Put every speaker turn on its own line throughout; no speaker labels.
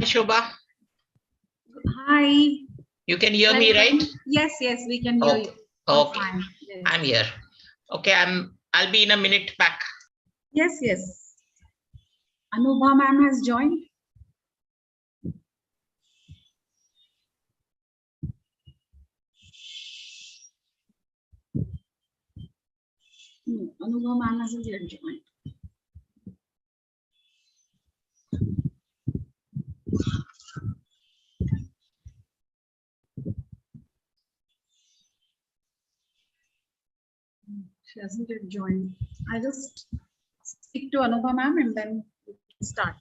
Shobha,
Hi.
you can hear me, right?
Yes, we can hear you.
Okay,
Yes.
I'm here. Okay, I'll be in a minute back.
Yes. Anubha ma'am has joined. No, Anubha ma'am hasn't yet joined. She hasn't yet joined. I just speak to Anubha ma'am and then we can start.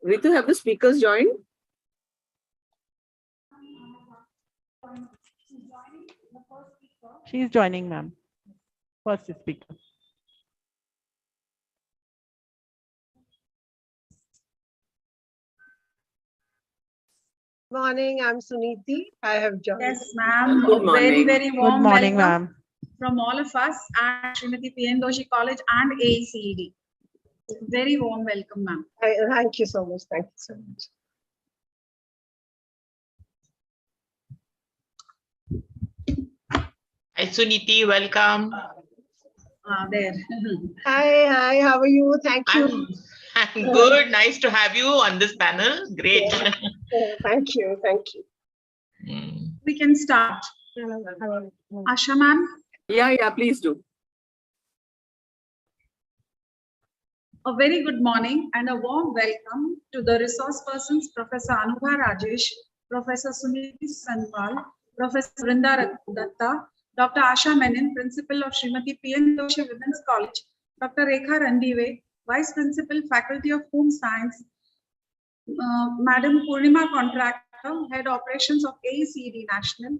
Ritu, have the speakers joined?
She is joining, ma'am. First speaker.
Morning, I'm Suniti. I have joined.
Yes, ma'am.
Good morning.
Very warm
Good morning,
welcome
ma'am.
from all of us at Srimati P.N. Doshi College and AECED. Very warm welcome, ma'am.
Thank you so much. Thank you so much.
Hi, Suniti, welcome.
There.
Hi, how are you? Thank you.
I'm good. Nice to have you on this panel. Great.
Thank you.
We can start. Asha ma'am.
Yeah, please do.
A very good morning and a warm welcome to the resource persons, Professor Anubha Rajesh, Professor Suniti Sanwal, Professor Vrinda Datta, Dr. Asha Menon, Principal of Srimati P.N. Doshi Women's College, Dr. Rekha Randive, Vice Principal, Faculty of Home Science, Madam Purnima Contractor, Head Operations of AECED National,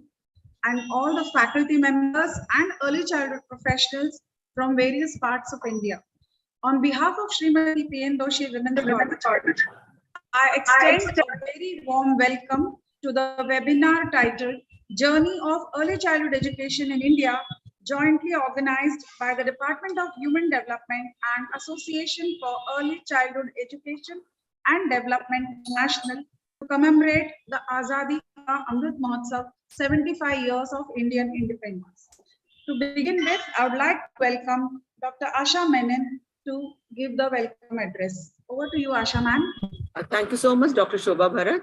and all the faculty members and early childhood professionals from various parts of India. On behalf of Srimati P.N. Doshi Women's College, I extend a very warm welcome to the webinar titled Journey of Early Childhood Education in India, jointly organized by the Department of Human Development and Association for Early Childhood Education and Development National to commemorate the Azadi Ka Amrit Mahotsav 75 years of Indian independence. To begin with, I would like to welcome Dr. Asha Menon to give the welcome address. Over to you, Asha ma'am.
Thank you so much, Dr. Shobha Bharath.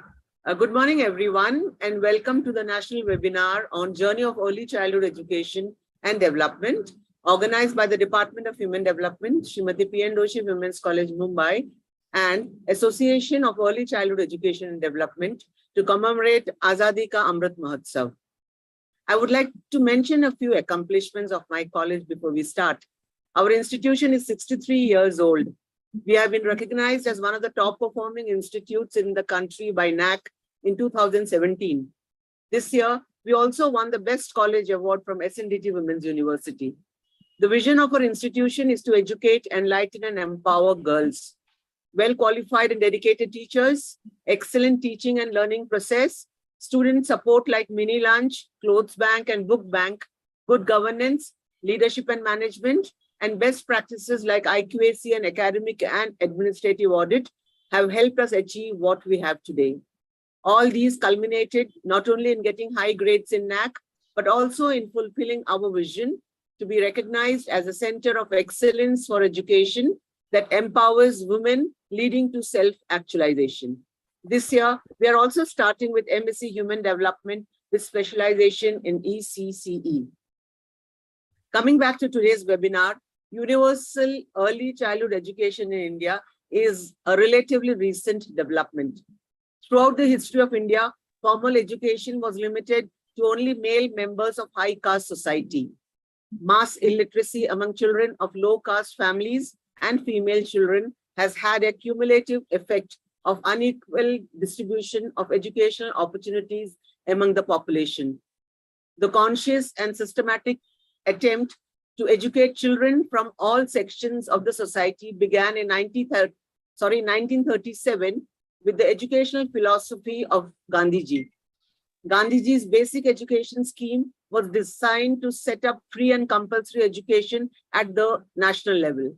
Good morning, everyone, and welcome to the national webinar on Journey of Early Childhood Education and Development, organized by the Department of Human Development, Srimati P.N. Doshi Women's College, Mumbai, and Association of Early Childhood Education and Development to commemorate Azadi Ka Amrit Mahotsav. I would like to mention a few accomplishments of my college before we start. Our institution is 63 years old. We have been recognized as one of the top performing institutes in the country by NAC in 2017. This year, we also won the Best College Award from SNDT Women's University. The vision of our institution is to educate, enlighten, and empower girls. Well-qualified and dedicated teachers, excellent teaching and learning process, student support like mini lunch, clothes bank and book bank, good governance, leadership and management, and best practices like IQAC and academic and administrative audit have helped us achieve what we have today. All these culminated not only in getting high grades in NAC, but also in fulfilling our vision to be recognized as a center of excellence for education that empowers women, leading to self-actualization. This year, we are also starting with MSc Human Development with specialization in ECCE. Coming back to today's webinar, universal early childhood education in India is a relatively recent development. Throughout the history of India, formal education was limited to only male members of high caste society. Mass illiteracy among children of low caste families and female children has had a cumulative effect of unequal distribution of educational opportunities among the population. The conscious and systematic attempt to educate children from all sections of the society began in 1937 with the educational philosophy of Gandhiji. Gandhiji's basic education scheme was designed to set up free and compulsory education at the national level.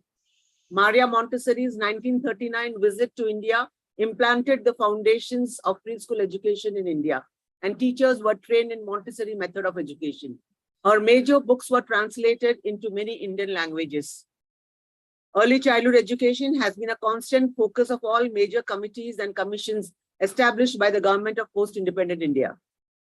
Maria Montessori's 1939 visit to India implanted the foundations of preschool education in India, and teachers were trained in Montessori method of education. Her major books were translated into many Indian languages. Early childhood education has been a constant focus of all major committees and commissions established by the government of post-independent India.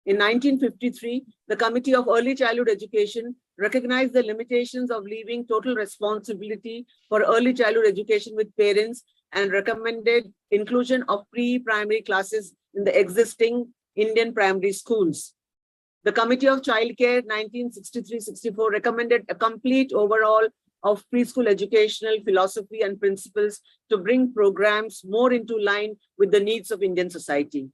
In 1953, the Committee of Early Childhood Education recognized the limitations of leaving total responsibility for early childhood education with parents and recommended inclusion of pre-primary classes in the existing Indian primary schools. The Committee of Child Care 1963-64 recommended a complete overhaul of preschool educational philosophy and principles to bring programs more into line with the needs of Indian society.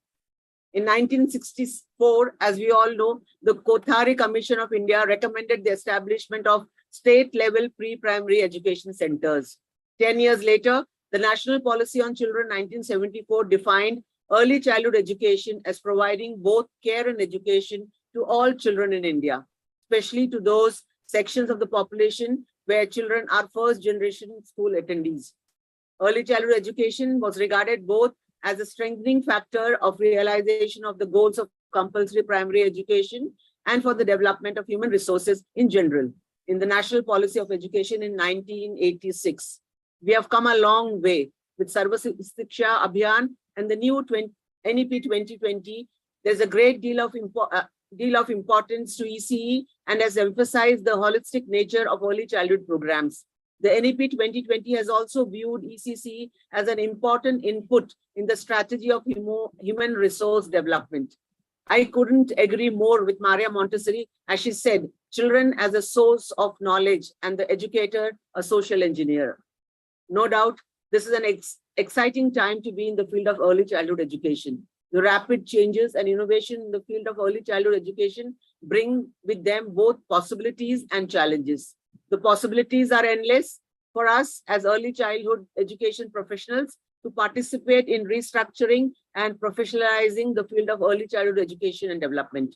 In 1964, as we all know, the Kothari Commission of India recommended the establishment of state-level pre-primary education centers. 10 years later, the National Policy on Children 1974 defined early childhood education as providing both care and education to all children in India, especially to those sections of the population where children are first-generation school attendees. Early childhood education was regarded both as a strengthening factor of realization of the goals of compulsory primary education and for the development of human resources in general. In the National Policy of Education in 1986, we have come a long way with Sarva Shiksha Abhiyan and the new NEP 2020. There's a great deal of importance to ECE and has emphasized the holistic nature of early childhood programs. The NEP 2020 has also viewed ECC as an important input in the strategy of human resource development. I couldn't agree more with Maria Montessori, as she said, children as a source of knowledge and the educator a social engineer. No doubt, this is an exciting time to be in the field of early childhood education. The rapid changes and innovation in the field of early childhood education bring with them both possibilities and challenges. The possibilities are endless for us as early childhood education professionals to participate in restructuring and professionalizing the field of early childhood education and development.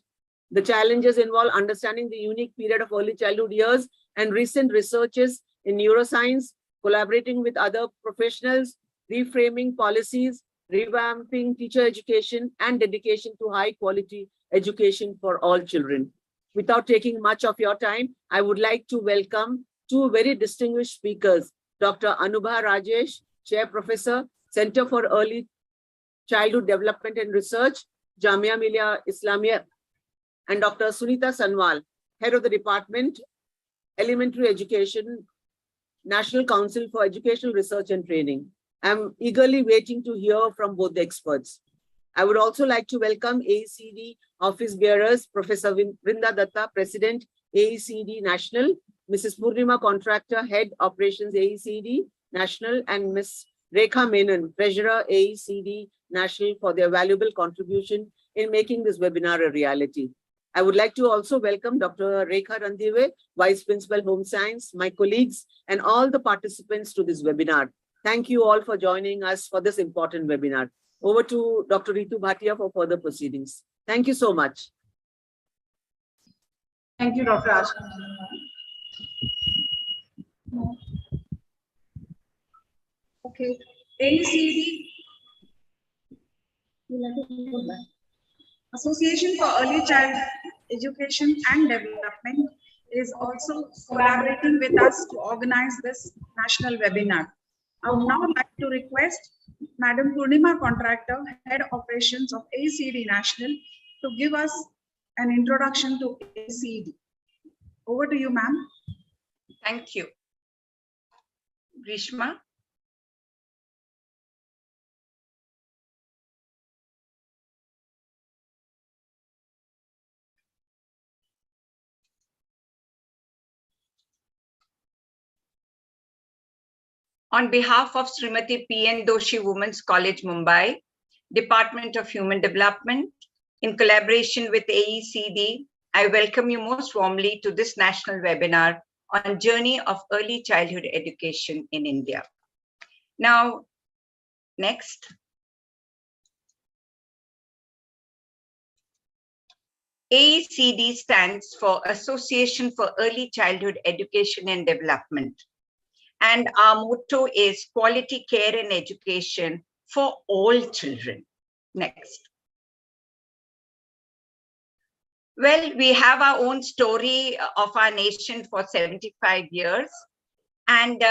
The challenges involve understanding the unique period of early childhood years and recent researches in neuroscience, collaborating with other professionals, reframing policies, revamping teacher education, and dedication to high quality education for all children. Without taking much of your time, I would like to welcome two very distinguished speakers, Dr. Anubha Rajesh, Chair Professor, Center for Early Childhood Development and Research, Jamia Millia Islamia, and Dr. Sunita Sanwal, Head of the Department, Elementary Education, National Council for Educational Research and Training. I'm eagerly waiting to hear from both the experts. I would also like to welcome AECD Office Bearers, Professor Vrinda Datta, President, AECD National, Mrs. Purnima Contractor, Head Operations, AECD National, and Ms. Rekha Menon, Treasurer, AECD National, for their valuable contribution in making this webinar a reality. I would like to also welcome Dr. Rekha Randive, Vice Principal, Home Science, my colleagues, and all the participants to this webinar. Thank you all for joining us for this important webinar. Over to Dr. Ritu Bhatia for further proceedings. Thank you so much.
Thank you, Dr. Asha. Okay. AECD, Association for Early Child Education and Development, is also collaborating with us to organize this national webinar. I would now like to request Madam Purnima Contractor, Head Operations of AECD National, to give us an introduction to AECD. Over to you, ma'am.
Thank you. Grishma. On behalf of Srimati P.N. Doshi Women's College, Mumbai, Department of Human Development, in collaboration with AECD, I welcome you most warmly to this national webinar on journey of early childhood education in India. Now, next. AECD stands for Association for Early Childhood Education and Development. And our motto is quality care and education for all children. Next. Well, we have our own story of our nation for 75 years. And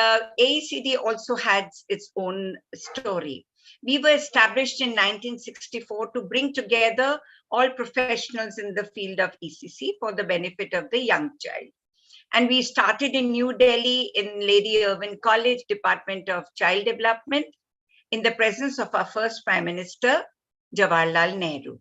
AECD also has its own story. We were established in 1964 to bring together all professionals in the field of ECC for the benefit of the young child. And we started in New Delhi in Lady Irwin College, Department of Child Development, in the presence of our first Prime Minister, Jawaharlal Nehru.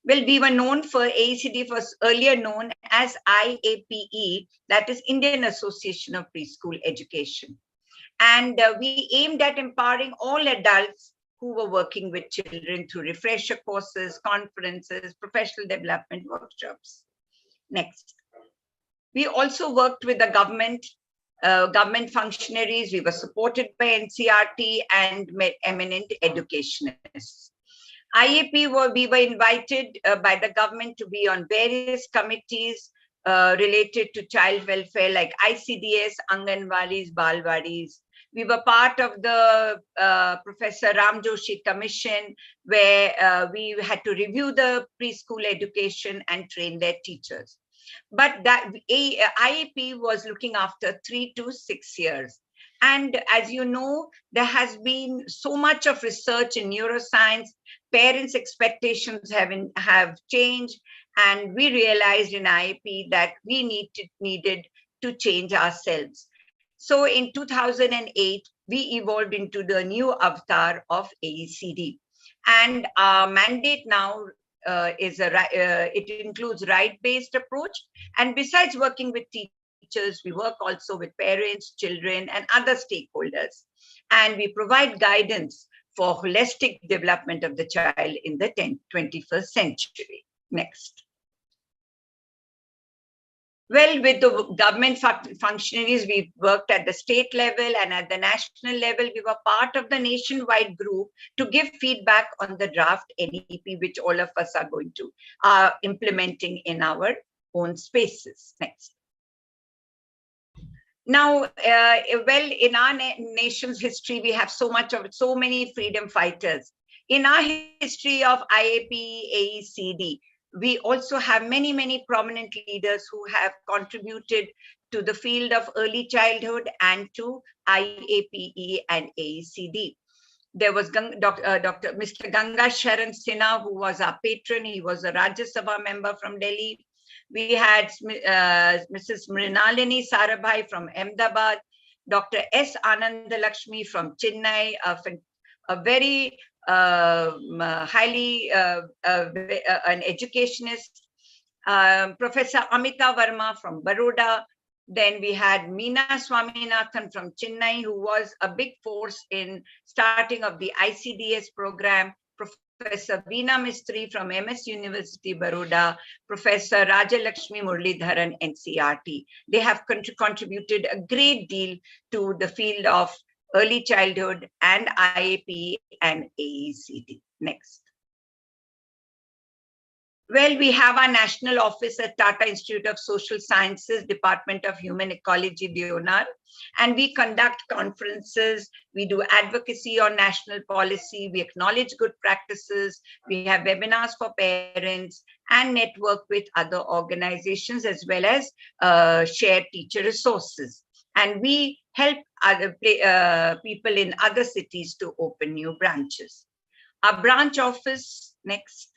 Well, we were known for, AECD was earlier known as IAPE, that is Indian Association of Preschool Education. And we aimed at empowering all adults who were working with children through refresher courses, conferences, professional development workshops. Next. We also worked with the government functionaries. We were supported by NCRT and eminent educationists. IAP, we were invited by the government to be on various committees related to child welfare like ICDS, Anganwadis, Balwadis. We were part of the Professor Ram Joshi Commission, where we had to review the preschool education and train their teachers. But that IAP was looking after 3 to 6 years. And as you know, there has been so much of research in neuroscience. Parents' expectations have changed. And we realized in IAP that we needed to change ourselves. So in 2008, we evolved into the new avatar of AECD. And our mandate now it includes right-based approach. And besides working with teachers, we work also with parents, children, and other stakeholders. And we provide guidance for holistic development of the child in the 21st century. Next. Well, with the government functionaries, we worked at the state level, and at the national level, we were part of the nationwide group to give feedback on the draft NEP, which all of us are going to implementing in our own spaces. Next. Now, well, in our nation's history, we have so many freedom fighters. In our history of IAP, AECD, we also have many prominent leaders who have contributed to the field of early childhood and to IAPE and AECD. There was Mr. Ganga Sharan Sinha, who was our patron. He was a Rajya Sabha member from Delhi. We had Mrs. Mrinalini Sarabhai from Ahmedabad, Dr. S. Anandalakshmi from Chennai, a very highly an educationist, Professor Amita Verma from Baroda. Then we had Meena Swaminathan from Chennai, who was a big force in starting of the ICDS program, Professor Veena Mistry from MS University, Baroda, Professor Rajalakshmi Muralidharan, NCRT. They have contributed a great deal to the field of early childhood and IAP and AECD. Next. Well, we have our national office at Tata Institute of Social Sciences, Department of Human Ecology, Deonar, and we conduct conferences, we do advocacy on national policy, we acknowledge good practices, we have webinars for parents, and network with other organizations as well as share teacher resources. And we help other people in other cities to open new branches. Our branch office, next.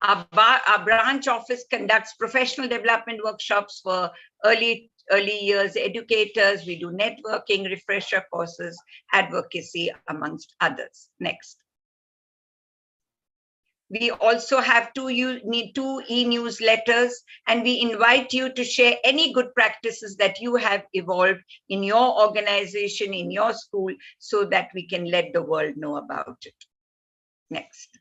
Our branch office conducts professional development workshops for early years educators. We do networking, refresher courses, advocacy, amongst others. Next. We also have two e-newsletters, and we invite you to share any good practices that you have evolved in your organization, in your school, so that we can let the world know about it. Next.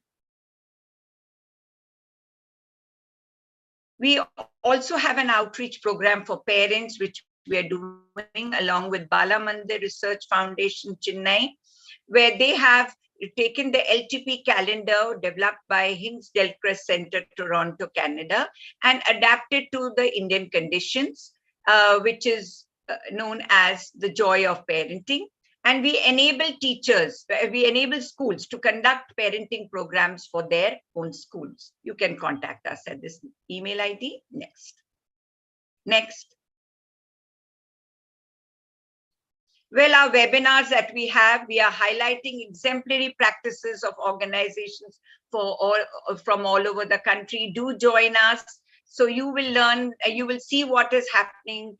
We also have an outreach program for parents, which we are doing along with Bala Mandir Research Foundation, Chennai, where they have taken the LTP calendar developed by Hinks Delcrest Center, Toronto, Canada, and adapted to the Indian conditions, which is known as the joy of parenting. And we enable teachers, we enable schools to conduct parenting programs for their own schools. You can contact us at this email ID. Next. Next. Well, our webinars that we have, we are highlighting exemplary practices of organizations from all over the country. Do join us. So you will learn, you will see what is happening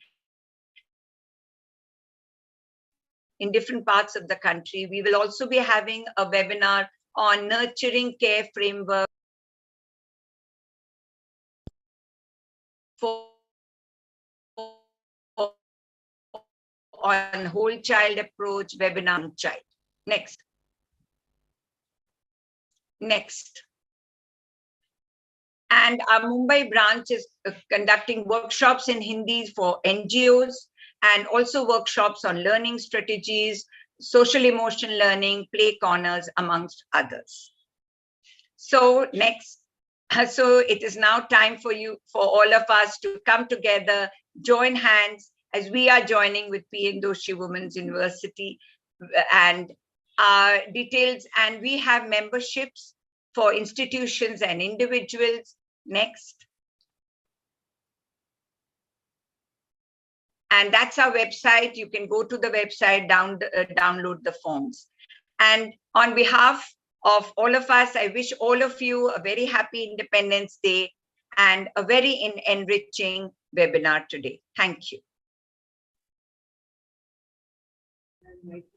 in different parts of the country. We will also be having a webinar on nurturing care framework on whole child approach, webinar on child. Next. Next. And our Mumbai branch is conducting workshops in Hindi for NGOs, and also workshops on learning strategies, social emotion learning, play corners, amongst others. So next, so it is now time for all of us to come together, join hands, as we are joining with P.N. Doshi Women's University, and details, and we have memberships for institutions and individuals. Next. And that's our website. You can go to the website, download the forms. And on behalf of all of us, I wish all of you a very happy Independence Day and a very enriching webinar today. Thank you.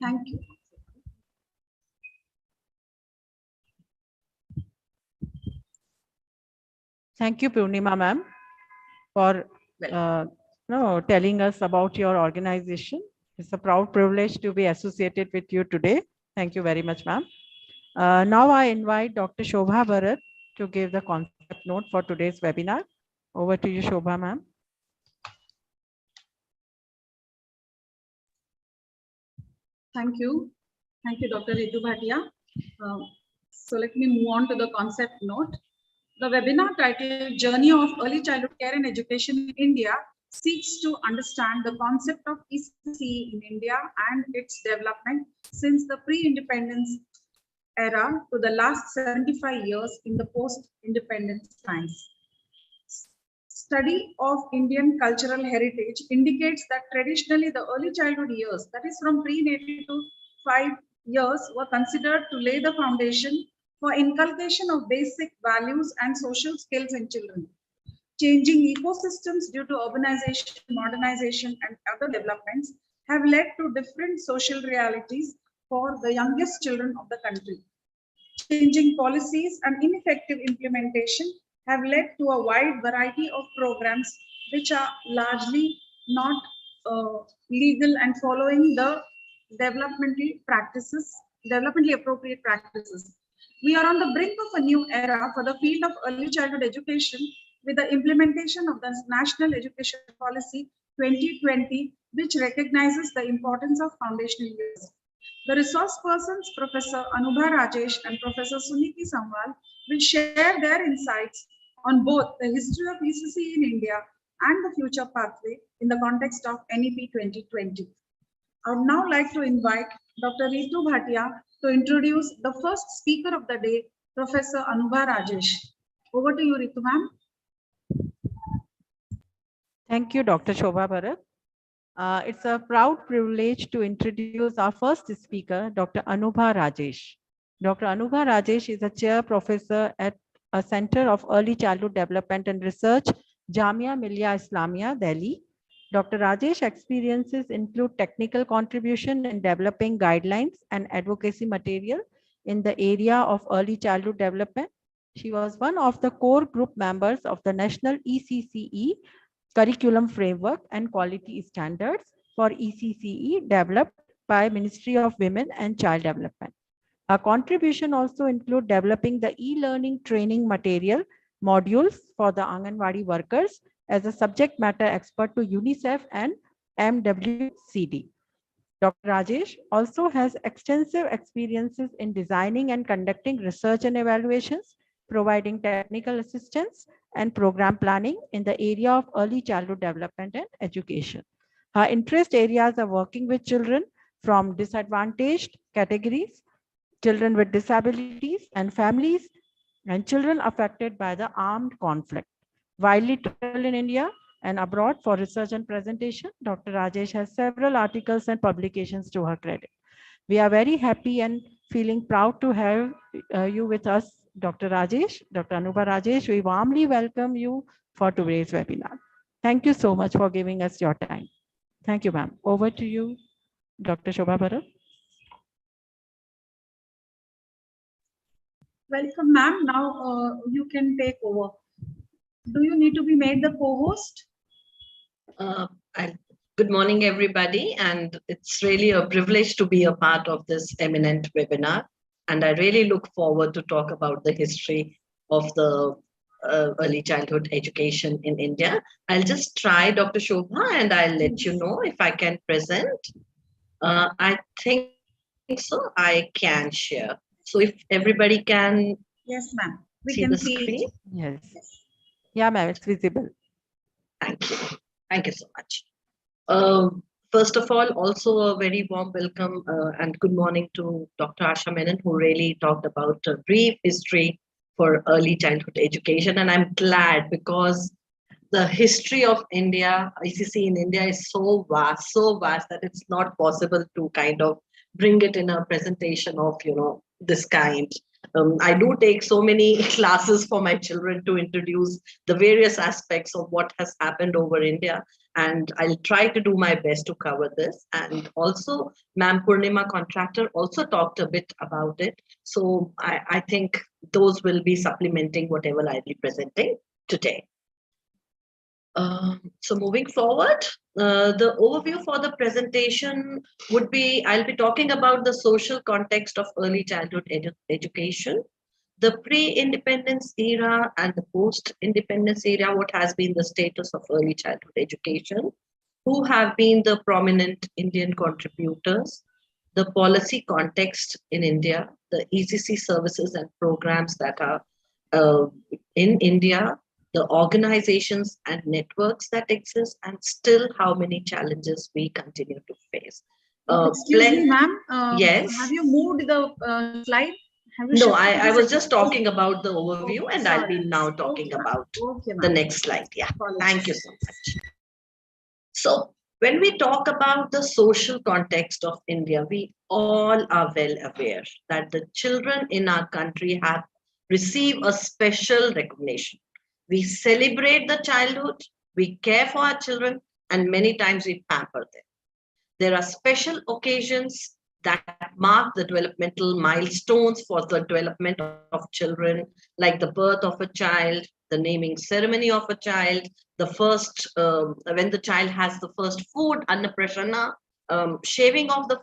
Thank you.
Thank you, Purnima ma'am, for telling us about your organization. It's a proud privilege to be associated with you today. Thank you very much, ma'am. Now I invite Dr. Shobha Bharath to give the concept note for today's webinar. Over to you, Shobha ma'am.
Thank you. Thank you, Dr. Ritu Bhatia. So let me move on to the concept note. The webinar titled Journey of Early Childhood Care and Education in India seeks to understand the concept of ECC in India and its development since the pre-independence era to the last 75 years in the post-independence times. Study of Indian cultural heritage indicates that traditionally the early childhood years, that is from prenatal to 5 years, were considered to lay the foundation for inculcation of basic values and social skills in children. Changing ecosystems due to urbanization, modernization, and other developments have led to different social realities for the youngest children of the country. Changing policies and ineffective implementation have led to a wide variety of programs which are largely not legal and following the developmentally appropriate practices. We are on the brink of a new era for the field of early childhood education with the implementation of the National Education Policy 2020, which recognizes the importance of foundational years. The resource persons, Professor Anubha Rajesh and Professor Suniti Samwal, will share their insights on both the history of ECC in India and the future pathway in the context of NEP 2020. I would now like to invite Dr. Ritu Bhatia to introduce the first speaker of the day, Professor Anubha Rajesh. Over to you, Ritu ma'am.
Thank you, Dr. Shobha Bharath. It's a proud privilege to introduce our first speaker, Dr. Anubha Rajesh. Dr. Anubha Rajesh is a chair professor at a Center of Early Childhood Development and Research, Jamia Millia Islamia, Delhi. Dr. Rajesh experiences include technical contribution in developing guidelines and advocacy material in the area of early childhood development. She was one of the core group members of the National ECCE Curriculum Framework and Quality Standards for ECCE developed by Ministry of Women and Child Development. Her contribution also include developing the e-learning training material modules for the Anganwadi workers as a subject matter expert to UNICEF and MWCD. Dr. Rajesh also has extensive experiences in designing and conducting research and evaluations, providing technical assistance and program planning in the area of early childhood development and education. Her interest areas are working with children from disadvantaged categories, children with disabilities and families, and children affected by the armed conflict. Widely traveled in India and abroad for research and presentation, Dr. Rajesh has several articles and publications to her credit. We are very happy and feeling proud to have you with us, Dr. Rajesh. Dr. Anubha Rajesh, we warmly welcome you for today's webinar. Thank you so much for giving us your time. Thank you, ma'am. Over to you, Dr. Shobha Bharath.
Welcome, ma'am. Now you can take over. Do you need to be made the co-host?
Good morning, everybody. And it's really a privilege to be a part of this eminent webinar. And I really look forward to talk about the history of the early childhood education in India. I'll just try, Dr. Shobha, and I'll let you know if I can present. I think so. I can share. So if everybody can.
Yes, ma'am. We
see
can
the
see
screen.
it.
Yes. Yeah, ma'am, it's visible.
Thank you. Thank you so much. First of all, also a very warm welcome and good morning to Dr. Asha Menon, who really talked about a brief history for early childhood education. And I'm glad because the history of India, ECC in India is so vast that it's not possible to kind of bring it in a presentation of, this kind. I do take so many classes for my children to introduce the various aspects of what has happened over India. And I'll try to do my best to cover this. And also, Ma'am Purnima Contractor also talked a bit about it. So I think those will be supplementing whatever I'll be presenting today. So moving forward, the overview for the presentation would be, I'll be talking about the social context of early childhood education, the pre-independence era and the post-independence era, what has been the status of early childhood education, who have been the prominent Indian contributors, the policy context in India, the Ecc services and programs that are in India, the organizations and networks that exist, and still how many challenges we continue to face.
Excuse me, ma'am.
Yes.
Have you moved the slide?
No, I was just talking about the overview, and
sorry.
I'll be now talking about the next slide. Yeah, thank you so much. So when we talk about the social context of India, we all are well aware that the children in our country have received a special recognition. We celebrate the childhood, we care for our children, and many times we pamper them. There are special occasions that mark the developmental milestones for the development of children, like the birth of a child, the naming ceremony of a child, the first, when the child has the first food, Annaprasana, shaving of the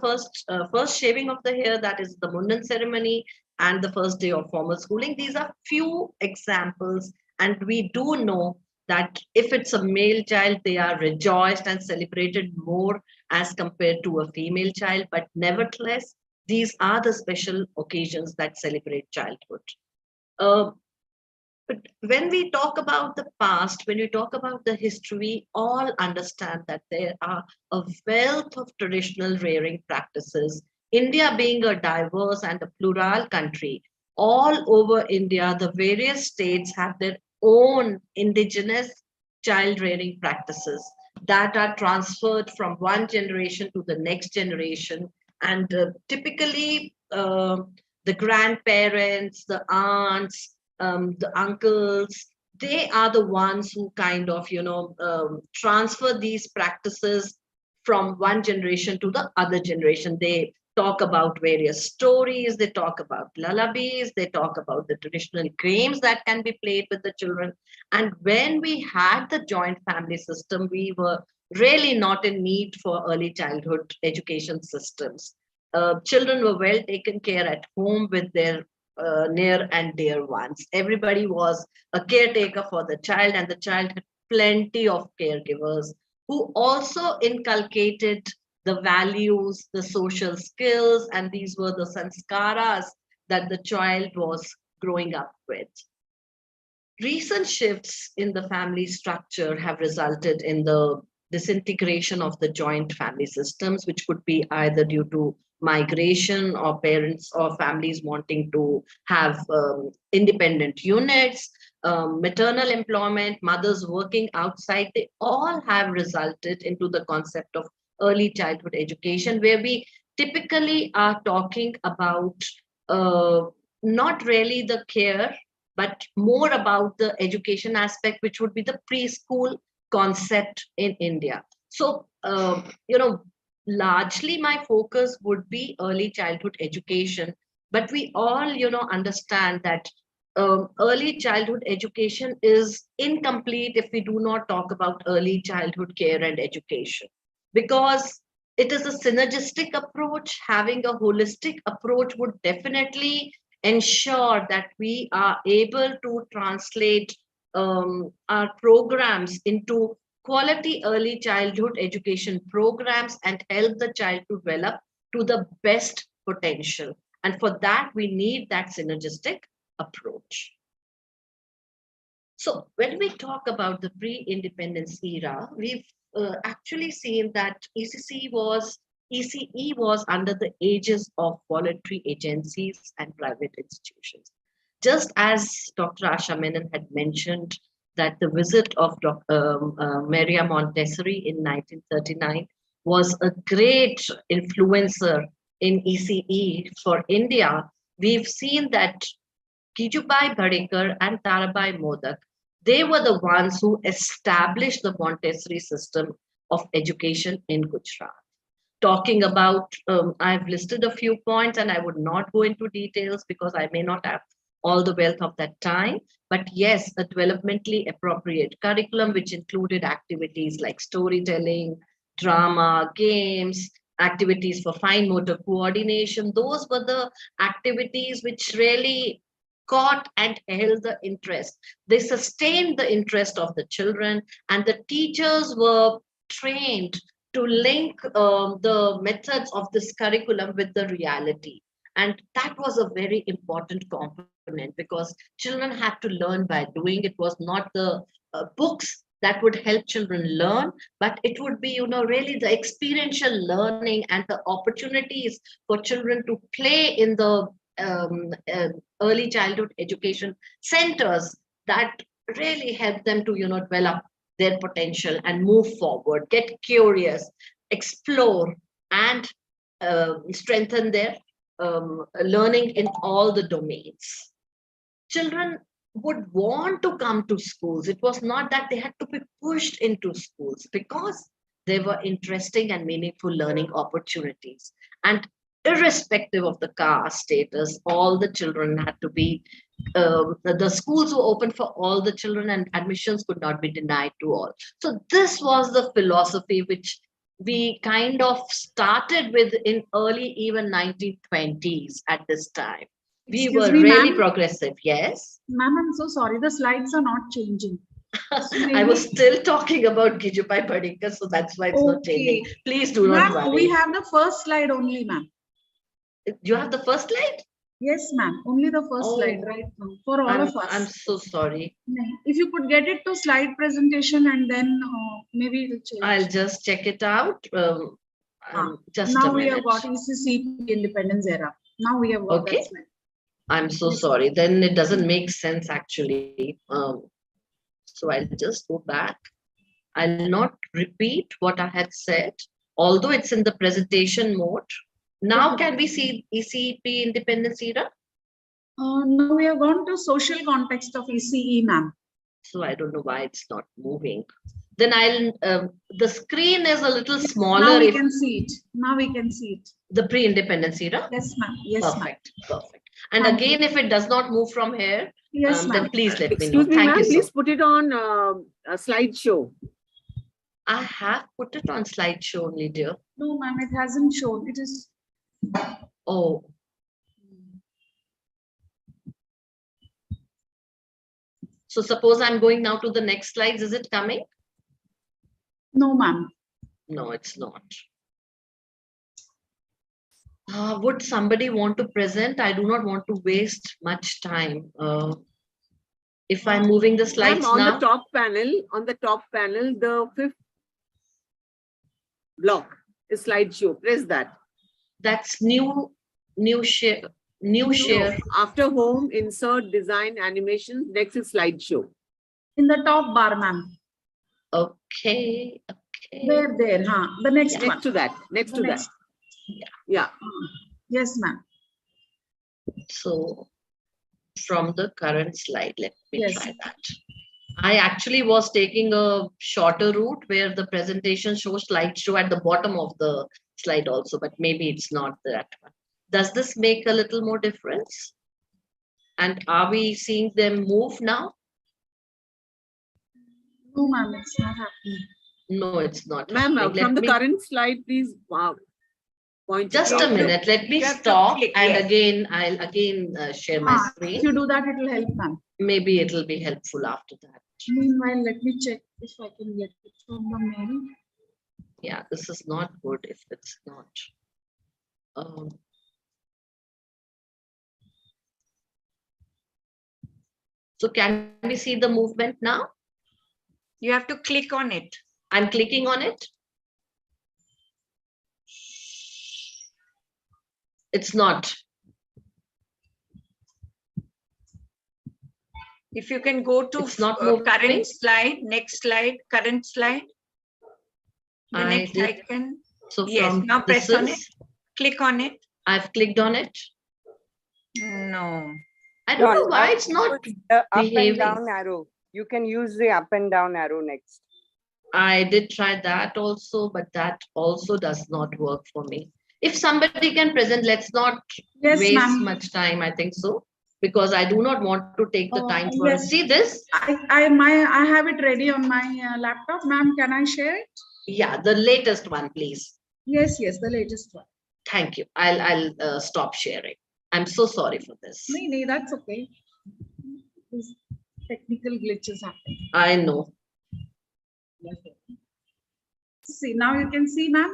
first shaving of the hair, that is the Mundan ceremony, and the first day of formal schooling. These are few examples. And we do know that if it's a male child, they are rejoiced and celebrated more as compared to a female child. But nevertheless, These are the special occasions that celebrate childhood. But when we talk about the past, when we talk about the history, we all understand that there are a wealth of traditional rearing practices. India being a diverse and a plural country, all over India, the various states have their own indigenous child rearing practices that are transferred from one generation to the next generation. And typically, the grandparents, the aunts, the uncles, they are the ones who kind of, transfer these practices from one generation to the other generation. They talk about various stories, they talk about lullabies, they talk about the traditional games that can be played with the children. And when we had the joint family system, we were really not in need for early childhood education systems. Children were well taken care at home with their near and dear ones. Everybody was a caretaker for the child, and the child had plenty of caregivers who also inculcated the values, the social skills, and these were the sanskaras that the child was growing up with. Recent shifts in the family structure have resulted in the disintegration of the joint family systems, which could be either due to migration or parents or families wanting to have independent units, maternal employment, mothers working outside. They all have resulted into the concept of early childhood education, where we typically are talking about not really the care, but more about the education aspect, which would be the preschool concept in India. So, largely my focus would be early childhood education, but we all, understand that early childhood education is incomplete if we do not talk about early childhood care and education, because it is a synergistic approach. Having a holistic approach would definitely ensure that we are able to translate our programs into quality early childhood education programs and help the child to develop to the best potential. And for that, we need that synergistic approach. So when we talk about the pre-independence era, we've actually seen that ECE was under the aegis of voluntary agencies and private institutions. Just as Dr. Asha Menon had mentioned that the visit of Maria Montessori in 1939 was a great influencer in ECE for India, we've seen that Gijubai Bhadekar and Tarabai Modak, they were the ones who established the Montessori system of education in Gujarat. Talking about, I've listed a few points and I would not go into details because I may not have all the wealth of that time. But yes, a developmentally appropriate curriculum, which included activities like storytelling, drama, games, activities for fine motor coordination. Those were the activities which really caught and held the interest. They sustained the interest of the children, and the teachers were trained to link the methods of this curriculum with the reality. And that was a very important component because children had to learn by doing. It was not the books that would help children learn, but it would be, really the experiential learning and the opportunities for children to play in the early childhood education centers that really help them to, develop their potential and move forward, get curious, explore, and strengthen their learning in all the domains. Children would want to come to schools. It was not that they had to be pushed into schools because they were interesting and meaningful learning opportunities. And irrespective of the caste status, all the children had to be, the schools were open for all the children and admissions could not be denied to all. So this was the philosophy which we kind of started with in early even 1920s at this time. We were really progressive. Yes.
Ma'am, I'm so sorry. The slides are not changing. So
I was still talking about Gijubai Bhadekar, so that's why it's not changing. Please do not worry.
We have the first slide only, ma'am.
You have the first slide?
Yes, ma'am. Only the first
Oh.
slide right now for all of us.
I'm so sorry.
If you could get it to slide presentation and then maybe it will change.
I'll just check it out. Just
now
a
we
minute.
have got Ecc Independence era. Now we have got
Okay.
that slide.
I'm so
Yes.
sorry. Then it doesn't make sense actually. So I'll just go back. I'll not repeat what I had said, although it's in the presentation mode. Now can we see ECP Independence era?
Now we have gone to social context of ECE, ma'am.
So I don't know why it's not moving. Then the screen is a little smaller.
Now we can see it. Now we can see it.
The pre-independence era?
Yes, ma'am. Yes, ma'am.
Perfect, perfect. And
Thank
again, if it does not move from here,
Yes,
then
ma'am.
please let me know.
Excuse me,
Thank
ma'am,
you so
please put it on a slideshow.
I have put it on slideshow only, dear.
No, ma'am, it hasn't shown. It is.
Oh. So suppose I'm going now to the next slides. Is it coming?
No, ma'am.
No, it's not. Would somebody want to present? I do not want to waste much time. If I'm moving the slides
Ma'am, on
now.
the top panel, the fifth block is slideshow. Press that.
That's new share.
After home, insert, design, animations. Next is slideshow.
In the top bar, ma'am.
Okay. Okay.
There, huh? The next one.
Next to that. Next to that. Yeah.
Yes, ma'am.
So from the current slide, let me
Yes.
try that. I actually was taking a shorter route where the presentation shows slideshow at the bottom of the slide also, but maybe it's not that one. Does this make a little more difference? And are we seeing them move now?
No, ma'am, it's not happening.
No, it's not.
Ma'am,
happening.
from
Let
the
me-
current slide, please point.
Just
it
a
out.
minute. Let me
You have to
stop
click,
and
yes.
again, I'll share my
If
screen.
you do that, it will help, ma'am.
Maybe it'll be helpful after that.
Meanwhile, let me check if I can get it from the mail.
Yeah, this is not good if it's not. So can we see the movement now?
You have to click on it.
I'm clicking on it. It's not.
If you can go to
It's not moving.
current slide, next slide, current slide. The
I
next
did.
icon.
So
Yes,
from
now press
this
on it.
is-
Click on it.
I've clicked on it.
No.
I don't know why
now
it's not
use the up and
behaving.
down arrow. You can use the up and down arrow next.
I did try that also, but that also does not work for me. If somebody can present, let's not
Yes,
waste
ma'am.
much time. I think so, because I do not want to take the time for
yes.
See this?
I have it ready on my laptop, ma'am. Can I share it?
Yeah, the latest one, please.
Yes, the latest one.
Thank you. I'll stop sharing. I'm so sorry for this.
No, that's okay. These technical glitches happen.
I know.
See, now you can see, ma'am.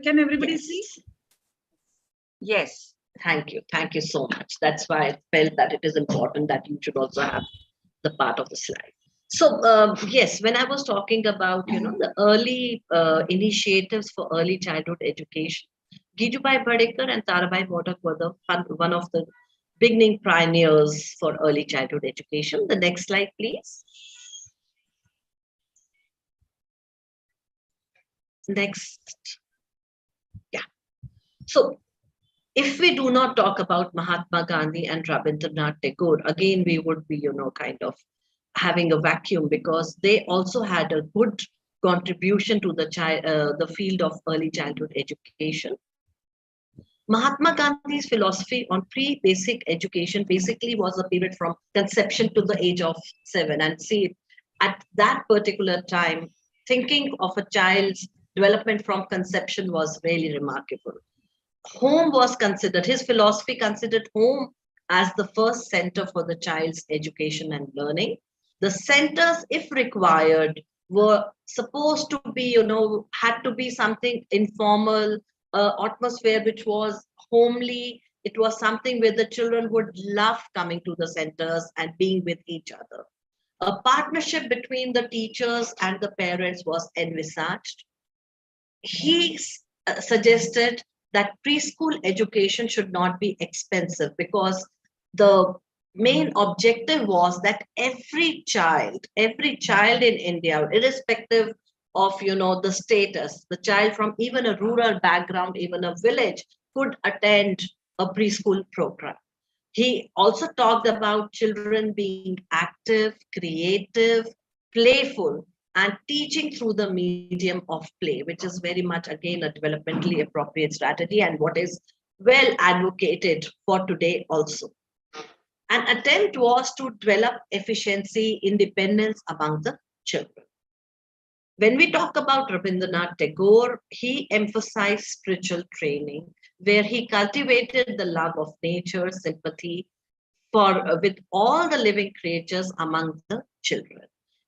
Can everybody
Yes.
see?
Yes.
Thank you. Thank you so much. That's why I felt that it is important that you should also have the part of the slide. So yes, when I was talking about, the early initiatives for early childhood education, Gijubai Badekar and Tarabai Modak were one of the beginning pioneers for early childhood education. The next slide, please. Next. Yeah. So if we do not talk about Mahatma Gandhi and Rabindranath Tagore, again, we would be, kind of having a vacuum, because they also had a good contribution to the field of early childhood education. Mahatma Gandhi's philosophy on pre-basic education basically was a period from conception to the age of 7. And see, at that particular time, thinking of a child's development from conception was really remarkable. Home was considered, his philosophy considered home as the first center for the child's education and learning. The centers, if required, were supposed to be, had to be something informal, atmosphere which was homely, It was something where the children would love coming to the centers and being with each other. A partnership between the teachers and the parents was envisaged. He suggested that preschool education should not be expensive because the main objective was that every child in India, irrespective of the status, the child from even a rural background, even a village, could attend a preschool program. He also talked about children being active, creative, playful, and teaching through the medium of play, which is very much, again, a developmentally appropriate strategy and what is well advocated for today also. An attempt was to develop efficiency, independence among the children. When we talk about Rabindranath Tagore, he emphasized spiritual training, where he cultivated the love of nature, sympathy with all the living creatures among the children.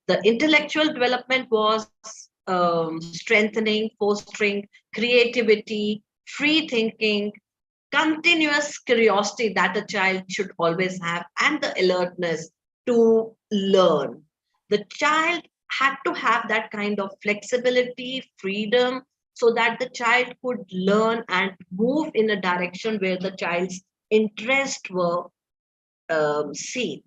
The intellectual development was strengthening, fostering creativity, free thinking, continuous curiosity that a child should always have, and the alertness to learn. The child had to have that kind of flexibility, freedom, so that the child could learn and move in a direction where the child's interests were seen.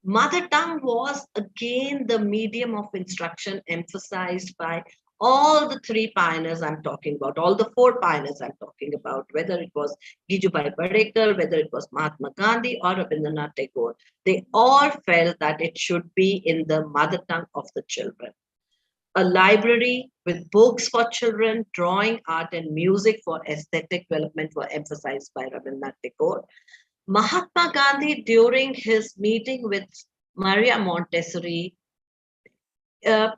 Mother tongue was again the medium of instruction emphasized by all the three pioneers I'm talking about, all the four pioneers I'm talking about, whether it was Gijubhai Parekar, whether it was Mahatma Gandhi or Rabindranath Tagore. They all felt that it should be in the mother tongue of the children. A library with books for children, drawing, art, and music for aesthetic development were emphasized by Rabindranath Tagore. Mahatma Gandhi, during his meeting with Maria Montessori,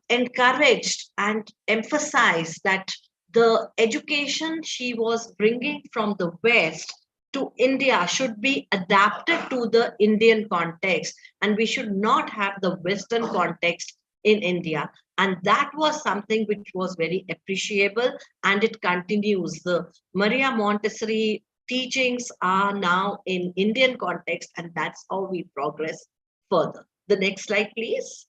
encouraged and emphasized that the education she was bringing from the West to India should be adapted to the Indian context, and we should not have the Western context in India. And that was something which was very appreciable, and it continues. The Maria Montessori teachings are now in Indian context, and that's how we progress further. The next slide, please.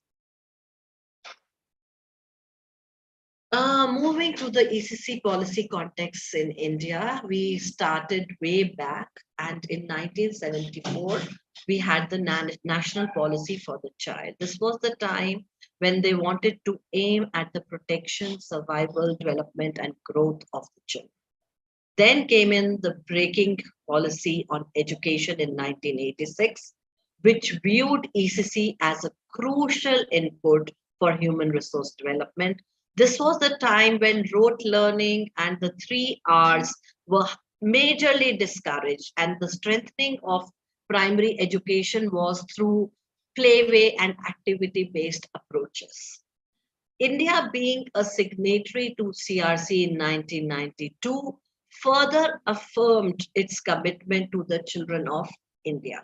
Moving to the ECC policy context in India, we started way back, and in 1974, we had the National Policy for the Child. This was the time when they wanted to aim at the protection, survival, development, and growth of the children. Then came in the Breaking Policy on Education in 1986, which viewed ECC as a crucial input for human resource development. This was the time when rote learning and the 3 R's were majorly discouraged, and the strengthening of primary education was through playway and activity-based approaches. India, being a signatory to CRC in 1992, further affirmed its commitment to the children of India.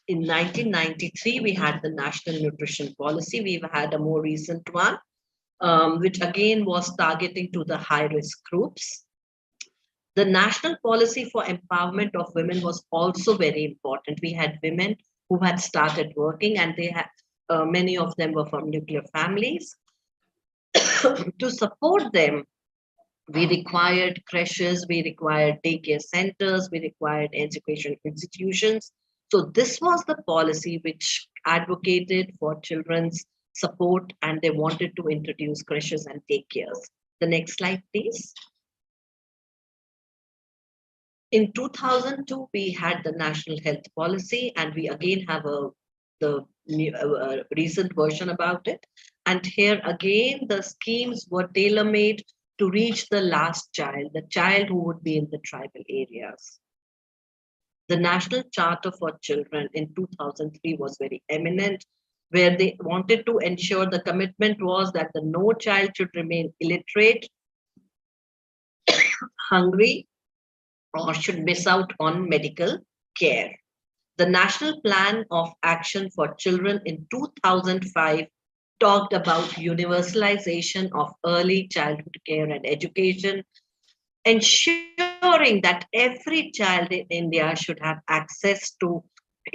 In 1993, we had the National Nutrition Policy. We've had a more recent one, which again was targeting to the high-risk groups. The National Policy for Empowerment of Women was also very important. We had women who had started working, and they had many of them were from nuclear families. To support them, we required creches, we required daycare centers, we required education institutions. So this was the policy which advocated for children's support, and they wanted to introduce creches and daycares. The next slide, please. In 2002, we had the National Health Policy, and we again have the recent version about it. And here again, the schemes were tailor-made to reach the last child, the child who would be in the tribal areas. The National Charter for Children in 2003 was very eminent, where they wanted to ensure the commitment was that no child should remain illiterate, hungry, or should miss out on medical care. The National Plan of Action for Children in 2005 talked about universalization of early childhood care and education, ensure ensuring that every child in India should have access to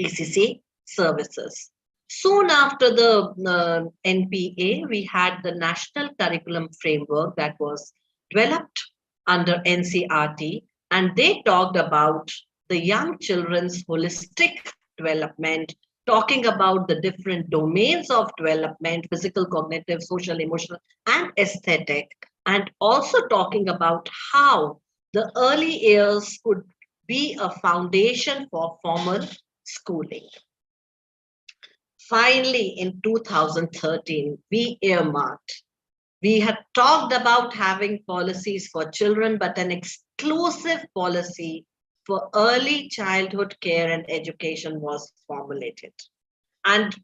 Ecc services. Soon after the NPA, we had the National Curriculum Framework that was developed under NCRT, and they talked about the young children's holistic development, talking about the different domains of development, physical, cognitive, social, emotional, and aesthetic, and also talking about how the early years could be a foundation for formal schooling. Finally, in 2013, we earmarked. We had talked about having policies for children, but an exclusive policy for early childhood care and education was formulated. And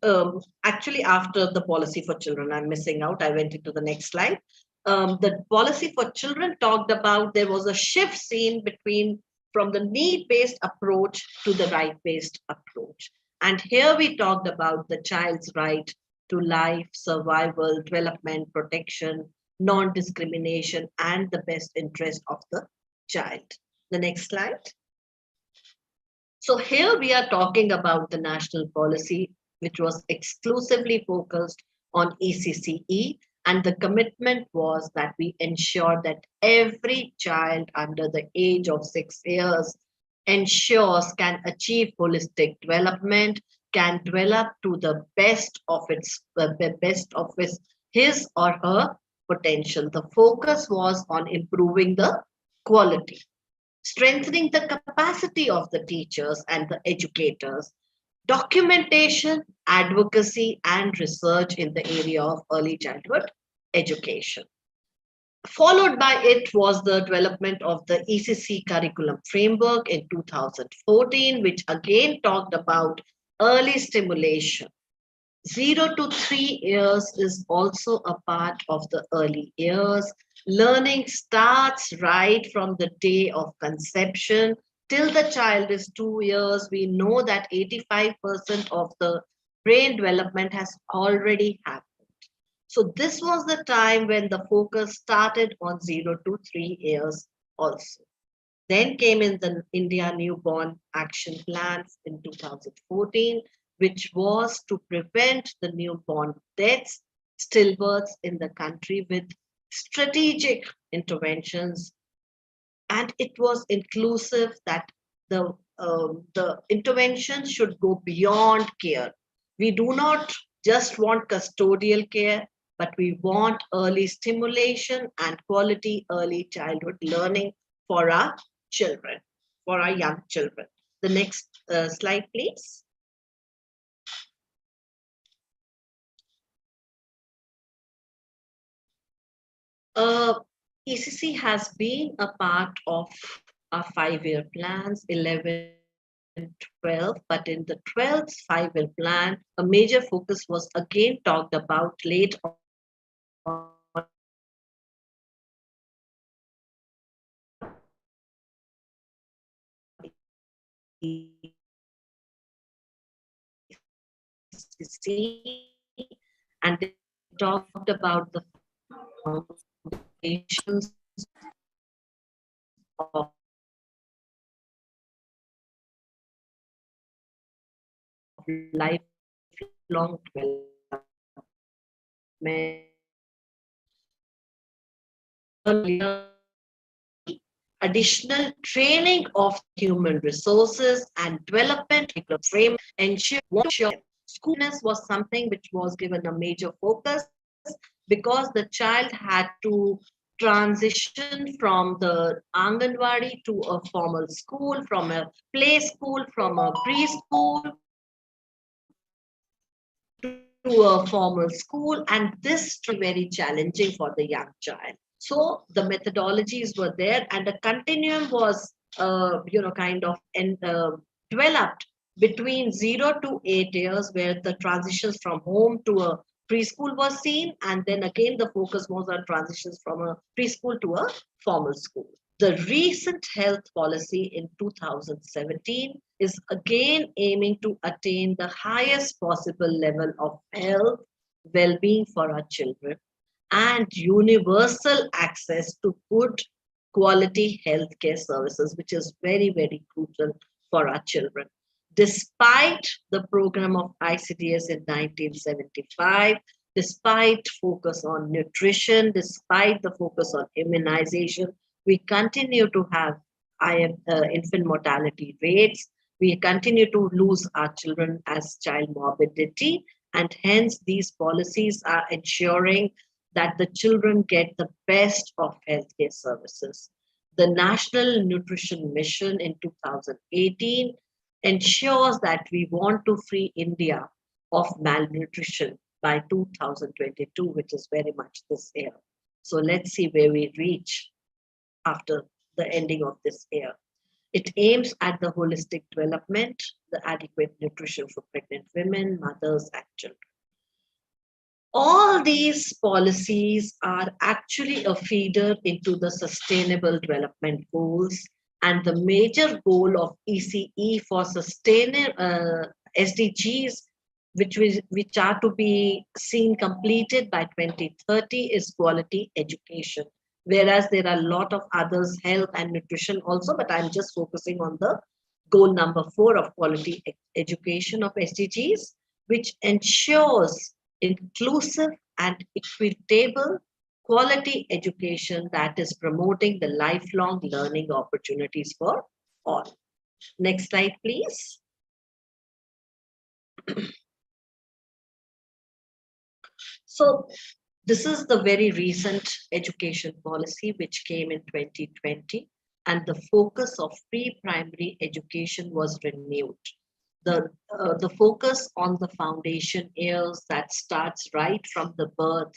actually, after the policy for children, I'm missing out. I went into the next slide. The policy for children talked about there was a shift seen from the need-based approach to the right-based approach. And here we talked about the child's right to life, survival, development, protection, non-discrimination, and the best interest of the child. The next slide. So here we are talking about the national policy, which was exclusively focused on ECCE, and the commitment was that we ensure that every child under the age of 6 years can achieve holistic development, can develop to the best of his or her potential. The focus was on improving the quality, strengthening the capacity of the teachers and the educators, documentation, advocacy, and research in the area of early childhood education. Followed by it was the development of the ECC curriculum framework in 2014, which again talked about early stimulation. 0 to 3 years is also a part of the early years. Learning starts right from the day of conception till the child is 2 years. We know that 85% of the brain development has already happened. So this was the time when the focus started on 0 to 3 years also. Then came in the India Newborn Action Plan in 2014, which was to prevent the newborn deaths, stillbirths in the country with strategic interventions. And it was inclusive that the intervention should go beyond care. We do not just want custodial care, but we want early stimulation and quality early childhood learning for our children, for our young children. The next slide, please. ECC has been a part of our 5-year plans, 11, 12, but in the 12th 5-year plan, a major focus was again talked about late on ECC, and they talked about the foundations of lifelong development. Additional training of human resources and development frame ensure schooliness was something which was given a major focus because the child had to transition from the Anganwadi to a formal school, from a play school, from a preschool to a formal school, and this was very challenging for the young child. So the methodologies were there, and a continuum was, developed between 0 to 8 years, where the transitions from home to a preschool was seen, and then again the focus was on transitions from a preschool to a formal school. The recent health policy in 2017 is again aiming to attain the highest possible level of health, well-being for our children, and universal access to good quality healthcare services, which is very, very crucial for our children. Despite the program of ICDS in 1975, despite focus on nutrition, despite the focus on immunization, we continue to have high infant mortality rates. We continue to lose our children as child morbidity, and hence these policies are ensuring that the children get the best of healthcare services. The National Nutrition Mission in 2018 ensures that we want to free India of malnutrition by 2022, which is very much this year. So let's see where we reach after the ending of this year. It aims at the holistic development, the adequate nutrition for pregnant women, mothers, and children. All these policies are actually a feeder into the Sustainable Development Goals, and the major goal of ECE for SDGs, which are to be seen completed by 2030, is quality education. Whereas there are a lot of others, health and nutrition also, but I'm just focusing on the goal number 4 of quality education of SDGs, which ensures inclusive and equitable quality education that is promoting the lifelong learning opportunities for all. Next slide, please. So this is the very recent education policy which came in 2020, and the focus of pre-primary education was renewed. The focus on the foundation years that starts right from the birth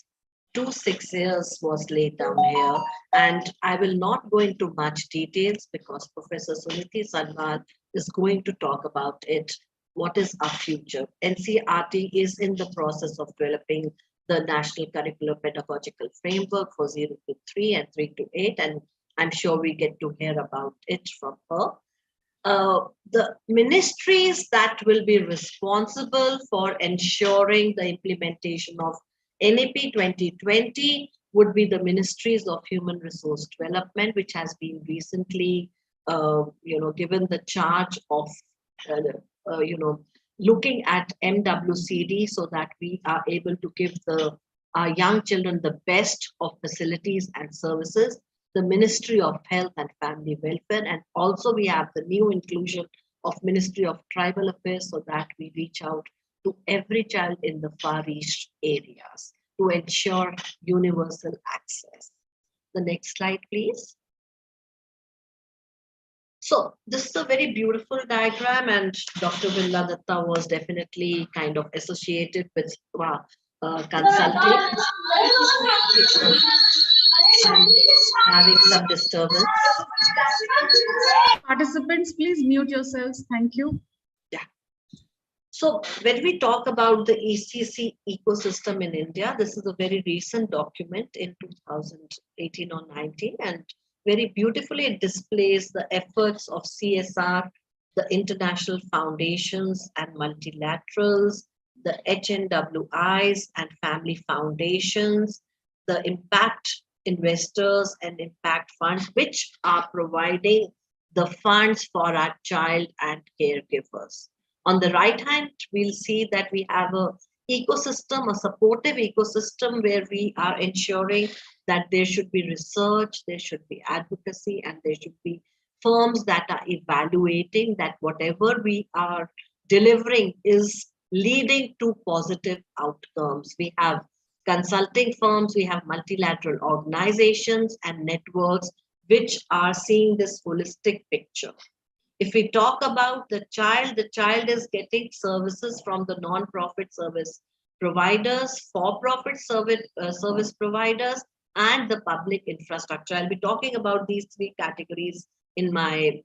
to 6 years was laid down here, and I will not go into much details because Professor Suniti Sanwal is going to talk about it. What is our future? NCERT is in the process of developing the National Curricular Pedagogical Framework for 0 to 3 and 3 to 8, and I'm sure we get to hear about it from her. The ministries that will be responsible for ensuring the implementation of NAP 2020 would be the Ministries of Human Resource Development, which has been recently, given the charge of, looking at MWCD so that we are able to give our young children the best of facilities and services. The Ministry of Health and Family Welfare, and also we have the new inclusion of Ministry of Tribal Affairs so that we reach out to every child in the far-east areas to ensure universal access. The next slide, please. So this is a very beautiful diagram, and Dr. Villa Datta was definitely kind of associated with consulting and having some disturbance.
Participants, please mute yourselves. Thank you.
Yeah. So when we talk about the Ecc ecosystem in India, this is a very recent document in 2018 or 19, and very beautifully it displays the efforts of CSR, the international foundations and multilaterals, the HNWIs and family foundations, the impact investors and impact funds, which are providing the funds for our child and caregivers. On the right hand, we'll see that we have a ecosystem, a supportive ecosystem where we are ensuring that there should be research, there should be advocacy, and there should be firms that are evaluating that whatever we are delivering is leading to positive outcomes. We have consulting firms, we have multilateral organizations and networks which are seeing this holistic picture. If we talk about the child is getting services from the non-profit service providers, for-profit service providers, and the public infrastructure. I'll be talking about these 3 categories in my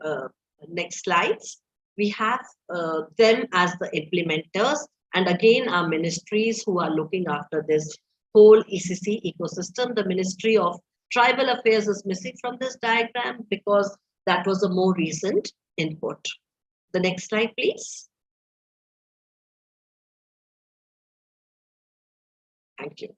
next slides. We have them as the implementers, and again, our ministries who are looking after this whole Ecc ecosystem. The Ministry of Tribal Affairs is missing from this diagram because that was a more recent input. The next slide, please. Thank you.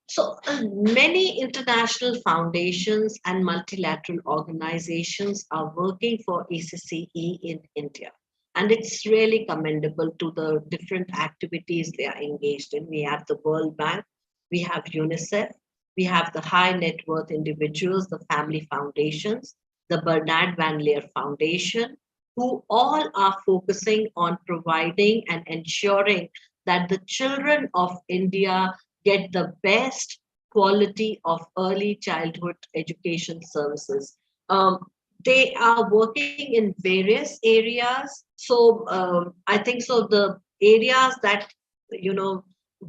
So many international foundations and multilateral organizations are working for ECCE in India. And it's really commendable to the different activities they are engaged in. We have the World Bank, we have UNICEF, we have the high net worth individuals, the family foundations, the Bernard Van Leer Foundation, who all are focusing on providing and ensuring that the children of India get the best quality of early childhood education services. They are working in various areas. So I think so the areas that,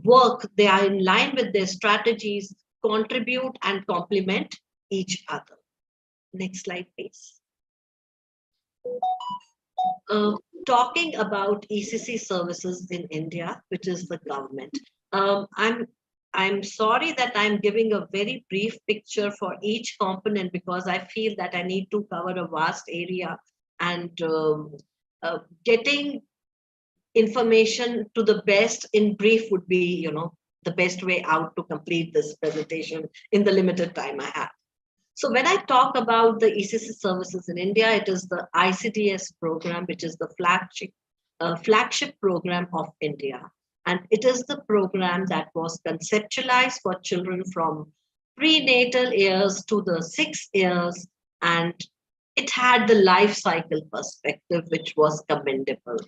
work, they are in line with their strategies, contribute and complement each other. Next slide, please. Talking about ECC services in India, which is the government. I'm sorry that I'm giving a very brief picture for each component because I feel that I need to cover a vast area, and getting information to the best in brief would be, the best way out to complete this presentation in the limited time I have. So when I talk about the ECC services in India, it is the ICDS program, which is the flagship program of India. And it is the program that was conceptualized for children from prenatal years to the 6 years. And it had the life cycle perspective, which was commendable.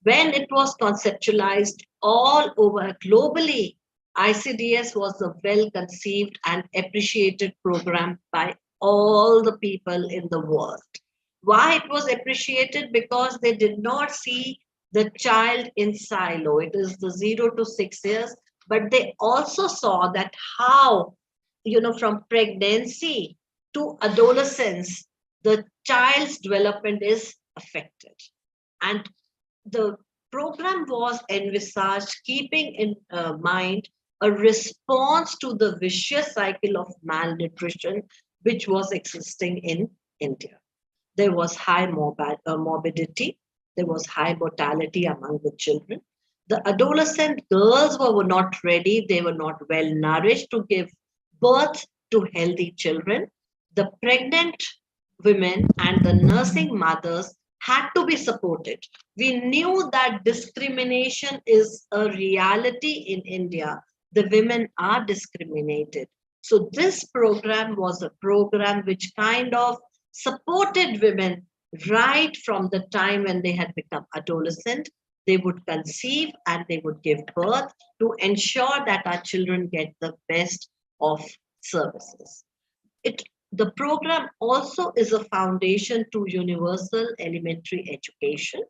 When it was conceptualized all over globally, ICDS was a well-conceived and appreciated program by all the people in the world. Why it was appreciated? Because they did not see the child in silo. It is the 0 to 6 years, but they also saw that how, from pregnancy to adolescence, the child's development is affected. And the program was envisaged keeping in mind a response to the vicious cycle of malnutrition which was existing in India. There was high morbidity, there was high mortality among the children. The adolescent girls were not ready, they were not well nourished to give birth to healthy children. The pregnant women and the nursing mothers had to be supported. We knew that discrimination is a reality in India. The women are discriminated. So this program was a program which kind of supported women right from the time when they had become adolescent. They would conceive and they would give birth to ensure that our children get the best of services. The program also is a foundation to universal elementary education.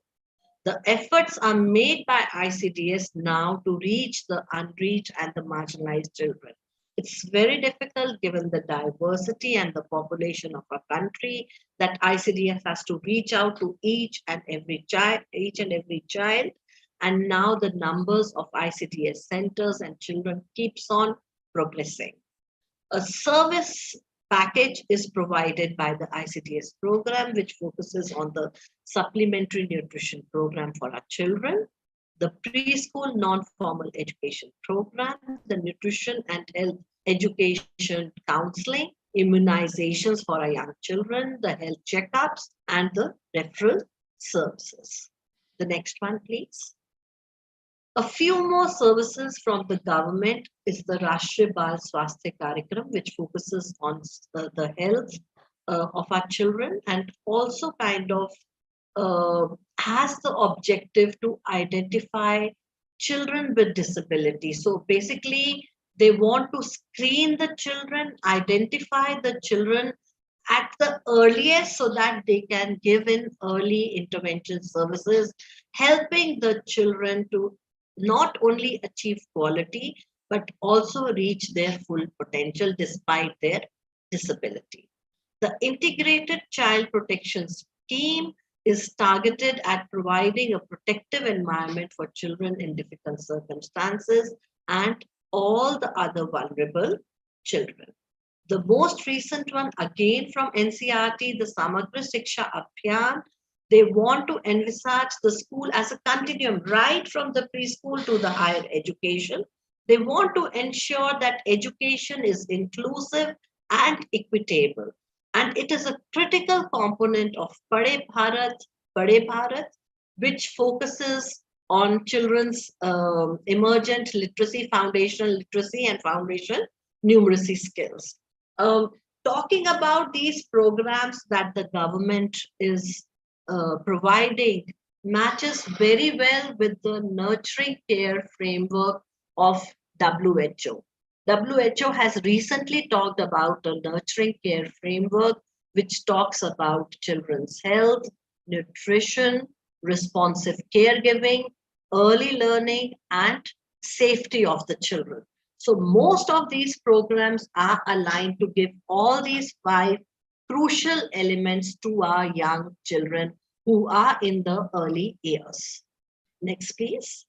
The efforts are made by ICDS now to reach the unreached and the marginalized children. It's very difficult given the diversity and the population of our country that ICDS has to reach out to each and every child. And now the numbers of ICDS centers and children keeps on progressing. A service package is provided by the ICDS program, which focuses on the supplementary nutrition program for our children, the preschool non-formal education program, the nutrition and health education counseling, immunizations for our young children, the health checkups, and the referral services. The next one, please. A few more services from the government is the Rashtriya Bal Swasthya Karyakram, which focuses on the health of our children and also kind of has the objective to identify children with disability. So basically, they want to screen the children, identify the children at the earliest so that they can give in early intervention services, helping the children to not only achieve quality, but also reach their full potential despite their disability. The Integrated Child Protection Scheme is targeted at providing a protective environment for children in difficult circumstances and all the other vulnerable children. The most recent one, again from NCERT, the Samagra Shiksha Abhiyan, they want to envisage the school as a continuum right from the preschool to the higher education. They want to ensure that education is inclusive and equitable. And it is a critical component of Bharath, which focuses on children's emergent literacy, foundational literacy, and foundational numeracy skills. Talking about these programs that the government is providing matches very well with the nurturing care framework of WHO. WHO has recently talked about a nurturing care framework which talks about children's health, nutrition, responsive caregiving, early learning, and safety of the children. So most of these programs are aligned to give all these 5 crucial elements to our young children who are in the early years. Next, please.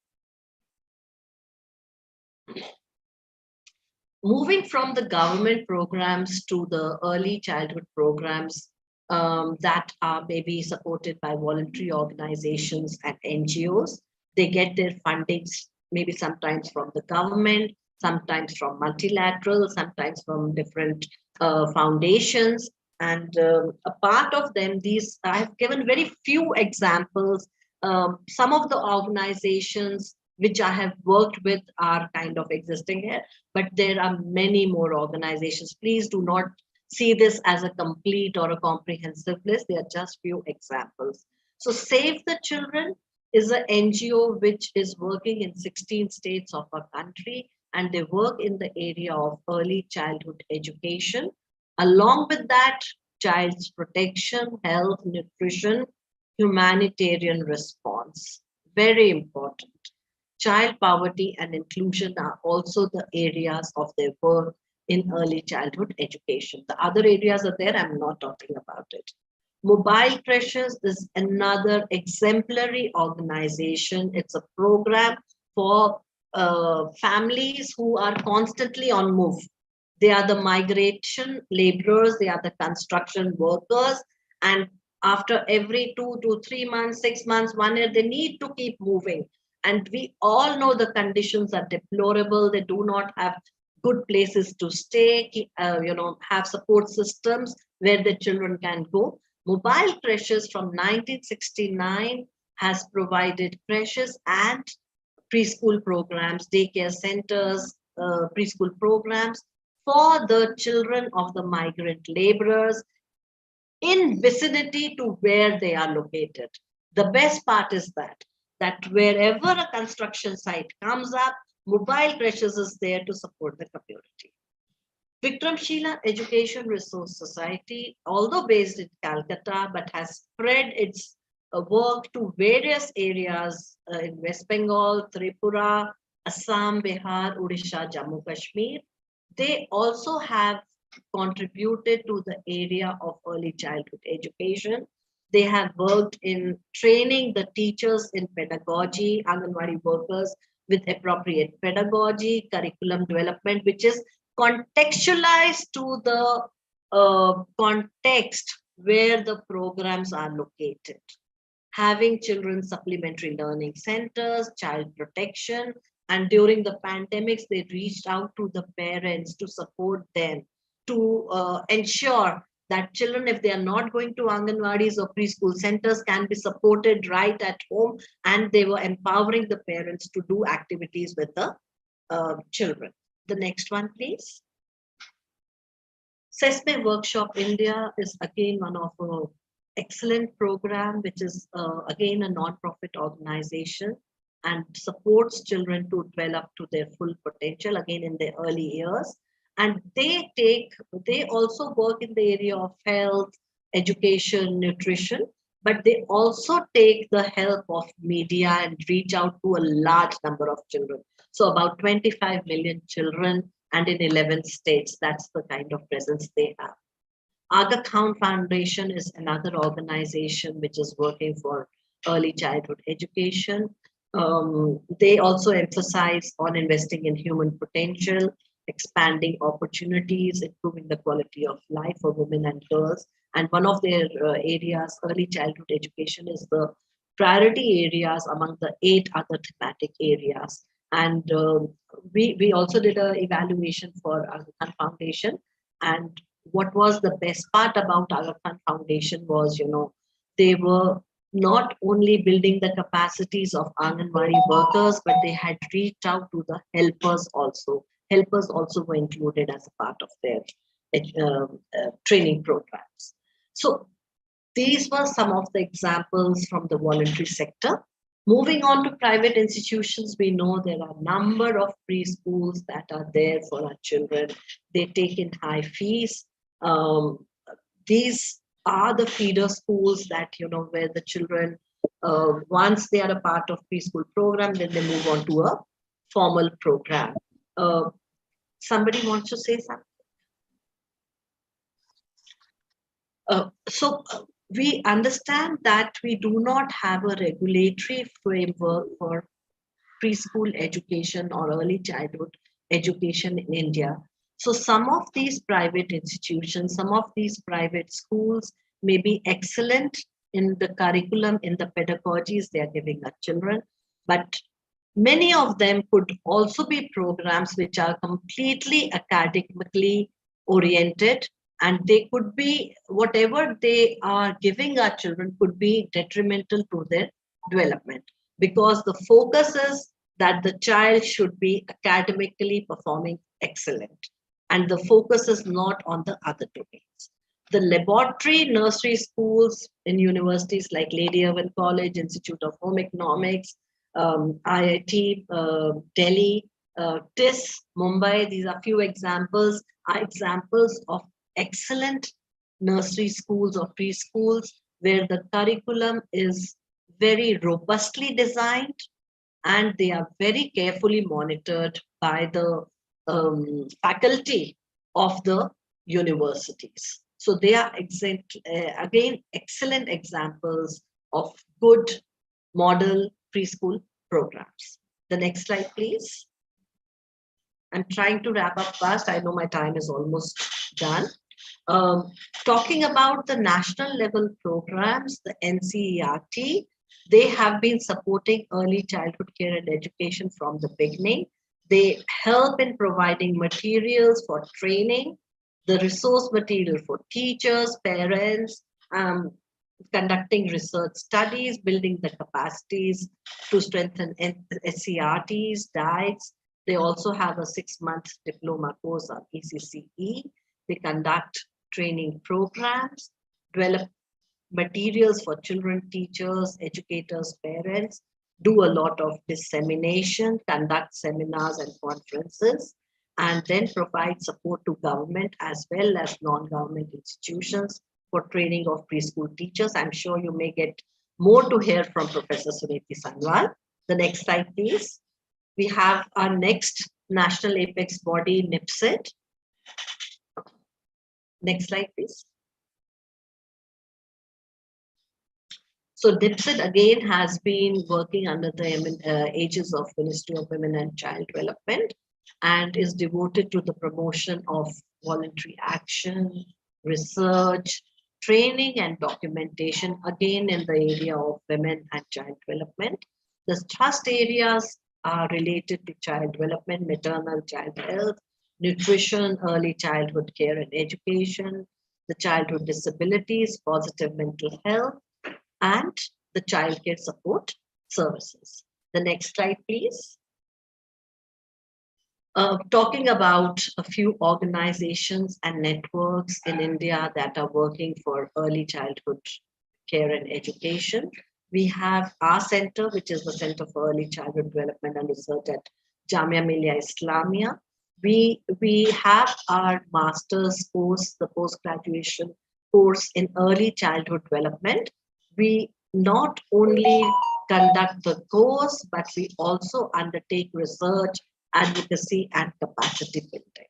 Moving from the government programs to the early childhood programs that are maybe supported by voluntary organizations and NGOs, they get their fundings maybe sometimes from the government, sometimes from multilateral, sometimes from different foundations. And a part of them, I have given very few examples. Some of the organizations which I have worked with are kind of existing here, but there are many more organizations. Please do not see this as a complete or a comprehensive list. They are just few examples. So Save the Children is an NGO which is working in 16 states of our country, and they work in the area of early childhood education. Along with that, child's protection, health, nutrition, humanitarian response. Very important. Child poverty and inclusion are also the areas of their work in early childhood education. The other areas are there, I'm not talking about it. Mobile Creches is another exemplary organization. It's a program for families who are constantly on move. They are the migration laborers, they are the construction workers, and after every 2 to 3 months, 6 months, 1 year, they need to keep moving. And we all know the conditions are deplorable. They do not have good places to stay, have support systems where the children can go. Mobile Creches from 1969 has provided creches and preschool programs, daycare centers, preschool programs for the children of the migrant laborers in vicinity to where they are located. The best part is that wherever a construction site comes up, Mobile Creches is there to support the community. Vikramshila Education Resource Society, although based in Calcutta, but has spread its work to various areas in West Bengal, Tripura, Assam, Bihar, Odisha, Jammu Kashmir. They also have contributed to the area of early childhood education. They have worked in training the teachers in pedagogy, Anganwadi workers with appropriate pedagogy, curriculum development, which is contextualized to the context where the programs are located. Having children supplementary learning centers, child protection, and during the pandemics, they reached out to the parents to support them, to ensure that children, if they are not going to Anganwadis or preschool centers, can be supported right at home, and they were empowering the parents to do activities with the children. The next one, please. Sesame Workshop India is again one of an excellent program, which is again a non-profit organization and supports children to develop to their full potential, again in their early years. And they also work in the area of health, education, nutrition, but they also take the help of media and reach out to a large number of children. So about 25 million children, and in 11 states, that's the kind of presence they have. Aga Khan Foundation is another organization which is working for early childhood education. They also emphasize on investing in human potential, expanding opportunities, improving the quality of life for women and girls. And one of their areas, early childhood education, is the priority areas among the 8 other thematic areas. And we also did an evaluation for Aga Khan Foundation. And what was the best part about Aga Khan Foundation was, they were not only building the capacities of Anganwadi workers, but they had reached out to the helpers also. Helpers also were included as a part of their training programs. So these were some of the examples from the voluntary sector. Moving on to private institutions, we know there are a number of preschools that are there for our children. They take in high fees. These are the feeder schools that, where the children, once they are a part of preschool program, then they move on to a formal program. Somebody wants to say something? We understand that we do not have a regulatory framework for preschool education or early childhood education in India. So some of these private institutions, some of these private schools may be excellent in the curriculum, in the pedagogies they are giving our children, but many of them could also be programs which are completely academically oriented, and they could be, whatever they are giving our children could be detrimental to their development, because the focus is that the child should be academically performing excellent, and the focus is not on the other domains. The laboratory nursery schools in universities like Lady Irwin College, Institute of Home Economics, IIT Delhi, TIS Mumbai, these are few examples, are examples of excellent nursery schools or preschools where the curriculum is very robustly designed and they are very carefully monitored by the faculty of the universities. So they are again excellent examples of good model preschool programs. The next slide, please. I'm trying to wrap up fast. I know my time is almost done. Talking about the national level programs, the NCERT, they have been supporting early childhood care and education from the beginning. They help in providing materials for training, the resource material for teachers, parents, conducting research studies, building the capacities to strengthen SCRTs, diets. They also have a 6-month diploma course on ECCE. They conduct training programs, develop materials for children, teachers, educators, parents, do a lot of dissemination, conduct seminars and conferences, and then provide support to government as well as non-government institutions for training of preschool teachers. I'm sure you may get more to hear from Professor Suniti Sanwal. The next slide, please. We have our next national apex body, NIPSID. Next slide, please. So NIPSID again has been working under the aegis of Ministry of Women and Child Development and is devoted to the promotion of voluntary action, research, training and documentation, again in the area of women and child development. The trust areas are related to child development, maternal child health, nutrition, early childhood care and education, the childhood disabilities, positive mental health, and the child care support services. The next slide, please. Talking about a few organizations and networks in India that are working for early childhood care and education. We have our center, which is the Center for Early Childhood Development and Research at Jamia Millia Islamia. We have our master's course, the post-graduation course in early childhood development. We not only conduct the course, but we also undertake research, advocacy, and capacity building.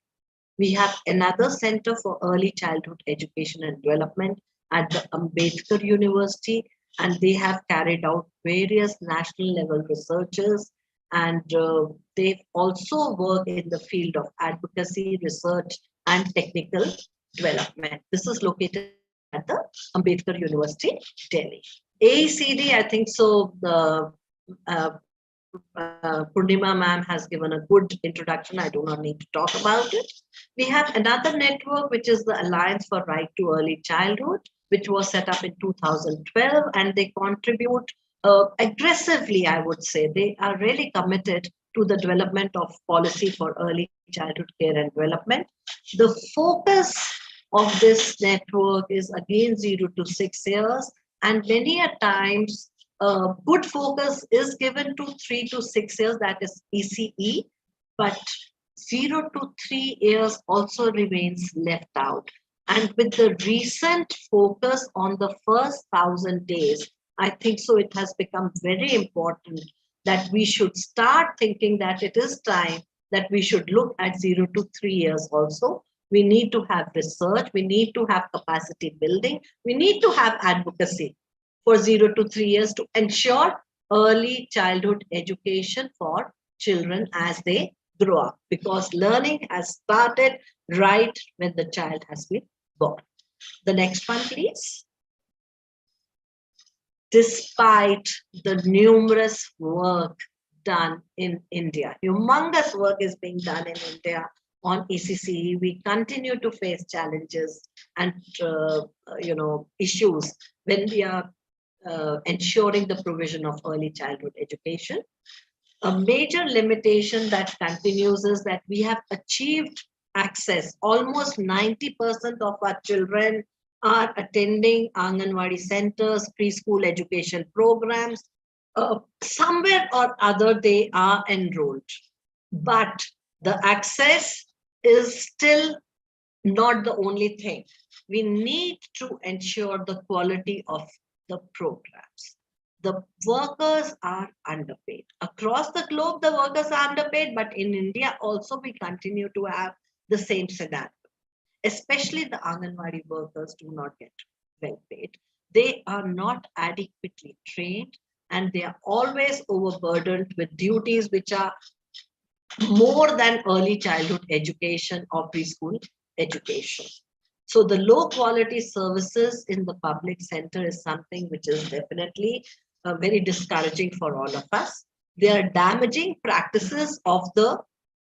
We have another Center for Early Childhood Education and Development at the Ambedkar University, and they have carried out various national level researches, and they also work in the field of advocacy, research, and technical development. This is located at the Ambedkar University, Delhi. AECD, I think so, the Purnima ma'am has given a good introduction. I do not need to talk about it. We have another network, which is the Alliance for Right to Early Childhood, which was set up in 2012, and they contribute aggressively, I would say. They are really committed to the development of policy for early childhood care and development. The focus of this network is again 0 to 6 years, and many a times good focus is given to 3 to 6 years, that is ECE, but 0 to 3 years also remains left out. And with the recent focus on the first 1,000 days, I think so it has become very important that we should start thinking that it is time that we should look at 0 to 3 years also. We need to have research, we need to have capacity building, we need to have advocacy for 0 to 3 years to ensure early childhood education for children as they grow up, because learning has started right when the child has been born. The next one, please. Despite the numerous work done in India, humongous work is being done in India on ECCE, we continue to face challenges and issues when we are ensuring the provision of early childhood education. A major limitation that continues is that we have achieved access. Almost 90% of our children are attending Anganwadi centers, preschool education programs. Somewhere or other, they are enrolled. But the access is still not the only thing. We need to ensure the quality of the programs. The workers are underpaid. Across the globe, the workers are underpaid, but in India also we continue to have the same scenario. Especially the Anganwadi workers do not get well paid. They are not adequately trained, and they are always overburdened with duties which are more than early childhood education or preschool education. So the low quality services in the public center is something which is definitely very discouraging for all of us. They are damaging practices of the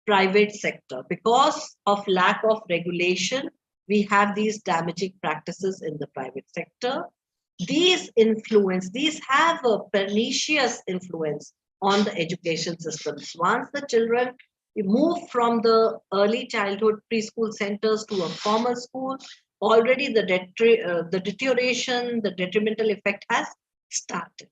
private sector. Because of lack of regulation, we have these damaging practices in the private sector. These have a pernicious influence on the education systems. Once the children move from the early childhood preschool centers to a formal school, already the deterioration, the detrimental effect has started.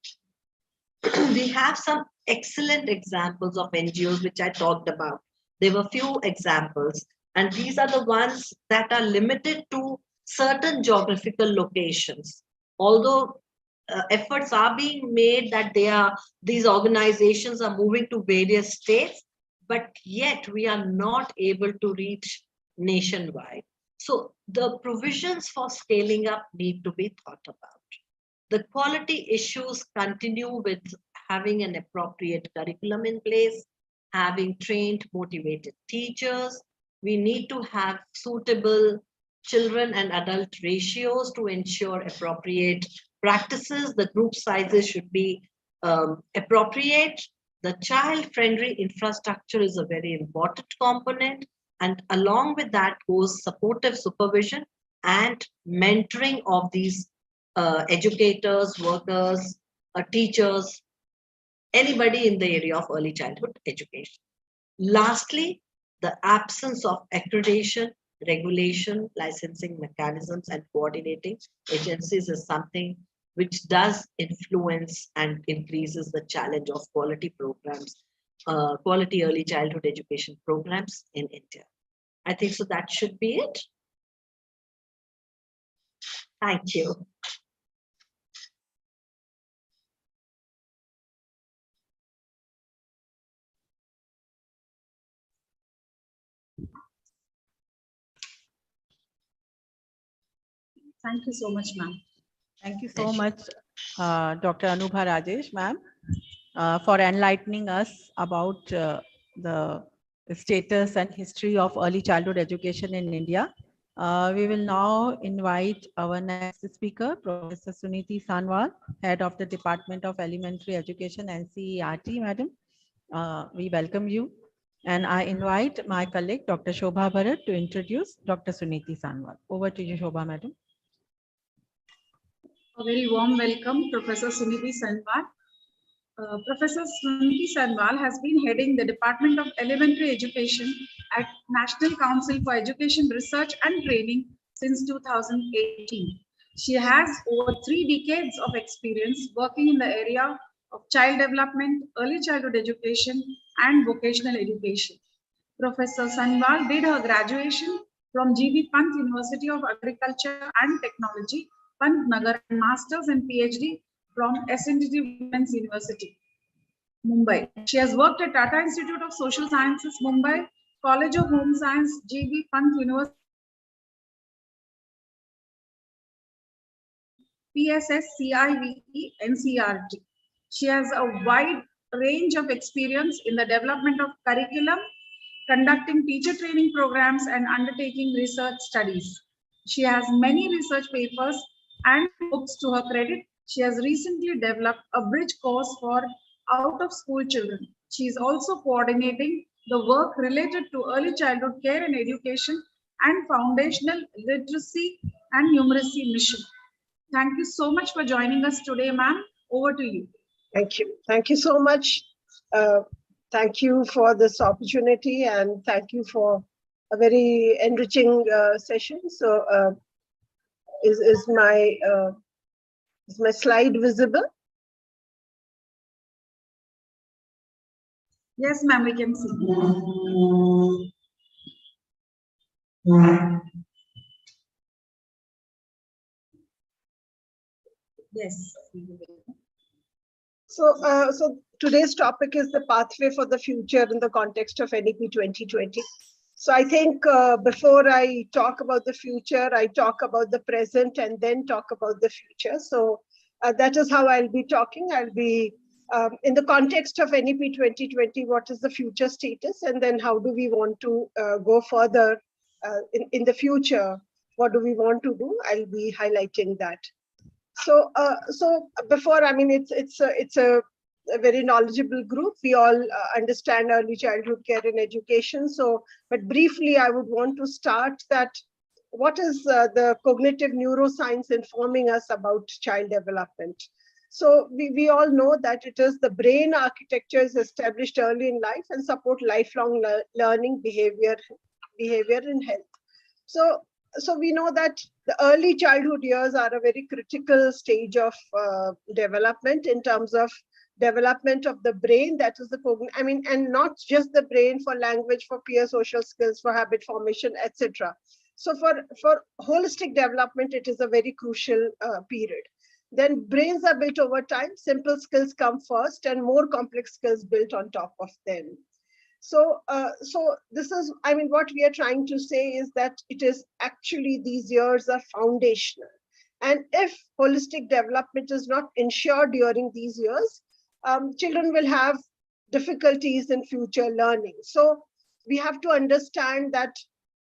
We have some excellent examples of NGOs which I talked about. There were few examples, and these are the ones that are limited to certain geographical locations. Although efforts are being made that these organizations are moving to various states, but yet we are not able to reach nationwide. So the provisions for scaling up need to be thought about. The quality issues continue with having an appropriate curriculum in place, having trained, motivated teachers. We need to have suitable children and adult ratios to ensure appropriate practices. The group sizes should be appropriate. The child-friendly infrastructure is a very important component, and along with that goes supportive supervision and mentoring of these educators, workers, teachers, anybody in the area of early childhood education. Lastly, the absence of accreditation, regulation, licensing mechanisms, and coordinating agencies is something which does influence and increases the challenge of quality programs, quality early childhood education programs in India. I think so that should be it. Thank you.
Thank you so much, ma'am.
Thank you so much, Dr. Anubha Rajesh, ma'am, for enlightening us about the status and history of early childhood education in India. We will now invite our next speaker, Professor Suniti Sanwal, Head of the Department of Elementary Education, NCERT, Madam. we welcome you. And I invite my colleague, Dr. Shobha Bharath, to introduce Dr. Suniti Sanwal. Over to you, Shobha, madam.
A very warm welcome, Professor Suniti Sanwal. Professor Suniti Sanwal has been heading the Department of Elementary Education at National Council for Education Research and Training since 2018. She has over 3 decades of experience working in the area of child development, early childhood education, and vocational education. Professor Sanwal did her graduation from G.B. Pant University of Agriculture and Technology, Pant Nagar, and Masters and PhD from SNDT Women's University, Mumbai. She has worked at Tata Institute of Social Sciences, Mumbai, College of Home Science, G.B. Pant University, PSS, CIVE, NCRT. She has a wide range of experience in the development of curriculum, conducting teacher training programs, and undertaking research studies. She has many research papers and books to her credit. She has recently developed a bridge course for out-of-school children. She is also coordinating the work related to early childhood care and education and foundational literacy and numeracy mission. Thank you so much for joining us today, ma'am. Over to you.
Thank you. Thank you so much. Thank you for this opportunity, and thank you for a very enriching session. So is my slide visible?
Yes, ma'am, we can see. Yes.
So today's topic is the pathway for the future in the context of NEP 2020. So I think before I talk about the future, I talk about the present and then talk about the future. So that is how I'll be talking. I'll be in the context of NEP 2020, what is the future status? And then how do we want to go further in the future? What do we want to do? I'll be highlighting that. So before, I mean, it's a very knowledgeable group. We all understand early childhood care and education. So, but briefly, I would want to start that what is the cognitive neuroscience informing us about child development? So we all know that it is the brain architecture is established early in life and support lifelong learning, behavior and health. So we know that the early childhood years are a very critical stage of development in terms of development of the brain. That is and not just the brain, for language, for peer social skills, for habit formation, etc. So for holistic development, it is a very crucial period. Then brains are built over time. Simple skills come first and more complex skills built on top of them. So this is, I mean, what we are trying to say is that it is actually these years are foundational. And if holistic development is not ensured during these years, children will have difficulties in future learning. So we have to understand that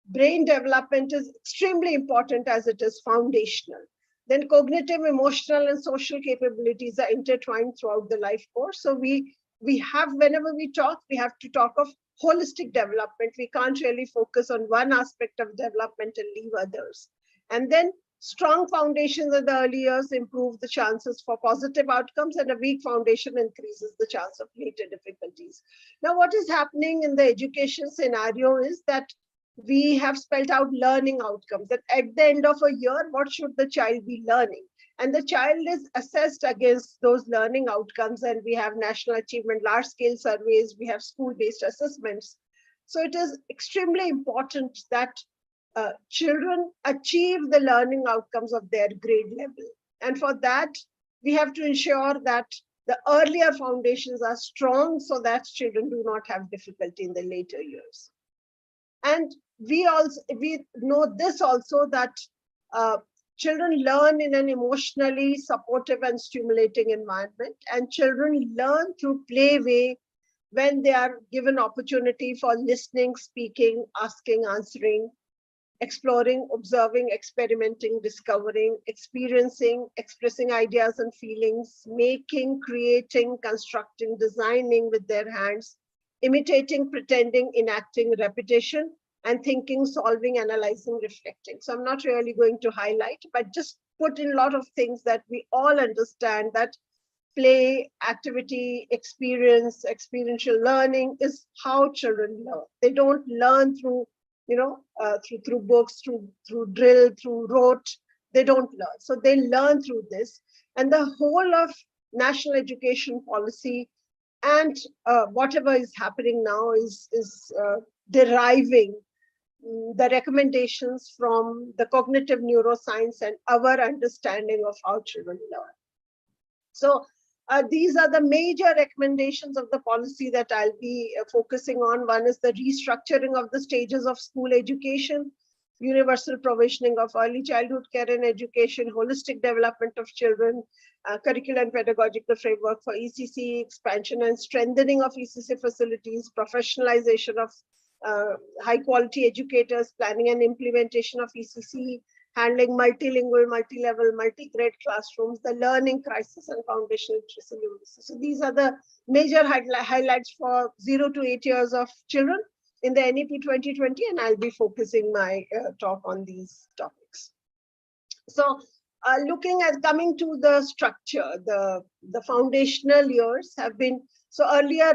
brain development is extremely important as it is foundational. Then cognitive, emotional, and social capabilities are intertwined throughout the life course. So we have, whenever we talk, we have to talk of holistic development. We can't really focus on one aspect of development and leave others. And then strong foundations in the early years improve the chances for positive outcomes, and a weak foundation increases the chance of later difficulties. Now, what is happening in the education scenario is that we have spelled out learning outcomes, that at the end of a year, what should the child be learning? And the child is assessed against those learning outcomes. And we have national achievement, large scale surveys, we have school-based assessments. So it is extremely important that children achieve the learning outcomes of their grade level. And for that, we have to ensure that the earlier foundations are strong so that children do not have difficulty in the later years. And we know this also, that children learn in an emotionally supportive and stimulating environment, and children learn through play way when they are given opportunity for listening, speaking, asking, answering. exploring, observing, experimenting, discovering, experiencing, expressing ideas and feelings, making, creating, constructing, designing with their hands, imitating, pretending, enacting, repetition, and thinking, solving, analyzing, reflecting. So I'm not really going to highlight, but just put in a lot of things that we all understand, that play, activity, experience, experiential learning is how children learn. They don't learn through, through books, through drill, through rote. They don't learn. So they learn through this. And the whole of national education policy and whatever is happening now is deriving the recommendations from the cognitive neuroscience and our understanding of how children learn. So these are the major recommendations of the policy that I'll be focusing on. One is the restructuring of the stages of school education, universal provisioning of early childhood care and education, holistic development of children, curricular and pedagogical framework for ECC, expansion and strengthening of ECC facilities, professionalization of high quality educators, planning and implementation of ECC, handling multilingual, multi-level, multi-grade classrooms, the learning crisis and foundational literacy. So these are the major highlights for 0 to 8 years of children in the NEP 2020, and I'll be focusing my talk on these topics. So coming to the structure, the foundational years have been, so earlier,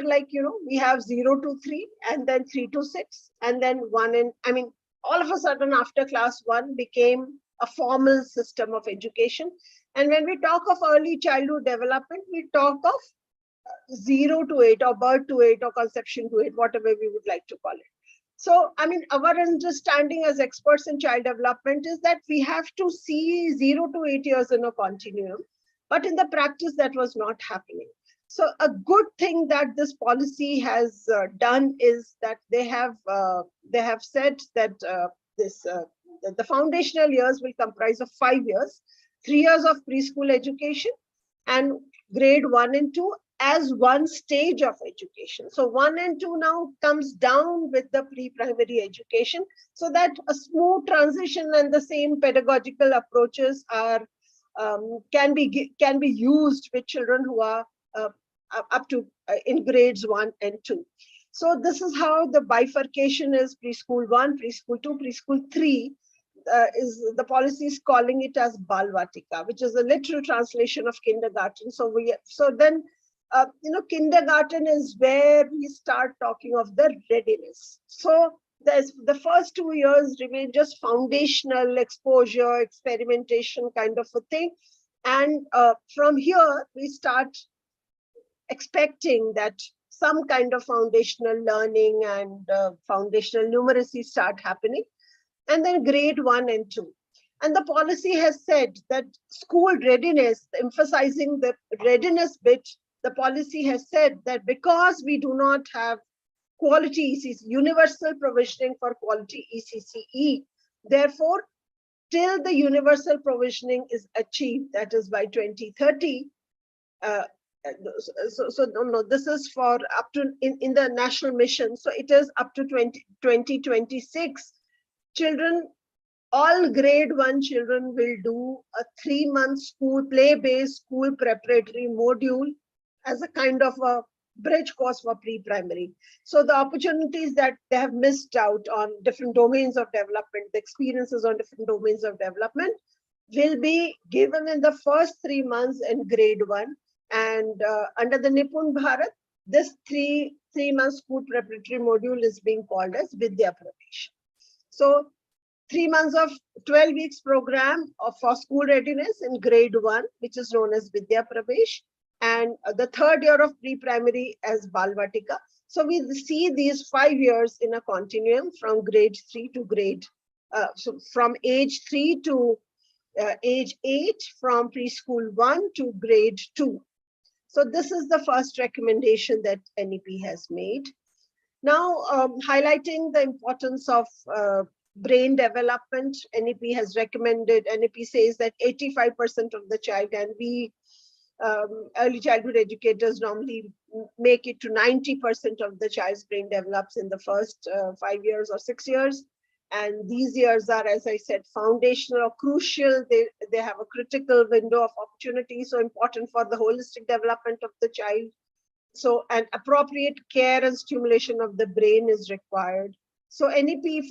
we have 0 to 3 and then 3 to 6 and then 1 and, all of a sudden after class 1 became a formal system of education. And when we talk of early childhood development, we talk of 0 to 8 or birth to 8 or conception to 8, whatever we would like to call it. So, our understanding as experts in child development is that we have to see 0 to 8 years in a continuum, but in the practice that was not happening. So a good thing that this policy has done is that they have said that the foundational years will comprise of 5 years, 3 years of preschool education and grade 1 and 2 as one stage of education. So 1 and 2 now comes down with the pre-primary education, so that a smooth transition and the same pedagogical approaches are can be used with children who are up to in grades 1 and 2. So this is how the bifurcation is: preschool 1, preschool 2, preschool 3. Is the policy is calling it as Balvatika, which is a literal translation of kindergarten. So then kindergarten is where we start talking of the readiness. So the first 2 years remain just foundational exposure, experimentation kind of a thing, and from here we start expecting that some kind of foundational learning and foundational numeracy start happening, and then grade 1 and 2. And the policy has said that school readiness, emphasizing the readiness bit, the policy has said that because we do not have quality ECC, universal provisioning for quality ECCE, therefore, till the universal provisioning is achieved, that is by 2030, this is for up to in the national mission. So it is up to 2026. Children, all grade 1 children will do a 3-month school play-based school preparatory module as a kind of a bridge course for pre-primary. So the opportunities that they have missed out on different domains of development, the experiences on different domains of development will be given in the first 3 months in grade 1. And under the Nippon Bharath, this 3-month school preparatory module is being called as Vidya Pravesh. So 3 months of 12 weeks program for school readiness in grade 1, which is known as Vidya Pravesh, and the 3rd year of pre-primary as Balvatika. So we see these 5 years in a continuum from grade 3 to grade, so from age 3 to age 8, from preschool 1 to grade 2. So this is the first recommendation that NEP has made. Now, highlighting the importance of brain development, NEP has recommended, NEP says that 85% of the child, and we early childhood educators normally make it to 90% of the child's brain develops in the first 5 years or 6 years. And these years are, as I said, foundational or crucial. They have a critical window of opportunity, so important for the holistic development of the child. So an appropriate care and stimulation of the brain is required. So NEP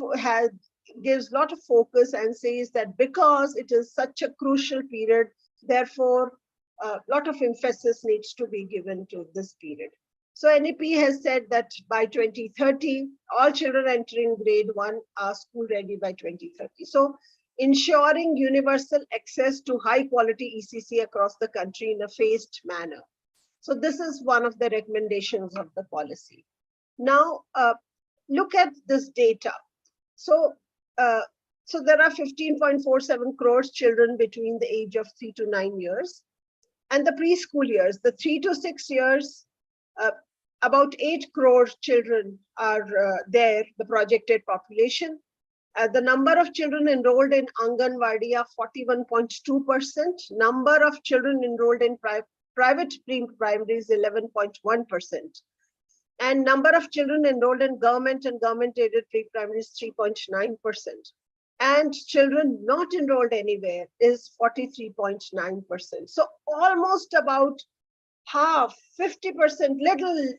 gives a lot of focus and says that because it is such a crucial period, therefore, a lot of emphasis needs to be given to this period. So NEP has said that by 2030, all children entering grade 1 are school ready by 2030. So ensuring universal access to high quality ECC across the country in a phased manner. So this is one of the recommendations of the policy. Now, look at this data. So there are 15.47 crores children between the age of 3 to 9 years. And the preschool years, the 3 to 6 years, about 8 crore children are there, the projected population. The number of children enrolled in Anganwadi are 41.2%. Number of children enrolled in private pre-primary is 11.1%. And number of children enrolled in government and government-aided pre-primary is 3.9%. And children not enrolled anywhere is 43.9%. So almost about half, 50%, little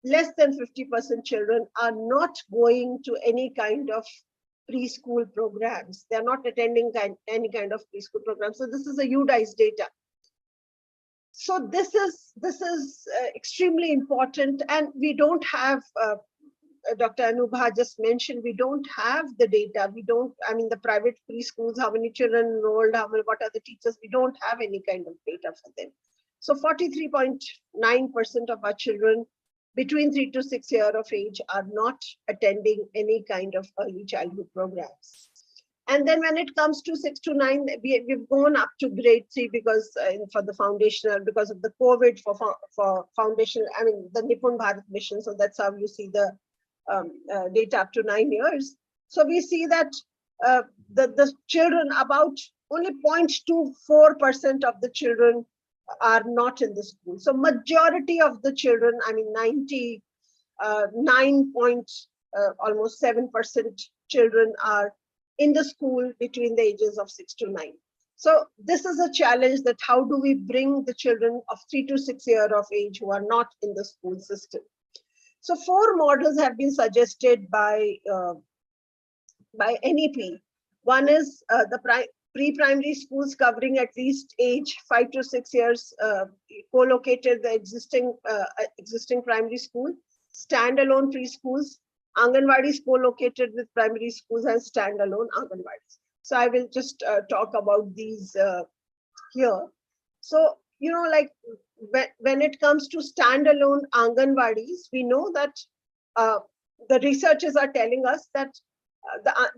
less than 50% children are not going to any kind of preschool programs. They're not attending any kind of preschool program. So this is a UDICE data. So this is extremely important, and we don't have, Dr. Anubha just mentioned, we don't have the data. We don't, I mean, the private preschools, how many children enrolled, what are the teachers, we don't have any kind of data for them. So 43.9% of our children between 3 to 6 years of age are not attending any kind of early childhood programs. And then when it comes to 6 to 9, we've gone up to grade 3 because for the foundational, because of the COVID for foundational, I mean, the Nippon Bharath mission. So that's how you see the data up to 9 years. So we see that the children, about only 0.24% of the children are not in the school. So majority of the children, I mean 99.7% children are in the school between the ages of 6 to 9. So this is a challenge, that how do we bring the children of 3 to 6 years of age who are not in the school system. So 4 models have been suggested by NEP. One is the pre-primary schools covering at least age 5 to 6 years, co-located the existing primary school, standalone preschools, Anganwadis co-located with primary schools, and standalone Anganwadis. So I will just talk about these here. So, you know, like when it comes to standalone Anganwadis, we know that the researchers are telling us that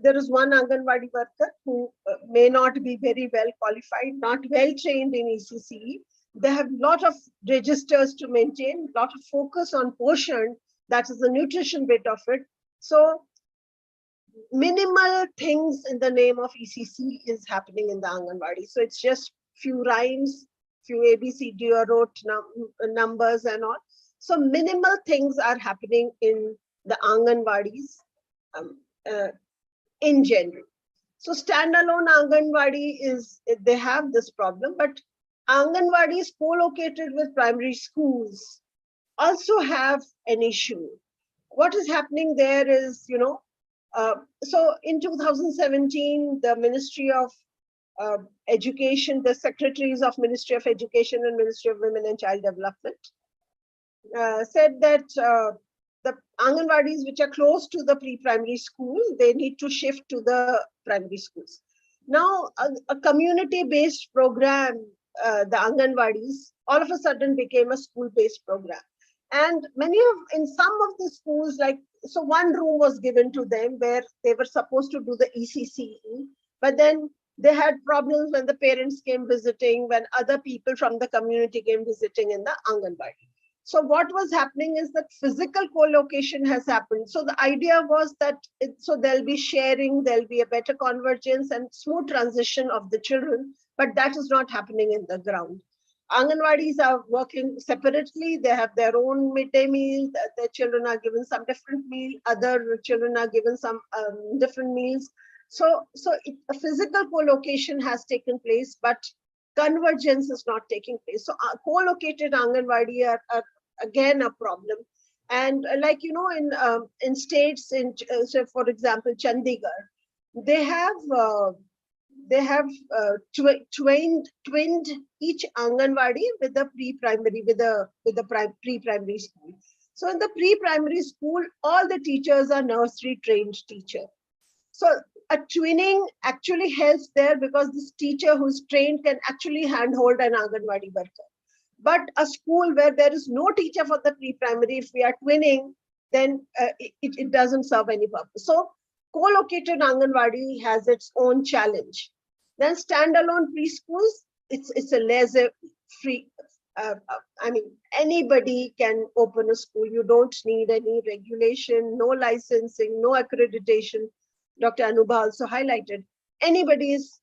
there is one Anganwadi worker who may not be very well qualified, not well trained in ECCE. They have a lot of registers to maintain, a lot of focus on portion, that is the nutrition bit of it. So minimal things in the name of ECC is happening in the Anganwadi. So it's just few rhymes, few ABCD or rote numbers and all. So minimal things are happening in the Anganwadis in general. So standalone Anganwadi they have this problem, but Anganwadis co-located with primary schools also have an issue. What is happening there is, you know, so in 2017, the Ministry of Education, the Secretaries of Ministry of Education and Ministry of Women and Child Development said that the Anganwadis which are close to the pre-primary school, they need to shift to the primary schools. Now, a community-based program, the Anganwadis, all of a sudden became a school-based program. And in some of the schools, like, so one room was given to them where they were supposed to do the ECCE, but then they had problems when the parents came visiting, when other people from the community came visiting in the Anganwadi. So what was happening is that physical co-location has happened. So the idea was that, so there'll be sharing, there'll be a better convergence and smooth transition of the children, but that is not happening in the ground. Anganwadis are working separately. They have their own midday meals. Their children are given some different meal. Other children are given some different meals. So a physical co-location has taken place, but convergence is not taking place. So co-located Anganwadi are again a problem. And like, in states, so for example, Chandigarh, they have twinned each Anganwadi with a pre-primary, pre-primary school. So in the pre-primary school, all the teachers are nursery trained teacher. So a twinning actually helps there because this teacher who's trained can actually handhold an Anganwadi worker. But a school where there is no teacher for the pre-primary, if we are twinning, then it doesn't serve any purpose. So co-located Anganwadi has its own challenge. Then standalone preschools, it's a laissez free. I mean, anybody can open a school. You don't need any regulation, no licensing, no accreditation. Dr. Anubha also highlighted. Anybody is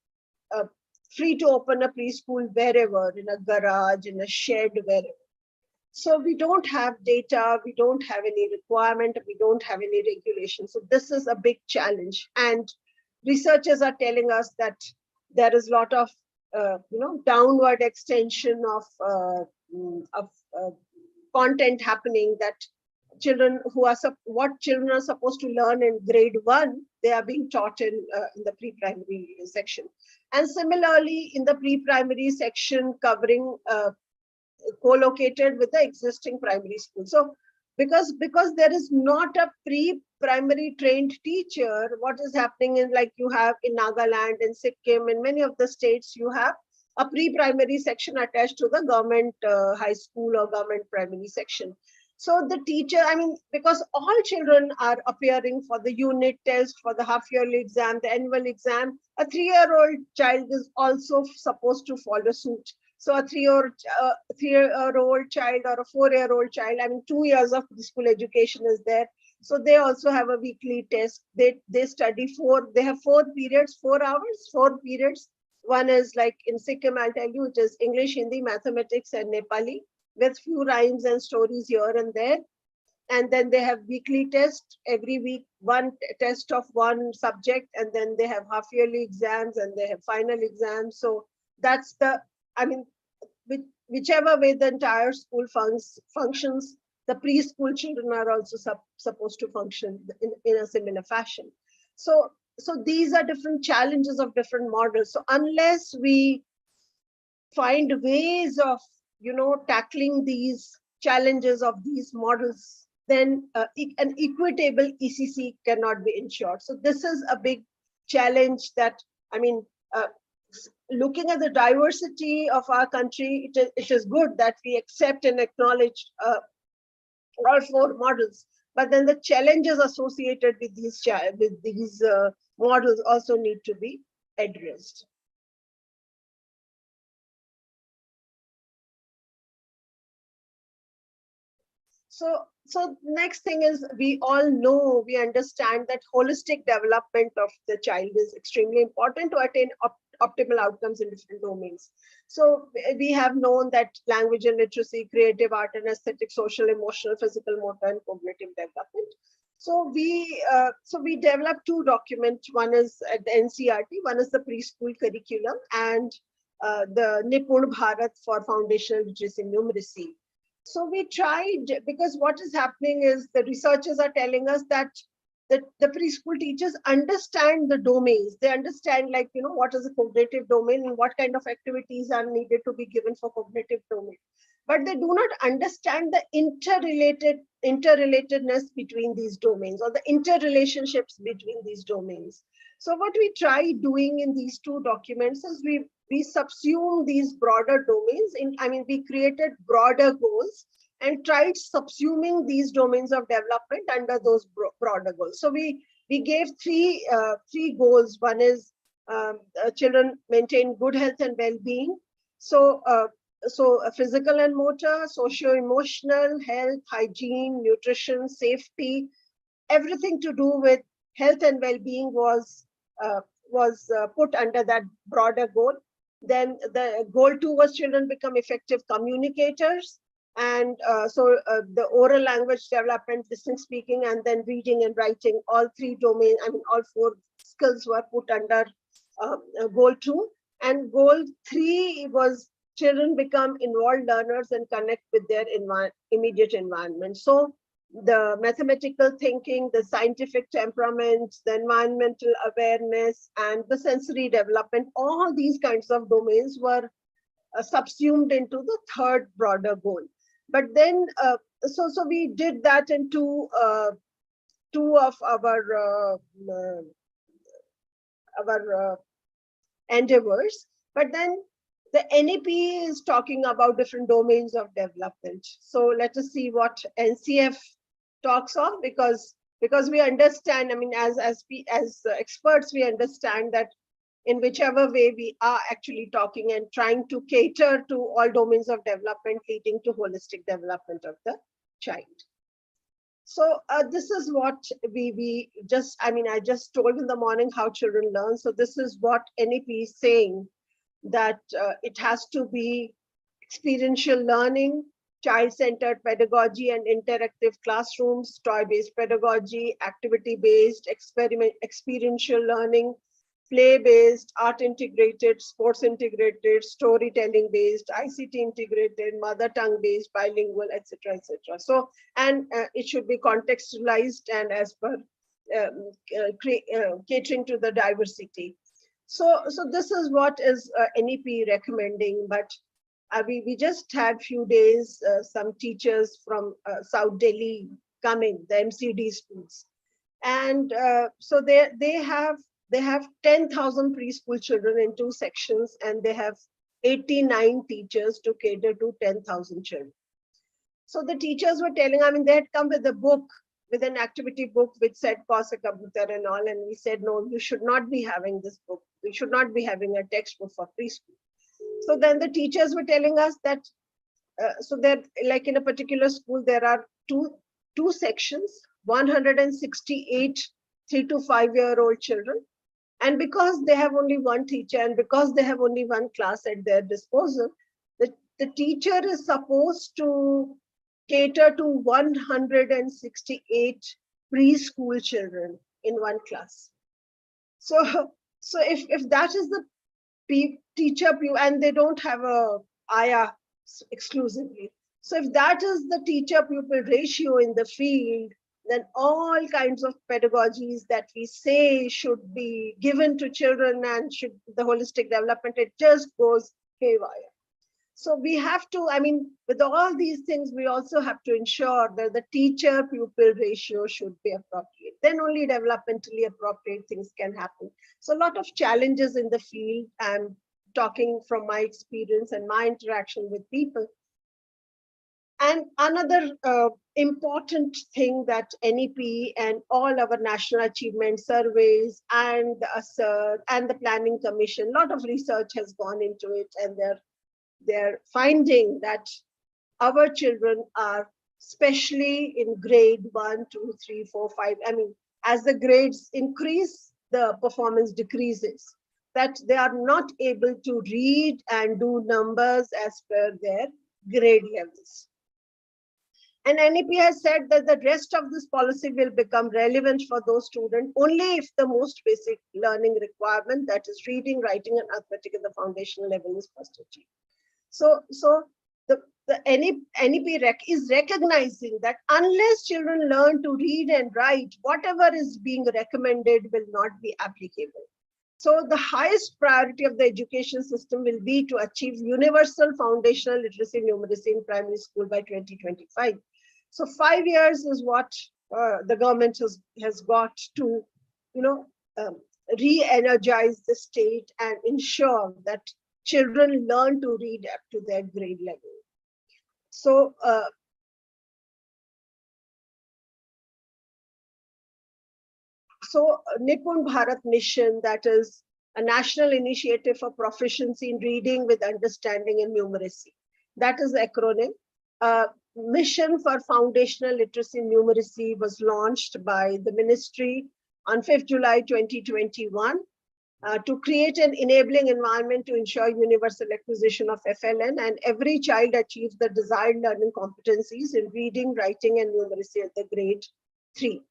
free to open a preschool wherever, in a garage, in a shed, wherever. So we don't have data, we don't have any requirement, we don't have any regulation. So this is a big challenge. And researchers are telling us that there is a lot of downward extension of content happening, that children what children are supposed to learn in grade 1, they are being taught in the pre-primary section. And similarly, in the pre-primary section, covering co-located with the existing primary school. So because there is not a pre-primary trained teacher, what is happening is, like you have in Nagaland, in Sikkim, in many of the states, you have a pre-primary section attached to the government high school or government primary section. So the teacher, I mean, because all children are appearing for the unit test, for the half-yearly exam, the annual exam, a 3-year-old child is also supposed to follow suit. So a 3-year-old child or a 4-year-old child, I mean, 2 years of preschool education is there. So they also have a weekly test. They study they have 4 periods, 4 hours, 4 periods. One is like in Sikkim, I'll tell you, it is English, Hindi, mathematics, and Nepali, with few rhymes and stories here and there. And then they have weekly test every week, one test of one subject, and then they have half-yearly exams and they have final exams. So that's whichever way the entire school functions, the preschool children are also supposed to function in a similar fashion. So these are different challenges of different models. So unless we find ways of tackling these challenges of these models, then an equitable ECC cannot be ensured. So this is a big challenge that, I mean, looking at the diversity of our country, it is good that we accept and acknowledge all 4 models, but then the challenges associated with these models also need to be addressed. So next thing is, we all know, we understand that holistic development of the child is extremely important to attain optimal outcomes in different domains. So we have known that language and literacy, creative art and aesthetic, social, emotional, physical, motor, and cognitive development. So we developed 2 documents. One is at the NCERT, one is the preschool curriculum, and the Nippon Bharath for foundational literacy numeracy. So we tried, because what is happening is the researchers are telling us that the preschool teachers understand the domains. They understand, like, what is a cognitive domain and what kind of activities are needed to be given for cognitive domain. But they do not understand the interrelatedness between these domains, or the interrelationships between these domains. So what we try doing in these 2 documents is we subsume these broader domains we created broader goals and tried subsuming these domains of development under those broader goals. So we gave three goals. One is children maintain good health and well-being. So physical and motor, socio-emotional, health, hygiene, nutrition, safety, everything to do with health and well-being was put under that broader goal. Then the goal 2 was children become effective communicators. And the oral language development, listening, speaking, and then reading and writing, all 3 domains, I mean, all 4 skills were put under goal 2. And goal 3 was children become involved learners and connect with their immediate environment. So the mathematical thinking, the scientific temperament, the environmental awareness, and the sensory development, all these kinds of domains were subsumed into the 3rd broader goal. But then, so we did that in two of our endeavors. But then the NEP is talking about different domains of development. So let us see what NCF talks of, because we understand, I mean, as experts, we understand that in whichever way we are actually talking and trying to cater to all domains of development, leading to holistic development of the child. So this is what we just, I mean, I just told in the morning how children learn. So this is what NEP is saying, that it has to be experiential learning, child-centered pedagogy and interactive classrooms, toy-based pedagogy, activity-based, experiential learning, play-based, art-integrated, sports-integrated, storytelling-based, ICT integrated, mother tongue-based, bilingual, etc., etc. So, and it should be contextualized and as per catering to the diversity. So this is what is NEP recommending. But we just had few days, some teachers from South Delhi coming, the MCD schools, and so they have 10,000 preschool children in 2 sections, and they have 89 teachers to cater to 10,000 children. So the teachers were telling, I mean, they had come with a book, with an activity book which said Kausa Kabutar and all, and we said, no, you should not be having this book. We should not be having a textbook for preschool. So then the teachers were telling us that, so that like in a particular school, there are two sections, 168 3 to 5 year old children. And because they have only one teacher and because they have only one class at their disposal, the teacher is supposed to cater to 168 preschool children in one class. So if that is the teacher, and they don't have a Aya exclusively. So if that is the teacher pupil ratio in the field, then all kinds of pedagogies that we say should be given to children and should the holistic development, it just goes haywire. So we have to, I mean, with all these things, we also have to ensure that the teacher pupil ratio should be appropriate. Then only developmentally appropriate things can happen. So a lot of challenges in the field. I'm talking from my experience and my interaction with people. And another important thing that NEP and all our national achievement surveys and the ASSERT and the Planning Commission, a lot of research has gone into it, and they're finding that our children are, especially in grade 1, 2, 3, 4, 5, I mean, as the grades increase, the performance decreases, that they are not able to read and do numbers as per their grade levels. And NEP has said that the rest of this policy will become relevant for those students only if the most basic learning requirement, that is reading, writing, and arithmetic at the foundational level is first achieved. So the NEP is recognizing that unless children learn to read and write, whatever is being recommended will not be applicable. So the highest priority of the education system will be to achieve universal foundational literacy numeracy in primary school by 2025. So 5 years is what the government has got to, re-energize the state and ensure that children learn to read up to their grade level. So Nippon Bharath mission, that is a national initiative for proficiency in reading with understanding and numeracy. That is the acronym. Mission for foundational literacy and numeracy was launched by the ministry on 5th July 2021. to create an enabling environment to ensure universal acquisition of FLN, and every child achieves the desired learning competencies in reading, writing, and numeracy at the grade 3.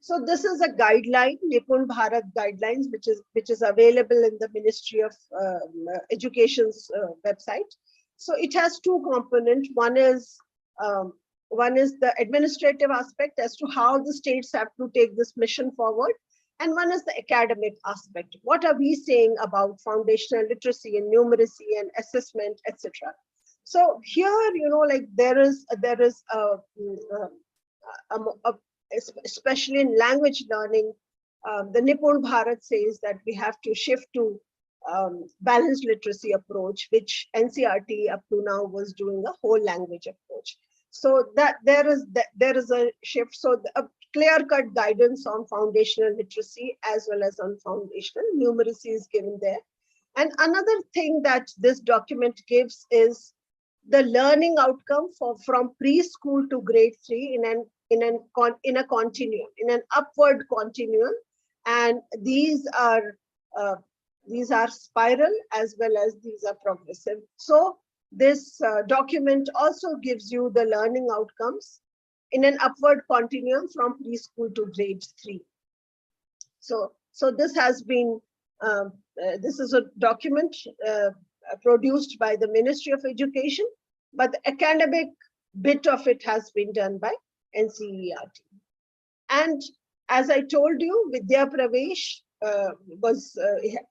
So this is a guideline, Nippon Bharath guidelines, which is available in the Ministry of Education's website. So it has two components. One is the administrative aspect as to how the states have to take this mission forward. And one is the academic aspect. What are we saying about foundational literacy and numeracy and assessment, etc.? So here, like there is especially in language learning, the Nippon Bharath says that we have to shift to balanced literacy approach, which NCERT up to now was doing a whole language approach. So that there is a shift. So a clear-cut guidance on foundational literacy as well as on foundational numeracy is given there. And another thing that this document gives is the learning outcome from preschool to grade 3 in a continuum, in an upward continuum, and these are spiral as well as these are progressive. So this document also gives you the learning outcomes in an upward continuum from preschool to grade 3. So this has been this is a document produced by the Ministry of Education, but the academic bit of it has been done by NCERT. And as I told you, Vidya Pravesh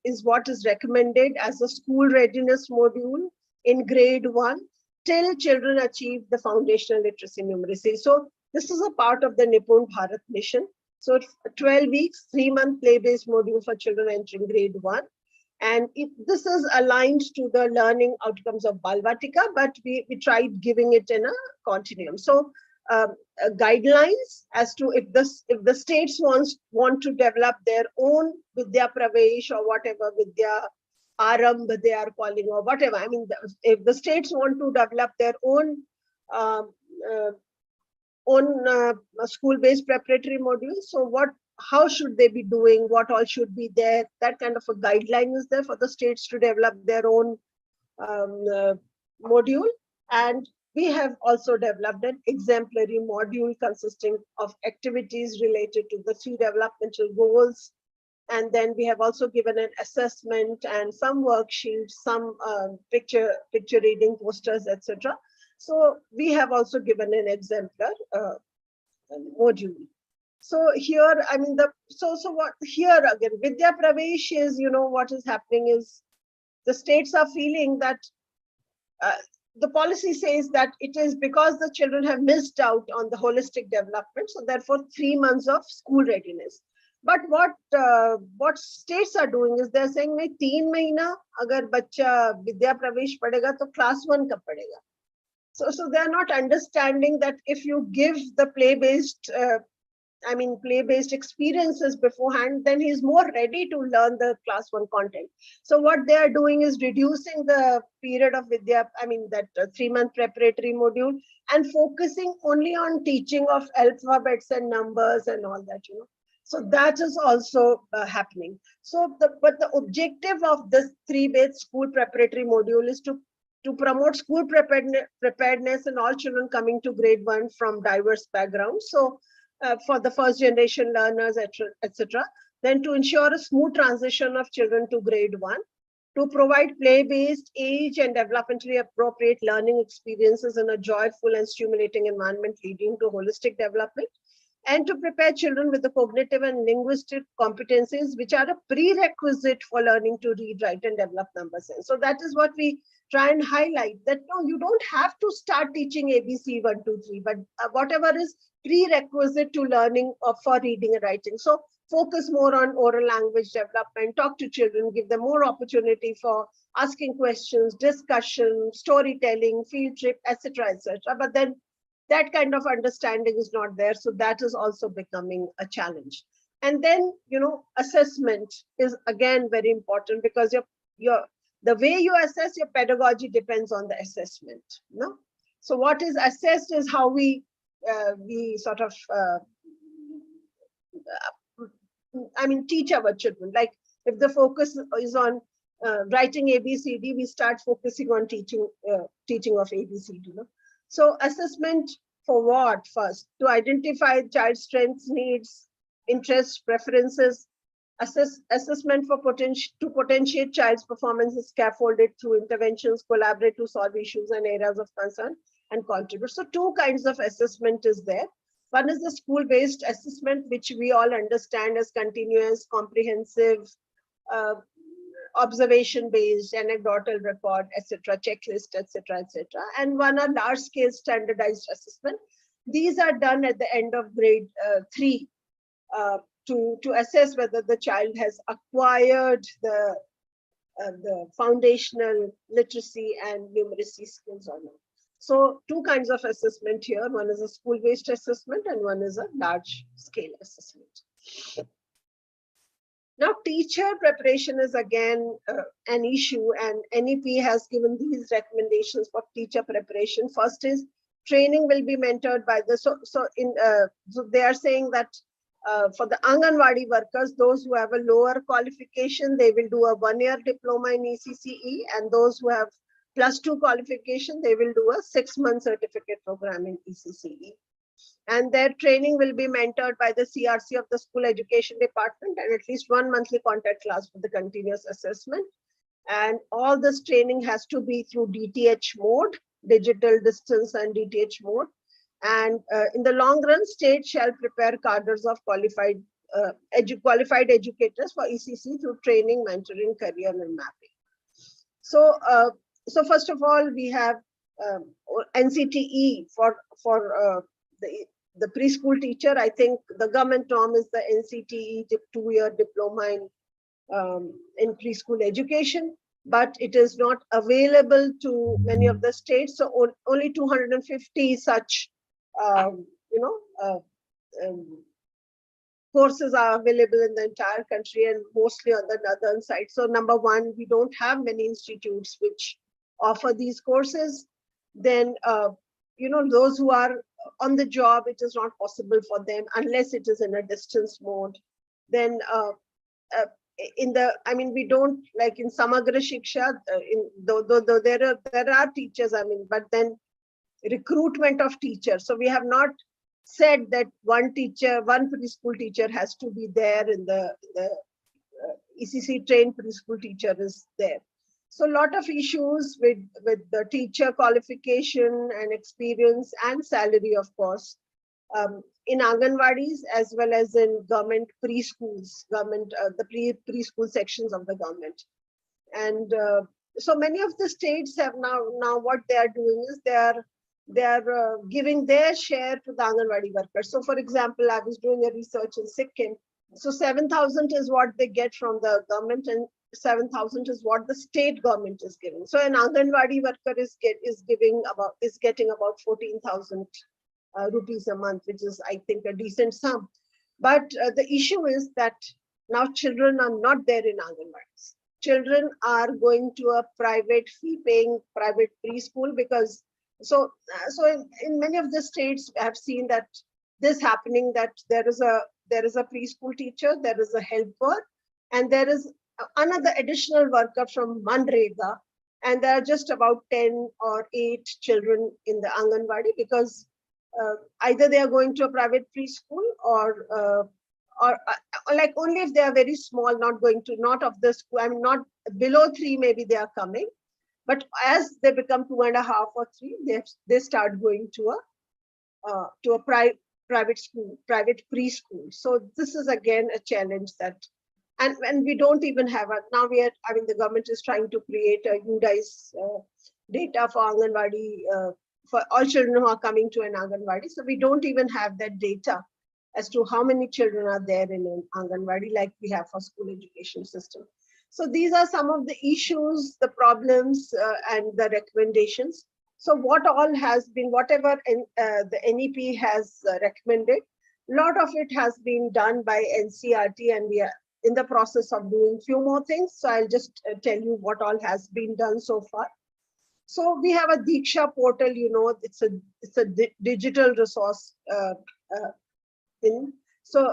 is what is recommended as a school readiness module in grade 1 till children achieve the foundational literacy numeracy. So this is a part of the Nippon Bharath mission. So 12 weeks, 3-month play-based module for children entering grade 1. And this is aligned to the learning outcomes of Balvatika, but we tried giving it in a continuum. So guidelines as to if the states want to develop their own Vidya Pravesh or whatever Vidya Arambh they are calling or whatever. I mean, if the states want to develop their own school-based preparatory modules, so how should they be doing? What all should be there? That kind of a guideline is there for the states to develop their own module. And we have also developed an exemplary module consisting of activities related to the 3 developmental goals. And then we have also given an assessment and some worksheets, some picture reading posters, etc. So we have also given an exemplar module. So here, I mean, what here again, Vidya Pravesh is, what is happening is the states are feeling that the policy says that it is because the children have missed out on the holistic development. So therefore 3 months of school readiness. But what states are doing is they're saying, "Nahi, 3 mahina agar bacha Vidya Pravesh padega, to class 1 ka padega." So they're not understanding that if you give the play-based experiences beforehand, then he's more ready to learn the class 1 content. So what they are doing is reducing the period of Vidya, that 3-month preparatory module, and focusing only on teaching of alphabets and numbers and all that, So that is also happening. So but the objective of this 3-based school preparatory module is to promote school preparedness in all children coming to grade 1 from diverse backgrounds. So for the first generation learners, etc. Then to ensure a smooth transition of children to grade 1, to provide play-based, age and developmentally appropriate learning experiences in a joyful and stimulating environment leading to holistic development, and to prepare children with the cognitive and linguistic competencies which are a prerequisite for learning to read, write, and develop number sense. So that is what we try and highlight, that no, you don't have to start teaching ABC 1, 2, 3, but whatever is prerequisite to learning for reading and writing. So focus more on oral language development, talk to children, give them more opportunity for asking questions, discussion, storytelling, field trip, etc., etc. But then that kind of understanding is not there. So that is also becoming a challenge. And then, assessment is again very important, because the way you assess your pedagogy depends on the assessment. So what is assessed is how we sort of, teach our children. Like If the focus is on writing ABCD, we start focusing on teaching of ABCD. So assessment for what? First, to identify child's strengths, needs, interests, preferences. Assessment for to potentiate child's performance is scaffolded through interventions, collaborate to solve issues and areas of concern, and contribute. So two kinds of assessment is there. One is the school-based assessment, which we all understand as continuous, comprehensive, observation-based, anecdotal record, etc., checklist, etc., etc. And one are large-scale standardized assessment. These are done at the end of grade 3 to assess whether the child has acquired the foundational literacy and numeracy skills or not. So two kinds of assessment here. One is a school-based assessment and one is a large-scale assessment. Now, teacher preparation is again an issue, and NEP has given these recommendations for teacher preparation. First is training will be mentored by the, so they are saying that for the Anganwadi workers, those who have a lower qualification, they will do a 1-year diploma in ECCE, and those who have +2 qualification, they will do a 6-month certificate program in ECCE. And their training will be mentored by the CRC of the School Education Department, and at least 1 monthly contact class for the continuous assessment. And all this training has to be through DTH mode, digital distance and DTH mode. And in the long run, state shall prepare cadres of qualified educators for ECC through training, mentoring, career, and mapping. So, so first of all, we have NCTE for the preschool teacher. I think the government norm is the NCTE 2-year diploma in preschool education, but it is not available to many of the states. So only 250 such courses are available in the entire country, and mostly on the northern side. So number one, we don't have many institutes which offer these courses. Then those who are on the job, it is not possible for them unless it is in a distance mode. Then we don't, like in Samagra Shiksha, though there are teachers, but then recruitment of teachers. So we have not said that one preschool teacher has to be there in the ECC trained preschool teacher is there. So a lot of issues with the teacher qualification and experience and salary, of course, in Anganwadis as well as in government preschools, the preschool sections of the government. And so many of the states have now what they are doing is they are giving their share to the Anganwadi workers. So for example, I was doing a research in Sikkim. So 7,000 is what they get from the government, and 7,000 is what the state government is giving. So an Anganwadi worker is getting about 14,000 rupees a month, which is, I think, a decent sum. But the issue is that now children are not there in Anganwadis. Children are going to a private fee-paying private preschool because so in many of the states I have seen that this happening, that there is a preschool teacher, there is a helper, and there is another additional worker from Manrega, and there are just about 10 or 8 children in the Anganwadi because either they are going to a private preschool or like only if they are very small, not of the school, not below 3, maybe they are coming. But as they become 2.5 or 3, they start going to a private school, private preschool. So this is again a challenge that, and we don't even have now the government is trying to create a UDICE data for Anganwadi, for all children who are coming to an Anganwadi. So we don't even have that data as to how many children are there in an Anganwadi like we have for school education system. So these are some of the issues, the problems, and the recommendations. So what all has been, whatever the NEP has recommended, a lot of it has been done by NCRT, and we are in the process of doing few more things. So I'll just tell you what all has been done so far. So we have a Diksha portal, it's a digital resource thing. So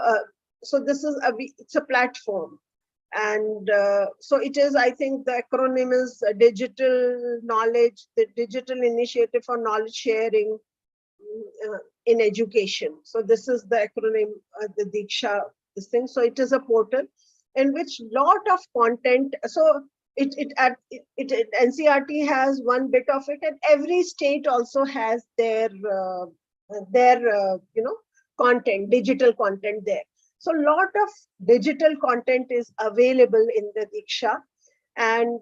this is it's a platform. And so it is, I think the acronym is digital knowledge, the digital initiative for knowledge sharing in education. So this is the acronym, the Diksha, this thing. So it is a portal in which lot of content. So NCRT has one bit of it, and every state also has their content, digital content there. So a lot of digital content is available in the Diksha. And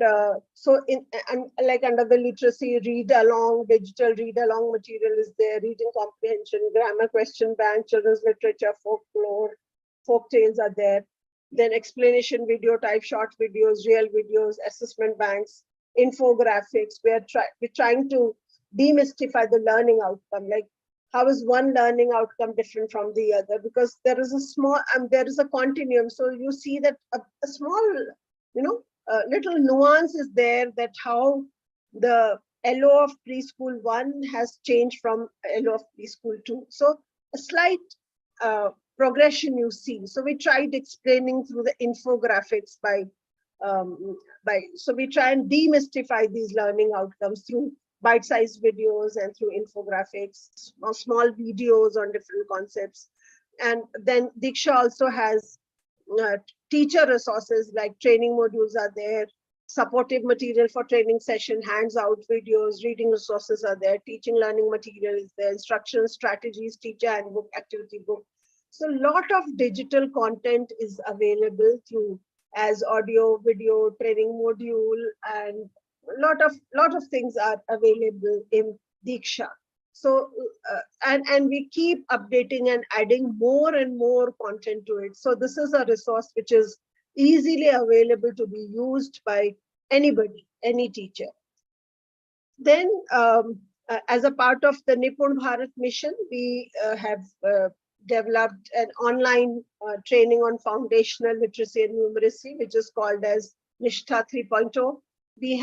like under the literacy, read along, digital read along material is there, reading comprehension, grammar question bank, children's literature, folklore, folk tales are there. Then explanation video type, short videos, real videos, assessment banks, infographics. We're trying to demystify the learning outcome. Like, how is one learning outcome different from the other? Because there is a small, there is a continuum. So you see that a small, little nuance is there, that how the LO of preschool 1 has changed from LO of preschool 2. So a slight progression you see. So we tried explaining through the infographics so we try and demystify these learning outcomes through bite-sized videos and through infographics, small videos on different concepts. And then Diksha also has teacher resources, like training modules are there, supportive material for training session, hands-out videos, reading resources are there, teaching learning material is there, instructions, strategies, teacher handbook, activity book. So a lot of digital content is available through as audio, video, training module, and a lot of things are available in Diksha. So, and we keep updating and adding more and more content to it. So this is a resource which is easily available to be used by anybody, any teacher. Then, as a part of the Nippon Bharath mission, we have developed an online training on foundational literacy and numeracy, which is called as Nishtha 3.0. We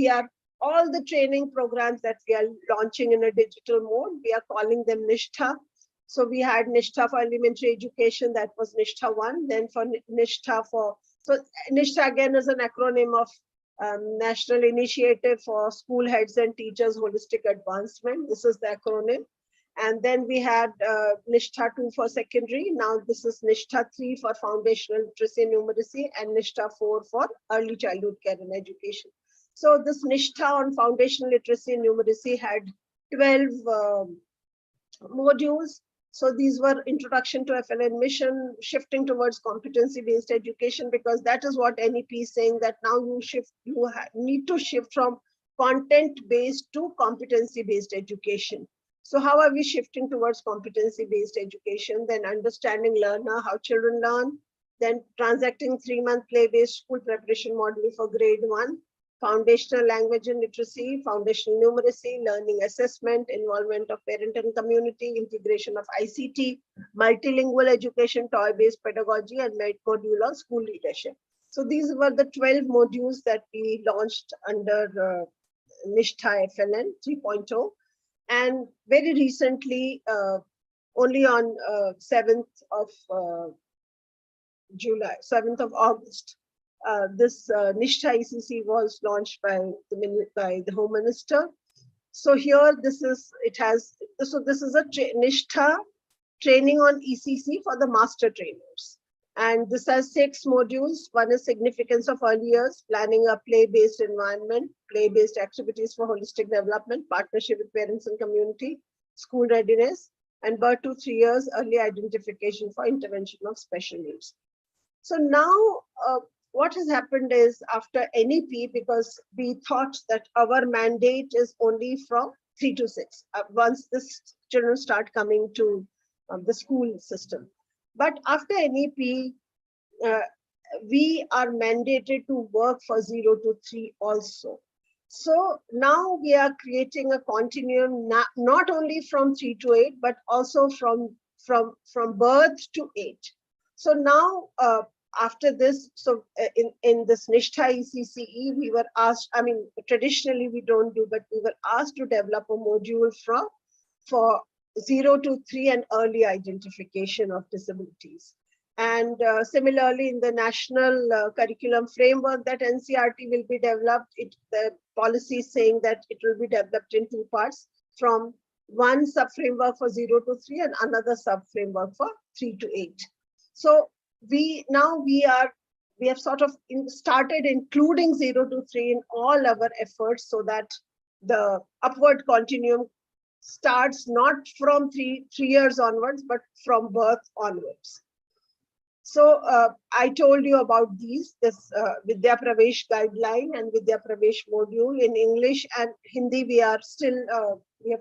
are all the training programs that we are launching in a digital mode, we are calling them Nishtha. So we had Nishtha for elementary education, that was Nishtha 1. Then for Nishtha so Nishtha again is an acronym of National Initiative for School Heads and Teachers Holistic Advancement. This is the acronym. And then we had Nishtha 2 for secondary. Now this is Nishtha 3 for foundational literacy and numeracy, and Nishtha 4 for early childhood care and education. So this Nishtha on foundational literacy and numeracy had 12 modules. So these were introduction to FLN mission, shifting towards competency-based education, because that is what NEP is saying, that now you need to shift from content-based to competency-based education. So how are we shifting towards competency-based education? Then understanding learner, how children learn, then transacting 3-month play-based school preparation module for grade 1, foundational language and literacy, foundational numeracy, learning assessment, involvement of parent and community, integration of ICT, multilingual education, toy-based pedagogy, and module on school leadership. So these were the 12 modules that we launched under Nishtha FLN 3.0. And very recently, only on 7th of August, this Nishtha ECC was launched by the Home Minister. So here, this is a Nishtha training on ECC for the master trainers. And this has 6 modules. One is significance of early years, planning a play-based environment, play-based activities for holistic development, partnership with parents and community, school readiness, and birth to 3 years, early identification for intervention of special needs. So now what has happened is, after NEP, because we thought that our mandate is only from 3 to 6, once this children start coming to the school system. But after NEP, we are mandated to work for 0 to 3 also. So now we are creating a continuum, not only from 3 to 8, but also from birth to 8. So now, after this, so in this Nishtha ECCE, we were asked, I mean, traditionally we don't do, but we were asked to develop a module for 0 to 3 and early identification of disabilities. And similarly, in the national curriculum framework that NCERT will be developed, the policy is saying that it will be developed in 2 parts, from one sub-framework for 0 to 3 and another sub-framework for 3 to 8. So we have sort of started including 0 to 3 in all our efforts, so that the upward continuum starts not from 3 years onwards, but from birth onwards. So I told you about this Vidya Pravesh guideline and Vidya Pravesh module in English and Hindi. We have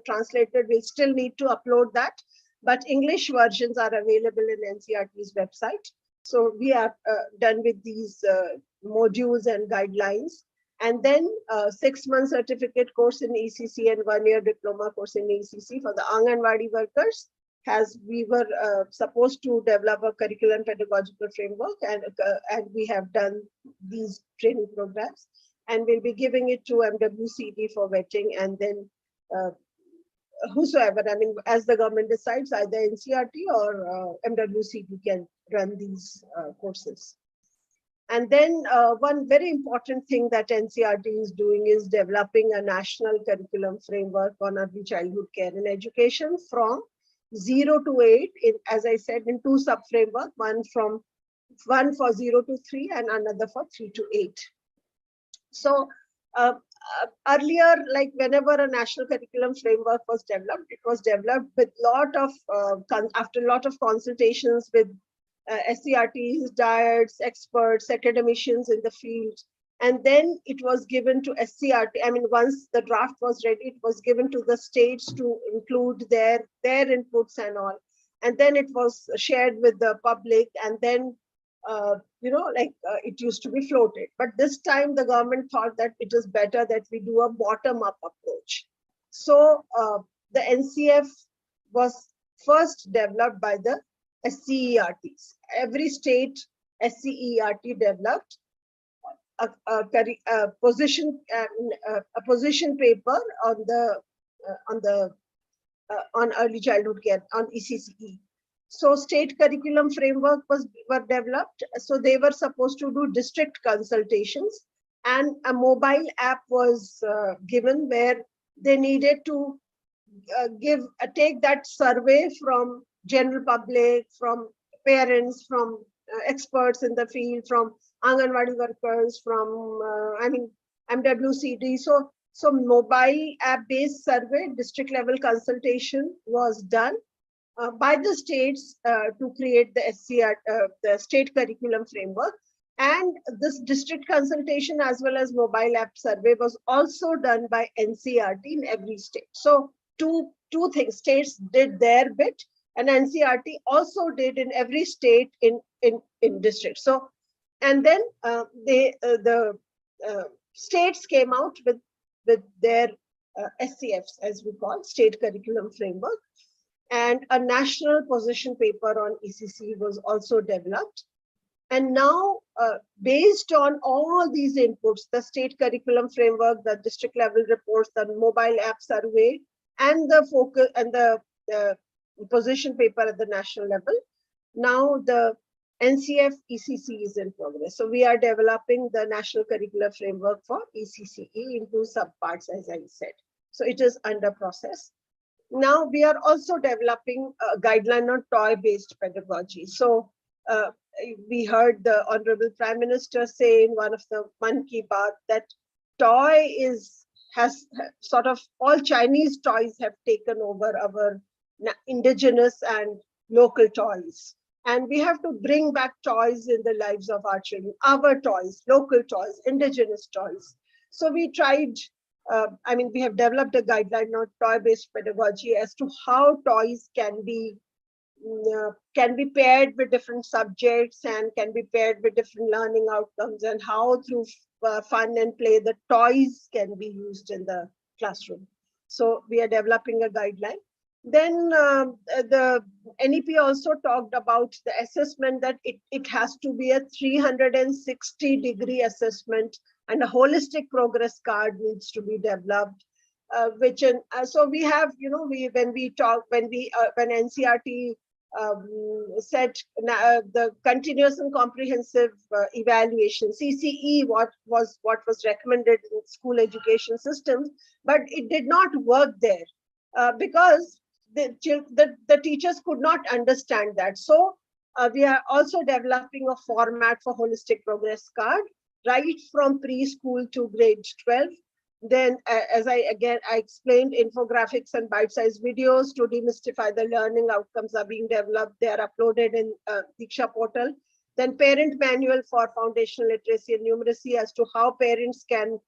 translated. We still need to upload that, but English versions are available in NCERT's website. So we are done with these modules and guidelines. And then 6-month certificate course in ECC and 1-year diploma course in ECC for the Anganwadi workers. We were supposed to develop a curriculum pedagogical framework, and we have done these training programs, and we'll be giving it to MWCD for vetting, and then whosoever, I mean, as the government decides, either NCERT or MWCD can run these courses. And then one very important thing that NCERT is doing is developing a national curriculum framework on early childhood care and education from 0 to 8, as I said, in 2 sub-framework, one for 0 to 3 and another for 3 to 8. So earlier, like whenever a national curriculum framework was developed, it was developed with after a lot of consultations with SCRTs, dietes, experts, academicians in the field. And then it was given to SCRT. I mean, once the draft was ready, it was given to the states to include their inputs and all. And then it was shared with the public. And then, it used to be floated. But this time the government thought that it is better that we do a bottom-up approach. So the NCF was first developed by the SCERTs. Every state SCERT developed a position paper on early childhood care, on ECCE. So state curriculum framework were developed. So they were supposed to do district consultations, and a mobile app was given where they needed to take that survey from general public, from parents, from experts in the field, from Anganwadi workers, from MWCD. So mobile app-based survey, district level consultation was done by the states to create the state curriculum framework. And this district consultation as well as mobile app survey was also done by NCERT in every state. So two things, states did their bit, and NCERT also did in every state in district. So, and then the states came out with their SCFs, as we call, state curriculum framework, and a national position paper on ECC was also developed. And now, based on all these inputs, the state curriculum framework, the district level reports, the mobile app survey, and the focus and the position paper at the national level, now the NCF ECC is in progress. So we are developing the national curricular framework for ECCE into subparts, as I said. So it is under process. Now we are also developing a guideline on toy-based pedagogy. So we heard the Honorable Prime Minister say in one of the Mann Ki Baat that toy has sort of all Chinese toys have taken over our indigenous and local toys. And we have to bring back toys in the lives of our children, our toys, local toys, indigenous toys. So we tried, we have developed a guideline on toy-based pedagogy as to how toys can be paired with different subjects and can be paired with different learning outcomes, and how through fun and play the toys can be used in the classroom. So we are developing a guideline. Then the NEP also talked about the assessment, that it has to be a 360-degree assessment, and a holistic progress card needs to be developed. So we have, when NCERT set the continuous and comprehensive evaluation, CCE, what was recommended in school education systems, but it did not work there because the teachers could not understand that. So we are also developing a format for holistic progress card, right from preschool to grade 12. Then, as I explained, infographics and bite-sized videos to demystify the learning outcomes are being developed. They are uploaded in Diksha portal. Then parent manual for foundational literacy and numeracy as to how parents can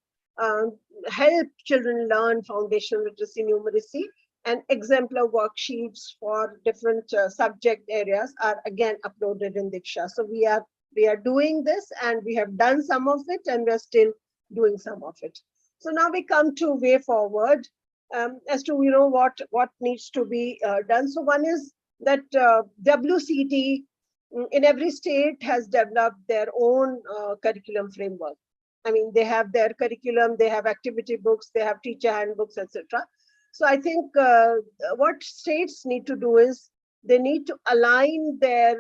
help children learn foundational literacy and numeracy. And exemplar worksheets for different subject areas are again uploaded in Diksha. So we are doing this, and we have done some of it, and we are still doing some of it. So now we come to way forward as to what needs to be done. So one is that WCT in every state has developed their own curriculum framework. I mean, they have their curriculum, they have activity books, they have teacher handbooks, etc. So I think what states need to do is they need to align their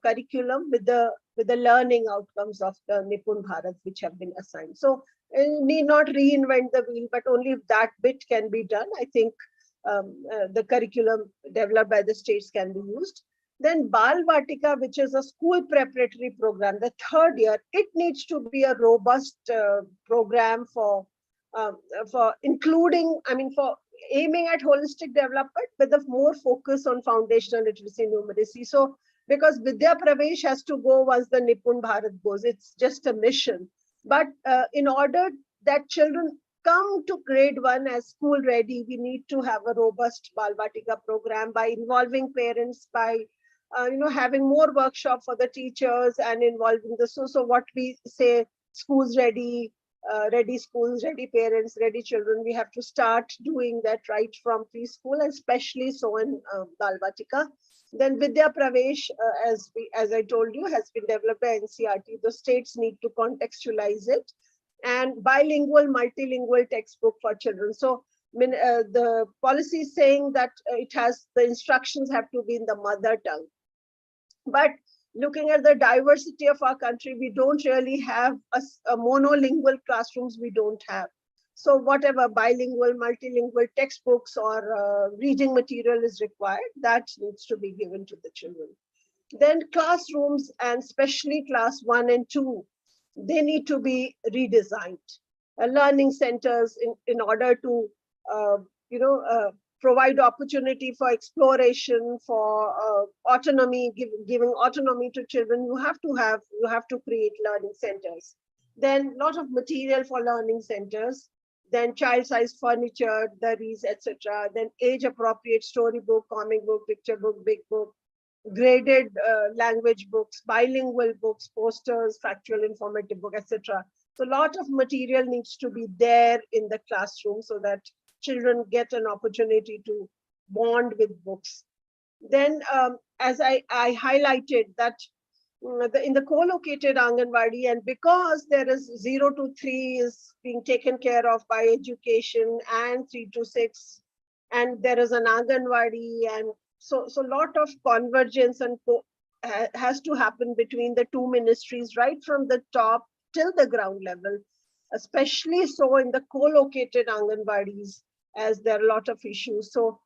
curriculum with the learning outcomes of the Nippon Bharath, which have been assigned. So need not reinvent the wheel, but only if that bit can be done, I think the curriculum developed by the states can be used. Then Bal Vatika, which is a school preparatory program, the third year, it needs to be a robust program for including, for aiming at holistic development with a more focus on foundational literacy and numeracy. So because Vidya Pravesh has to go once the Nippon Bharath goes, it's just a mission. But in order that children come to grade 1 as school ready, we need to have a robust Bal Vatika program by involving parents, by having more workshop for the teachers and involving the so what we say, schools ready, ready schools, ready parents, ready children. We have to start doing that right from preschool, especially so in Bal Vatika. Then Vidya Pravesh, as I told you, has been developed by NCERT. The states need to contextualize it, and bilingual, multilingual textbook for children. So the policy is saying that the instructions have to be in the mother tongue. But looking at the diversity of our country, we don't really have a monolingual classrooms. We don't have. So whatever bilingual, multilingual textbooks or reading material is required, that needs to be given to the children. Then classrooms, and especially class 1 and 2, they need to be redesigned. Learning centers in order to, provide opportunity for exploration, for autonomy, giving autonomy to children. You have to create learning centers. Then a lot of material for learning centers. Then child-sized furniture, durries, etc. Then age-appropriate storybook, comic book, picture book, big book, graded language books, bilingual books, posters, factual informative book, etc. So a lot of material needs to be there in the classroom so that children get an opportunity to bond with books. Then, as I highlighted that in the co-located Anganwadi, and because there is 0 to 3 is being taken care of by education, and 3 to 6, and there is an Anganwadi, and so a lot of convergence and has to happen between the two ministries, right from the top till the ground level, especially so in the co-located Anganwadis, as there are a lot of issues. So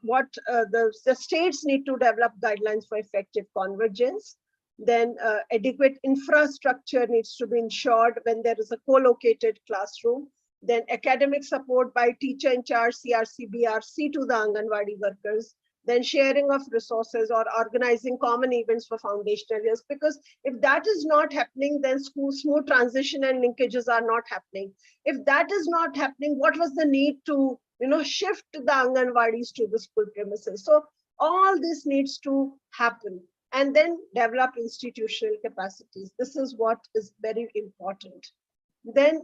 what the states need to develop guidelines for effective convergence. Then adequate infrastructure needs to be ensured when there is a co-located classroom. Then academic support by teacher in charge, CRC, BRC to the Anganwadi workers. Then sharing of resources or organizing common events for foundational years. Because if that is not happening, then smooth transition and linkages are not happening. If that is not happening, what was the need to shift the Anganwadis to the school premises? So all this needs to happen, and then develop institutional capacities. This is what is very important. Then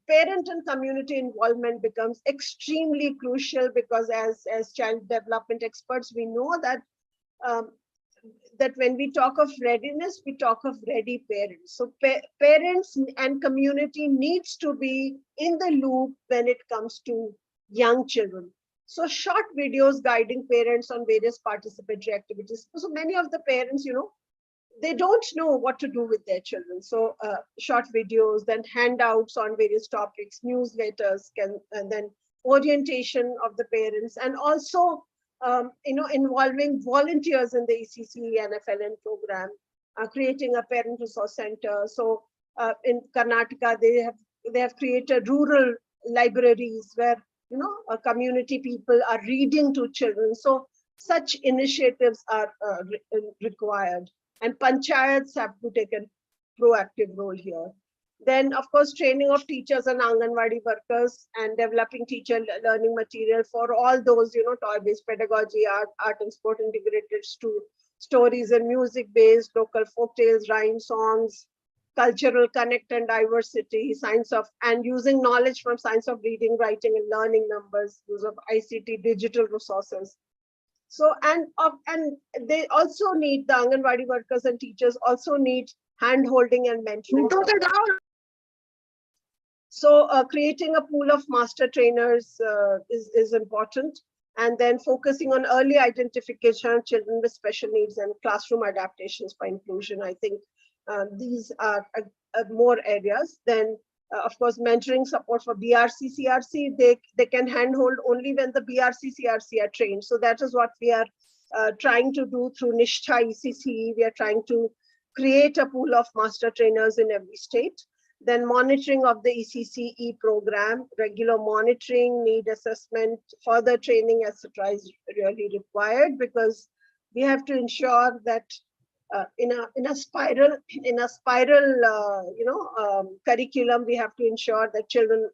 parent and community involvement becomes extremely crucial, because as child development experts, we know that that when we talk of readiness, we talk of ready parents. So parents and community needs to be in the loop when it comes to young children. So short videos guiding parents on various participatory activities. So many of the parents, they don't know what to do with their children. So short videos, then handouts on various topics, newsletters, and then orientation of the parents, and also involving volunteers in the ECC and FLN program, creating a parent resource center. So in Karnataka, they have created rural libraries where community people are reading to children. So such initiatives are required, and panchayats have to take a proactive role here. Then, of course, training of teachers and Anganwadi workers, and developing teacher learning material for all those, toy-based pedagogy, art and sport integrated stories and music-based, local folk tales, rhyme songs, cultural connect and diversity, and using knowledge from science of reading, writing, and learning numbers, use of ICT, digital resources. So, and they also need, the Anganwadi workers and teachers also need hand-holding and mentoring. So creating a pool of master trainers is important. And then focusing on early identification of children with special needs and classroom adaptations for inclusion. I think these are more areas. Then, of course, mentoring support for BRC, CRC, they can handhold only when the BRC, CRC are trained. So that is what we are trying to do through Nishtha ECC. We are trying to create a pool of master trainers in every state. Then monitoring of the ECCE program, regular monitoring, need assessment, further training, etc. is really required, because we have to ensure that in a spiral curriculum, we have to ensure that children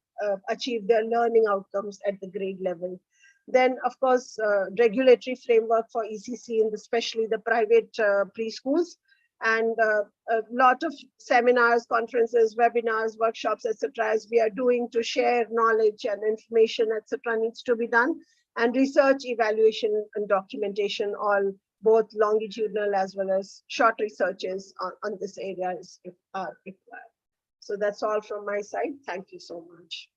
achieve their learning outcomes at the grade level. Then, of course, regulatory framework for ECC, and especially the private preschools, and a lot of seminars, conferences, webinars, workshops, etc. as we are doing to share knowledge and information, etc. needs to be done. And research, evaluation, and documentation, all both longitudinal as well as short researches on this area are required. So that's all from my side. Thank you so much.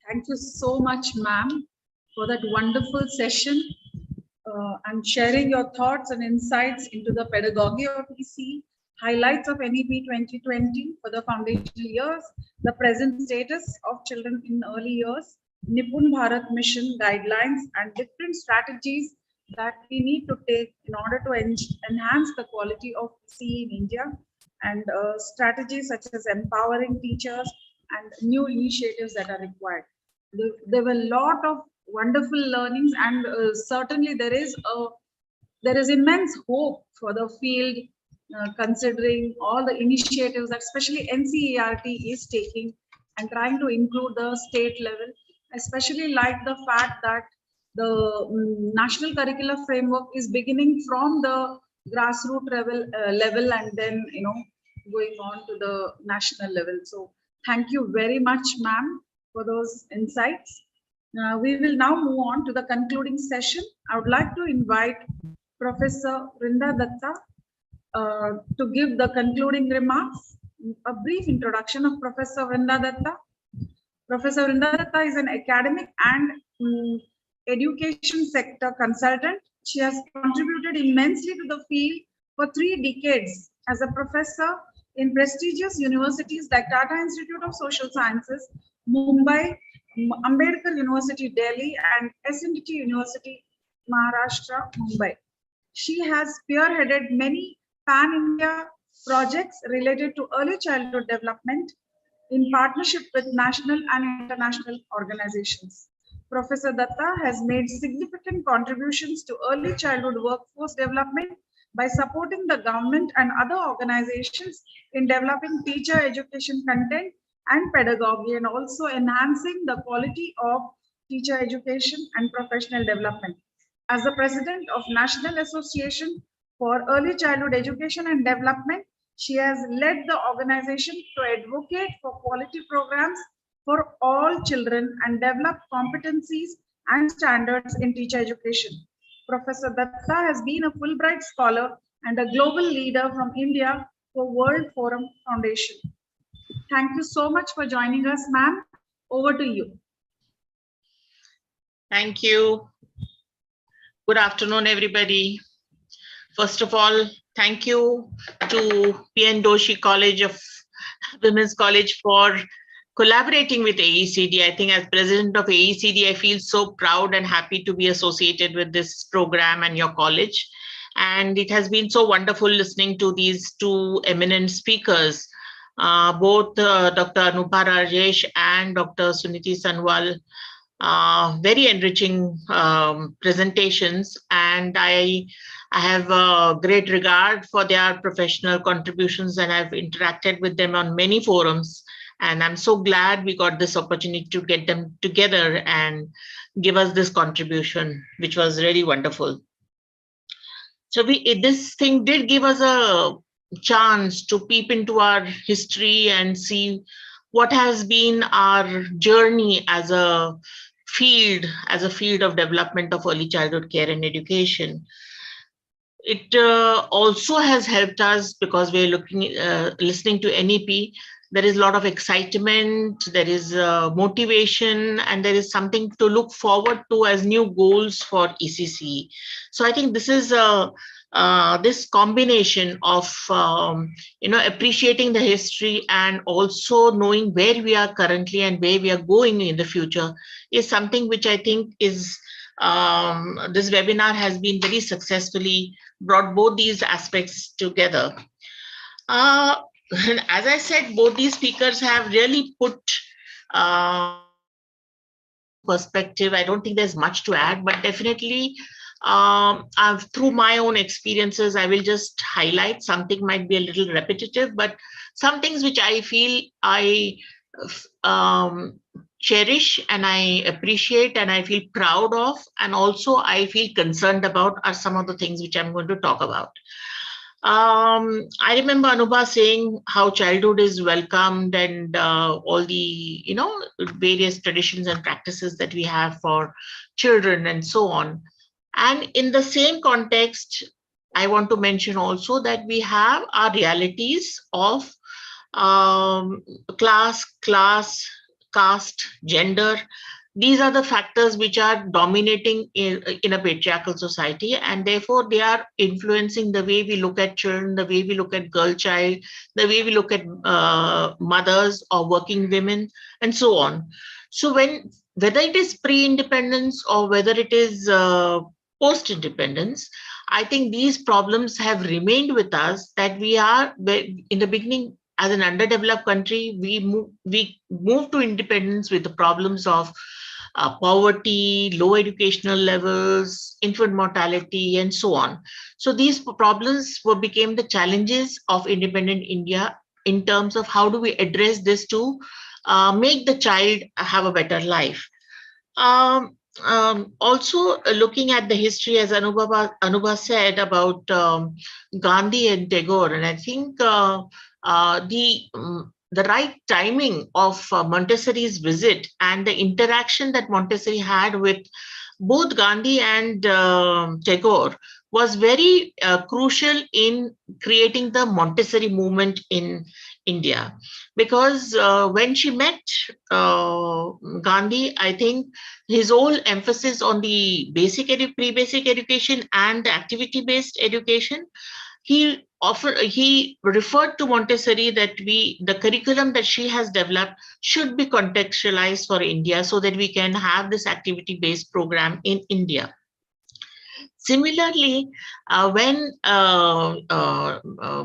Thank you so much, ma'am, for that wonderful session and sharing your thoughts and insights into the pedagogy of EC, highlights of NEP 2020 for the foundational years, the present status of children in early years, Nippon Bharath mission guidelines, and different strategies that we need to take in order to enhance the quality of EC in India, and strategies such as empowering teachers and new initiatives that are required. There were a lot of wonderful learnings, and certainly there is immense hope for the field, considering all the initiatives that especially NCERT is taking and trying to include the state level. Especially like the fact that the national curricular framework is beginning from the grassroots level and then going on to the national level. So thank you very much, ma'am, for those insights. We will now move on to the concluding session. I would like to invite Professor Vrinda Datta to give the concluding remarks. A brief introduction of Professor Vrinda Datta. Professor Vrinda Datta is an academic and education sector consultant. She has contributed immensely to the field for 3 decades as a professor in prestigious universities like Tata Institute of Social Sciences, Mumbai, Ambedkar University, Delhi, and SNDT University, Maharashtra, Mumbai. She has spearheaded many pan-India projects related to early childhood development in partnership with national and international organizations. Professor Datta has made significant contributions to early childhood workforce development by supporting the government and other organizations in developing teacher education content and pedagogy, and also enhancing the quality of teacher education and professional development. As the president of National Association for Early Childhood Education and Development, she has led the organization to advocate for quality programs for all children and develop competencies and standards in teacher education. Professor Datta has been a Fulbright scholar and a global leader from India for World Forum Foundation. Thank you so much for joining us, ma'am. Over to you.
Thank you. Good afternoon, everybody. First of all, thank you to P.N. Doshi College of Women's College for collaborating with AECD. I think as president of AECD, I feel so proud and happy to be associated with this program and your college. And it has been so wonderful listening to these two eminent speakers, both Dr. Anubha Rajesh and Dr. Suniti Sanwal. Very enriching presentations, and I have a great regard for their professional contributions, and I've interacted with them on many forums, and I'm so glad we got this opportunity to get them together and give us this contribution, which was really wonderful. So this thing did give us a chance to peep into our history and see what has been our journey as a field of development of early childhood care and education. It also has helped us because we're listening to NEP. There is a lot of excitement, there is motivation, and there is something to look forward to as new goals for ECC. So I think this is this combination of appreciating the history and also knowing where we are currently and where we are going in the future is something which I think is this webinar has been very successfully brought both these aspects together. As I said, both these speakers have really put perspective. I don't think there's much to add, but definitely through my own experiences, I will just highlight something might be a little repetitive, but some things which I feel I cherish and I appreciate and I feel proud of, and also I feel concerned about are some of the things which I'm going to talk about. I remember Anubha saying how childhood is welcomed and all the, various traditions and practices that we have for children and so on. And in the same context, I want to mention also that we have our realities of class, caste, gender. These are the factors which are dominating in a patriarchal society, and therefore they are influencing the way we look at children, the way we look at girl child, the way we look at mothers or working women, and so on. So whether it is pre-independence or whether it is post-independence, I think these problems have remained with us, that we are in the beginning as an underdeveloped country, we move to independence with the problems of poverty, low educational levels, infant mortality, and so on. So these problems became the challenges of independent India in terms of how do we address this to make the child have a better life. Also looking at the history, as Anubha said about Gandhi and Tagore, and I think the right timing of Montessori's visit and the interaction that Montessori had with both Gandhi and Tagore was very crucial in creating the Montessori movement in India. Because when she met Gandhi, I think his whole emphasis on the pre-basic education and the activity-based education, he referred to Montessori that the curriculum that she has developed should be contextualized for India so that we can have this activity-based program in India. Similarly, when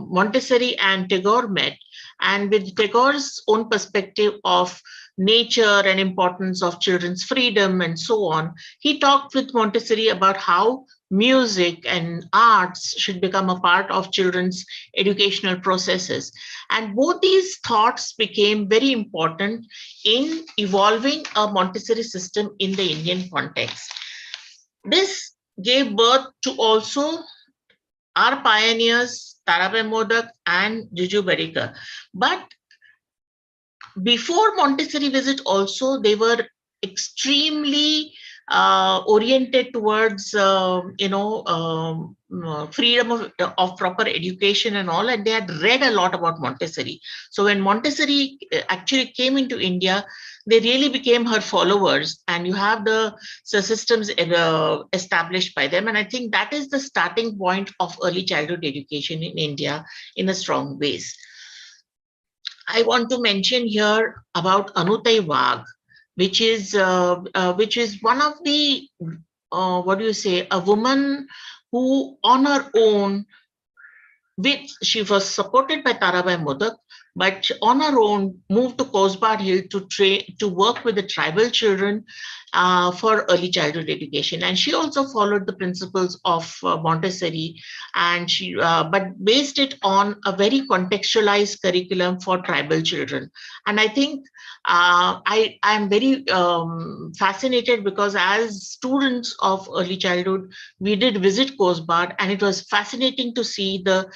Montessori and Tagore met, and with Tagore's own perspective of nature and importance of children's freedom and so on, he talked with Montessori about how music and arts should become a part of children's educational processes. And both these thoughts became very important in evolving a Montessori system in the Indian context. This gave birth to also our pioneers, Tarabhai Modak and Juju Barikar. But before Montessori visit also, they were extremely oriented towards freedom of proper education and all, and they had read a lot about Montessori. So when Montessori actually came into India, they really became her followers, and you have the systems established by them. And I think that is the starting point of early childhood education in India in a strong ways. I want to mention here about Anutai Wagh, which is one of the what do you say, a woman who on her own, she was supported by Tarabai Modak, but on her own moved to Kosbar Hill to work with the tribal children for early childhood education. And she also followed the principles of Montessori, and she but based it on a very contextualized curriculum for tribal children. And I think I am very fascinated, because as students of early childhood, we did visit Kosbar, and it was fascinating to see the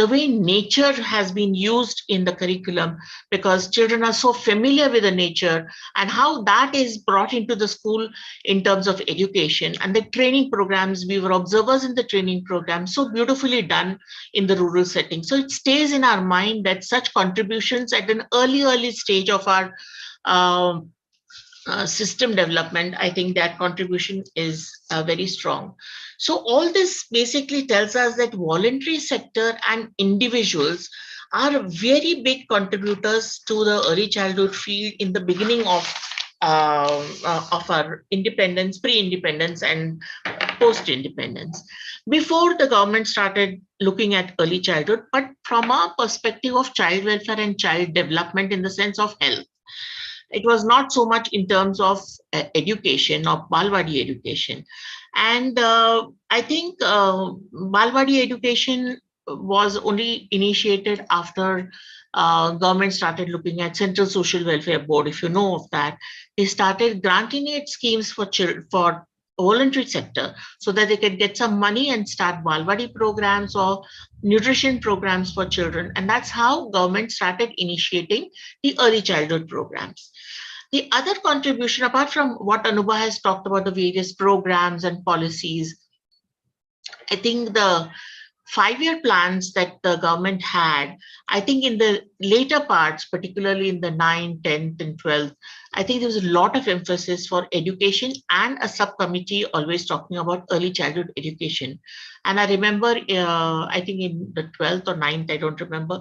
way nature has been used in the curriculum, because children are so familiar with the nature, and how that is brought into the school in terms of education. And the training programs, we were observers in the training program, so beautifully done in the rural setting. So it stays in our mind that such contributions at an early stage of our system development, I think that contribution is very strong. So all this basically tells us that voluntary sector and individuals are very big contributors to the early childhood field in the beginning of our independence, pre-independence and post-independence. Before the government started looking at early childhood, but from a perspective of child welfare and child development in the sense of health. It was not so much in terms of education or Balwadi education. And I think Balwadi education was only initiated after government started looking at Central Social Welfare Board. If you know of that, they started granting aid schemes for voluntary sector, so that they can get some money and start Balwadi programs or nutrition programs for children. And that's how government started initiating the early childhood programs. The other contribution, apart from what Anubha has talked about, the various programs and policies, I think the 5-year plans that the government had, I think in the later parts, particularly in the 9th, 10th and 12th, I think there was a lot of emphasis for education, and a subcommittee always talking about early childhood education. And I remember, I think in the 12th or 9th, I don't remember,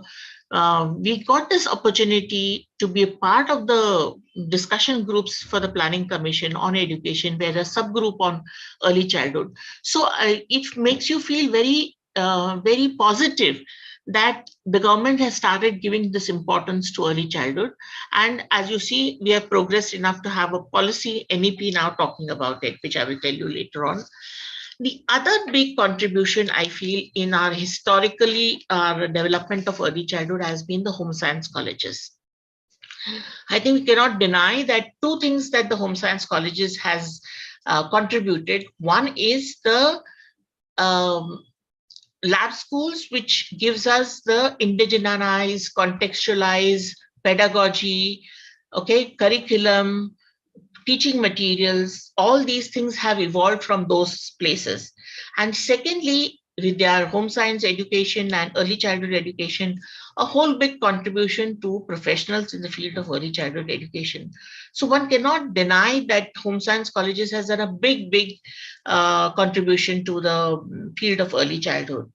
we got this opportunity to be a part of the discussion groups for the Planning Commission on education, where a subgroup on early childhood. So it makes you feel very positive that the government has started giving this importance to early childhood. And as you see, we have progressed enough to have a policy MEP now talking about it, which I will tell you later on. The other big contribution I feel in our our development of early childhood has been the home science colleges. I think we cannot deny that two things that the home science colleges has contributed. One is the lab schools, which gives us the indigenized, contextualized pedagogy, okay, curriculum, teaching materials. All these things have evolved from those places. And secondly, with their home science education and early childhood education, a whole big contribution to professionals in the field of early childhood education. So one cannot deny that home science colleges has done a big contribution to the field of early childhood.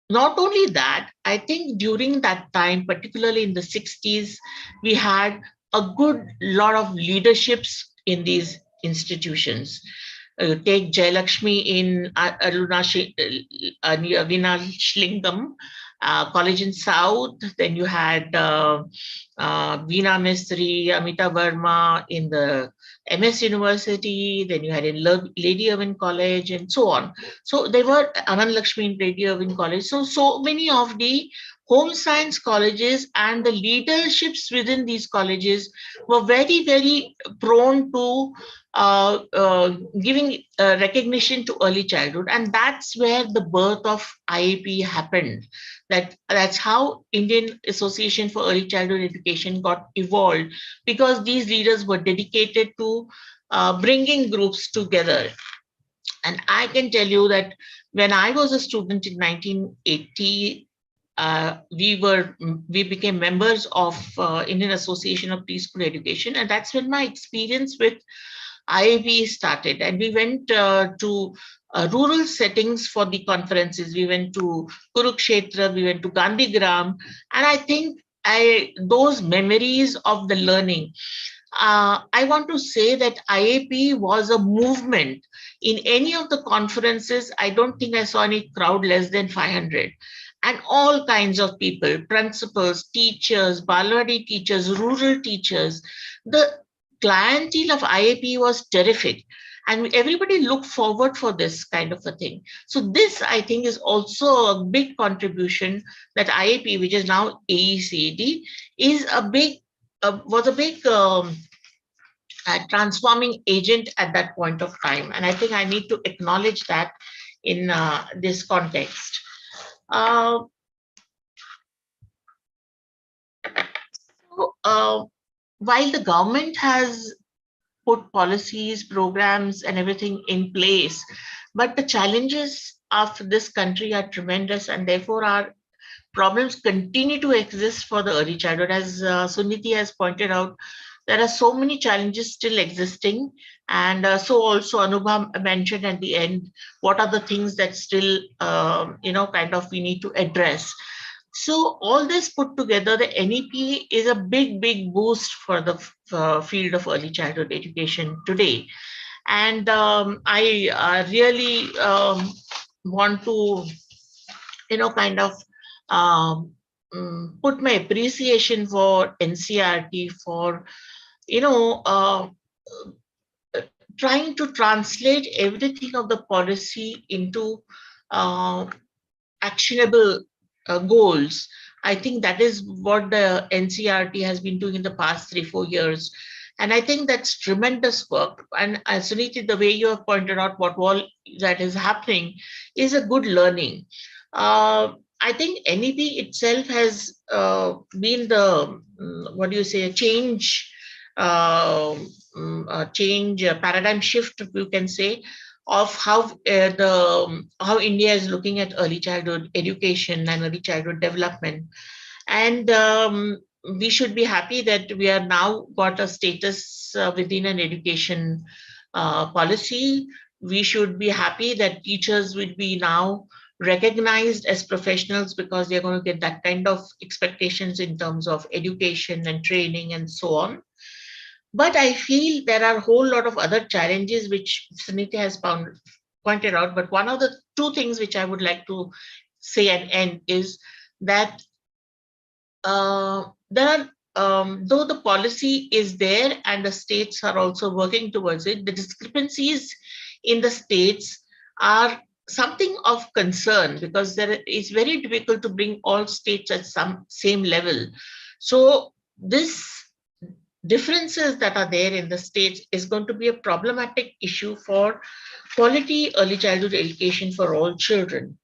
Not only that, I think during that time, particularly in the 60s, we had a good lot of leaderships in these institutions. Take Jayalakshmi in Vinashlingam College in South. Then you had Veena Mistry, Amita Verma in the MS University. Then you had in Lady Irwin College and so on. So they were Anand Lakshmi in Lady Irwin College. So many of the home science colleges and the leaderships within these colleges were very prone to giving recognition to early childhood. And that's where the birth of IAP happened. That's how Indian Association for Early Childhood Education got evolved, because these leaders were dedicated to bringing groups together. And I can tell you that when I was a student in 1980, we became members of Indian Association of Preschool Education, and that's when my experience with IAP started. And we went to rural settings for the conferences. We went to Kurukshetra, we went to Gandhigram, and I think those memories of the learning. I want to say that IAP was a movement. In any of the conferences, I don't think I saw any crowd less than 500. And all kinds of people, principals, teachers, Balwadi teachers, rural teachers. The clientele of IAP was terrific. And everybody looked forward for this kind of a thing. So this, I think, is also a big contribution that IAP, which is now AECD, is was a big transforming agent at that point of time. And I think I need to acknowledge that in this context. While the government has put policies, programs, and everything in place, but the challenges of this country are tremendous, and therefore our problems continue to exist for the early childhood. As Suniti has pointed out, there are so many challenges still existing. And so also Anubha mentioned at the end, what are the things that still, kind of we need to address. So all this put together, the NEP is a big, big boost for the field of early childhood education today. And I really want to, put my appreciation for NCERT for, trying to translate everything of the policy into actionable goals. I think that is what the NCERT has been doing in the past 3-4 years. And I think that's tremendous work. And Suniti, the way you have pointed out what all that is happening is a good learning. I think NEP itself has been the, paradigm shift, you can say, of how India is looking at early childhood education and early childhood development. And we should be happy that we are now got a status within an education policy. We should be happy that teachers will be now recognized as professionals because they're going to get that kind of expectations in terms of education and training and so on. But I feel there are a whole lot of other challenges which Sunita has pointed out. But one of the two things which I would like to say and end is that there are, though the policy is there and the states are also working towards it, the discrepancies in the states are something of concern because it's very difficult to bring all states at some same level. So this differences that are there in the states is going to be a problematic issue for quality early childhood education for all children.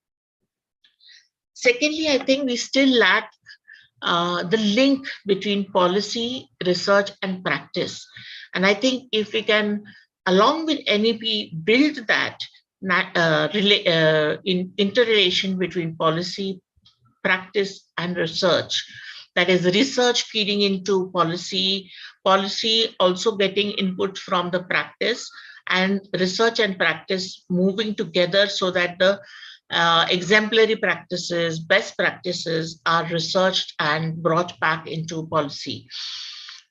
Secondly, I think we still lack the link between policy, research, and practice. And I think if we can, along with NEP, build that interrelation between policy, practice, and research. That is research feeding into policy, policy also getting input from the practice, and research and practice moving together so that the exemplary practices, best practices are researched and brought back into policy.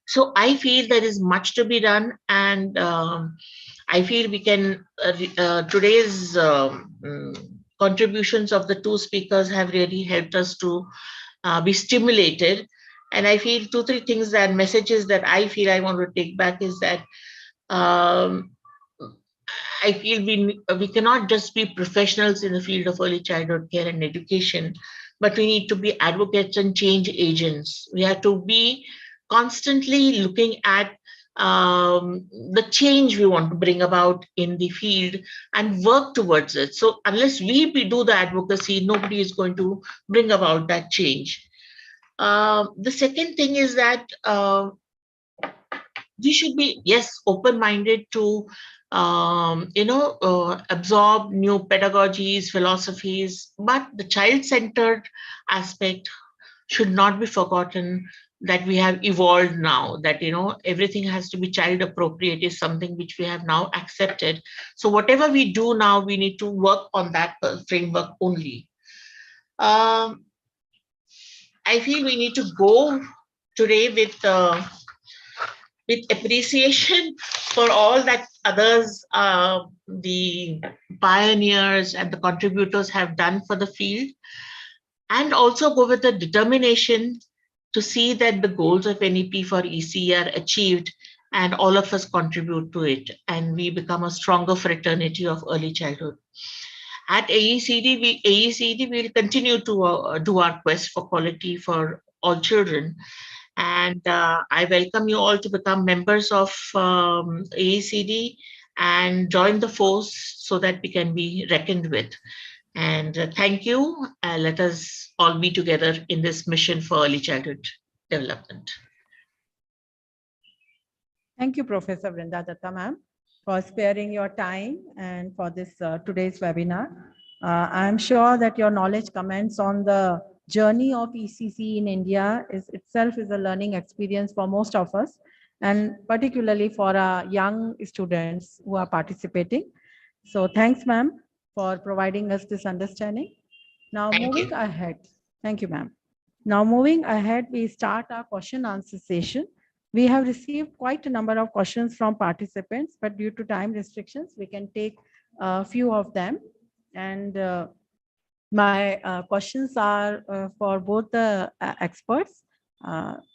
So I feel there is much to be done, and I feel we can, today's contributions of the two speakers have really helped us to be stimulated. And I feel 2-3 things and messages that I feel I want to take back is that I feel we cannot just be professionals in the field of early childhood care and education, but we need to be advocates and change agents. We have to be constantly looking at the change we want to bring about in the field and work towards it. So unless we do the advocacy, nobody is going to bring about that change. The second thing is that we should be, yes, open-minded to, absorb new pedagogies, philosophies, but the child-centered aspect should not be forgotten, that we have evolved now, that, everything has to be child appropriate is something which we have now accepted. So whatever we do now, we need to work on that framework only. I feel we need to go today with appreciation for all that others, the pioneers and the contributors have done for the field, and also go with the determination to see that the goals of NEP for EC are achieved and all of us contribute to it, and we become a stronger fraternity of early childhood. At AECD will continue to do our quest for quality for all children. And I welcome you all to become members of AECD and join the force so that we can be reckoned with. And thank you. Let us all be together in this mission for early childhood development.
Thank you, Professor Vrinda Datta, ma'am, for sparing your time and for this today's webinar. I am sure that your knowledge comments on the journey of ECC in India is itself a learning experience for most of us, and particularly for our young students who are participating. So thanks, ma'am, for providing us this understanding. Now moving ahead. Thank you, ma'am. Now moving ahead, we start our question answer session. We have received quite a number of questions from participants, but due to time restrictions, we can take a few of them. And my questions are for both the experts.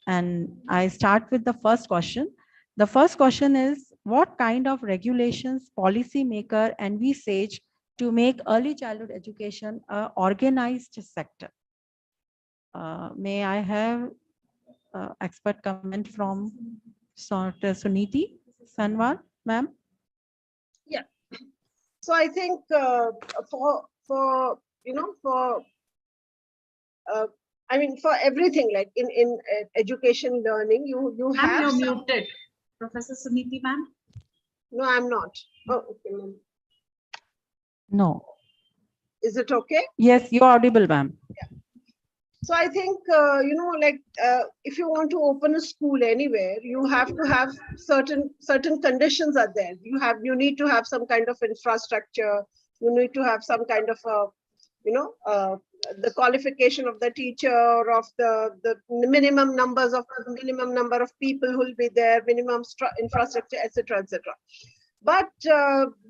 And I start with the first question. The first question is, what kind of regulations policymaker envisage to make early childhood education an organized sector? May I have expert comment from Suniti Sanwal, ma'am?
Yeah. So I think for everything, like in education learning, you have.
You're muted, Professor Suniti, ma'am.
No, I'm not. Oh, okay, ma'am.
No.
Is it okay?
Yes, you're audible, ma'am.
Yeah. So I think, if you want to open a school anywhere, you have to have certain conditions are there. You need to have some kind of infrastructure. You need to have some kind of the qualification of the teacher, of the minimum number of people who will be there, minimum infrastructure, etc., etc. But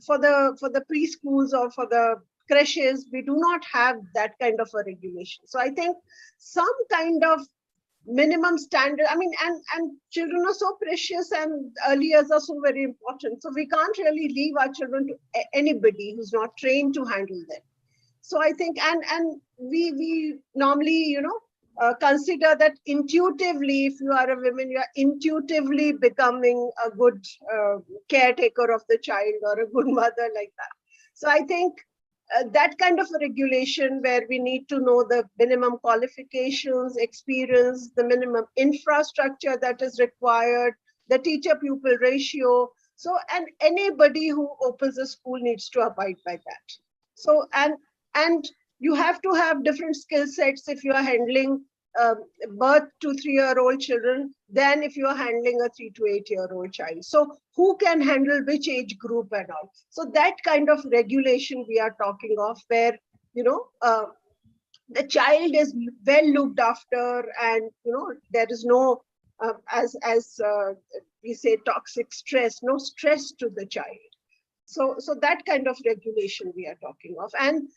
for the preschools or for the creches, we do not have that kind of a regulation. So I think some kind of minimum standard, and children are so precious and early years are so very important. So we can't really leave our children to anybody who's not trained to handle them. So I think, and we normally, consider that intuitively, if you are a woman, you are intuitively becoming a good caretaker of the child or a good mother, like that. So I think that kind of a regulation where we need to know the minimum qualifications, experience, the minimum infrastructure that is required, the teacher-pupil ratio. So, and anybody who opens a school needs to abide by that. So, and you have to have different skill sets if you are handling birth to 3-year-old children than if you are handling a 3 to 8-year-old child. So who can handle which age group and all? So that kind of regulation we are talking of, where the child is well looked after, and there is no as we say toxic stress, no stress to the child. So that kind of regulation we are talking of, and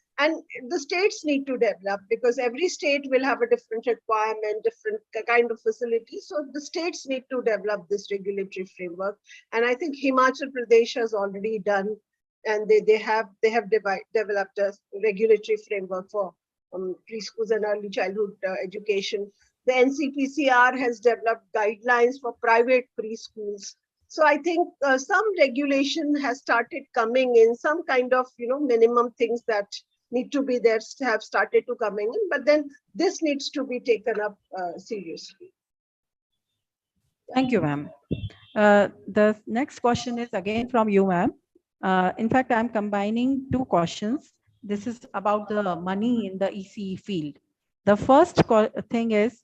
the states need to develop, because every state will have a different requirement, different kind of facility. So the states need to develop this regulatory framework, and I think Himachal Pradesh has already done, and they have developed a regulatory framework for preschools and early childhood education. The NCPCR has developed guidelines for private preschools. So I think some regulation has started coming in, some kind of minimum things that need to be there have started to coming in, but then this needs to be taken up seriously.
Thank you, ma'am. The next question is again from you, ma'am. In fact, I'm combining two questions. This is about the money in the ECE field. The first thing is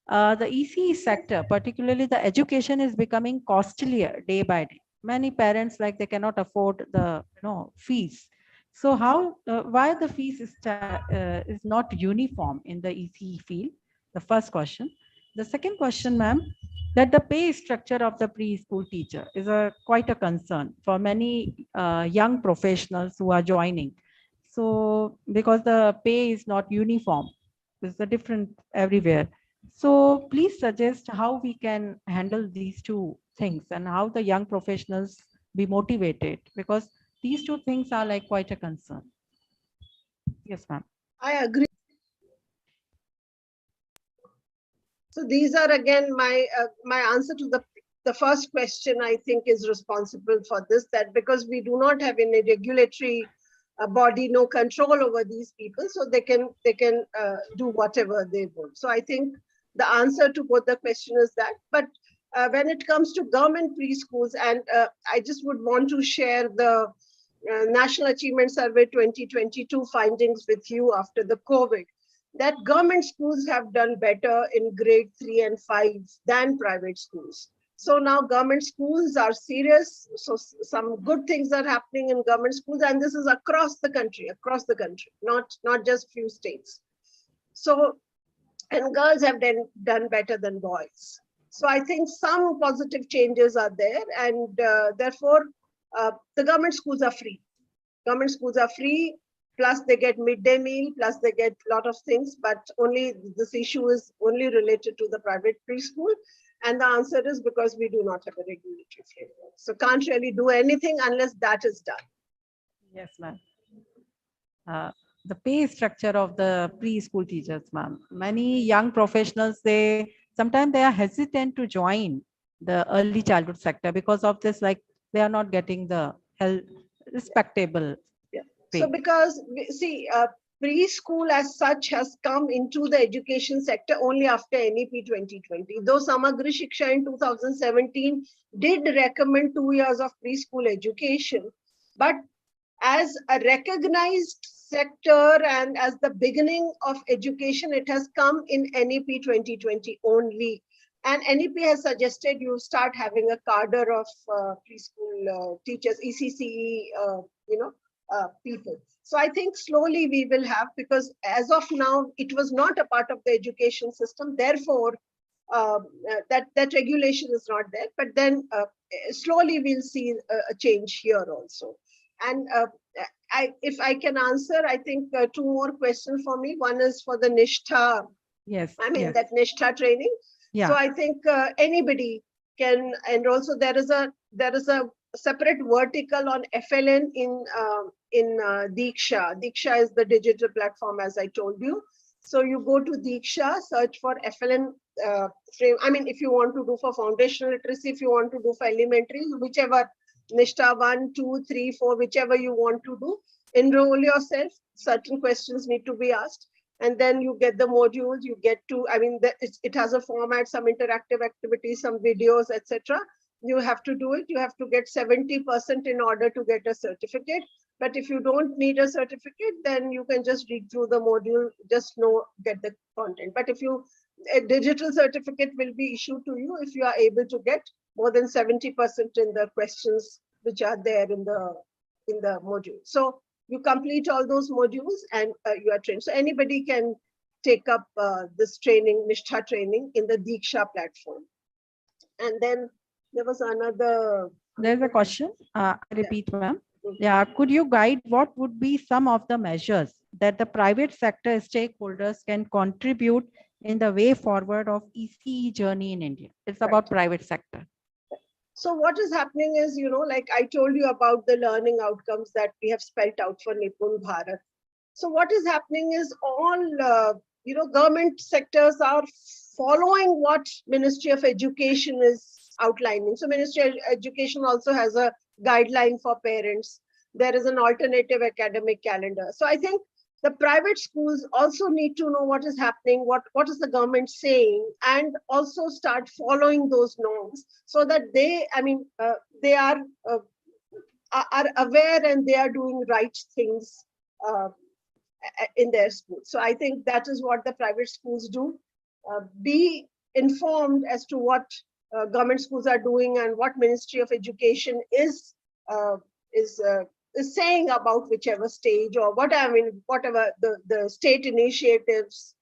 the ECE sector, particularly the education, is becoming costlier day by day. Many parents, like, they cannot afford the fees. So how why the fees is not uniform in the ECE field? The first question. The second question, ma'am, that the pay structure of the preschool teacher is quite a concern for many young professionals who are joining. So because the pay is not uniform, it's a different everywhere. So please suggest how we can handle these two things and how the young professionals be motivated, because these two things are like quite a concern. Yes, ma'am.
I agree. So these are again my answer to the first question. I think is responsible for this, that because we do not have any regulatory body, no control over these people, so they can do whatever they want. So I think the answer to both the question is that. But when it comes to government preschools, and I just would want to share the National Achievement Survey 2022 findings with you after the COVID, that government schools have done better in grade 3 and 5 than private schools. So now government schools are serious. So some good things are happening in government schools, and this is across the country, not just few states. So, and girls have done better than boys. So I think some positive changes are there, and therefore the government schools are free. Government schools are free, plus they get midday meal, plus they get a lot of things, but only this issue is only related to the private preschool. And the answer is because we do not have a regulatory framework. So can't really do anything unless that is done.
Yes, ma'am. The pay structure of the preschool teachers, ma'am. Many young professionals, sometimes they are hesitant to join the early childhood sector because of this, like they are not getting the respectable pay.
So because see, preschool as such has come into the education sector only after NEP 2020. Though Samagri Shiksha in 2017 did recommend 2 years of preschool education, but as a recognized sector and as the beginning of education, it has come in NEP 2020 only. And NEP has suggested you start having a cadre of preschool teachers, ECCE, people. So I think slowly we will have, because as of now, it was not a part of the education system. Therefore, that regulation is not there. But then slowly we'll see a change here also. And if I can answer, I think 2 more questions for me. One is for the Nishtha.
Yes.
I mean, that Nishtha training.
Yeah.
So I think anybody can, and also there is a separate vertical on FLN in Diksha. Diksha is the digital platform, as I told you. So you go to Diksha, search for FLN frame. I mean, if you want to do for foundational literacy, if you want to do for elementary, whichever, Nishtha 1, 2, 3, 4, whichever you want to do, enroll yourself. Certain questions need to be asked. And then you get the modules, you get to, I mean, it has a format, some interactive activities, some videos, etc. You have to do it. You have to get 70% in order to get a certificate. But if you don't need a certificate, then you can just read through the module, just get the content. But if a digital certificate will be issued to you if you are able to get more than 70% in the questions which are there in the module. So you complete all those modules and you are trained. So anybody can take up this training, Nishtha training, in the Diksha platform. And then there was another.
There's a question. I repeat, ma'am. Yeah, could you guide what would be some of the measures that the private sector stakeholders can contribute in the way forward of ECE journey in India? It's about private sector.
So what is happening is, like I told you about the learning outcomes that we have spelled out for Nippon, Bharath. So what is happening is all, government sectors are following what Ministry of Education is outlining. So Ministry of Education also has a guideline for parents. There is an alternative academic calendar. So I think the private schools also need to know what is happening, what is the government saying, and also start following those norms so that they, they are aware and they are doing right things in their school. So I think that is what the private schools do. Be informed as to what government schools are doing and what Ministry of Education is saying about whichever stage, or whatever the state initiatives,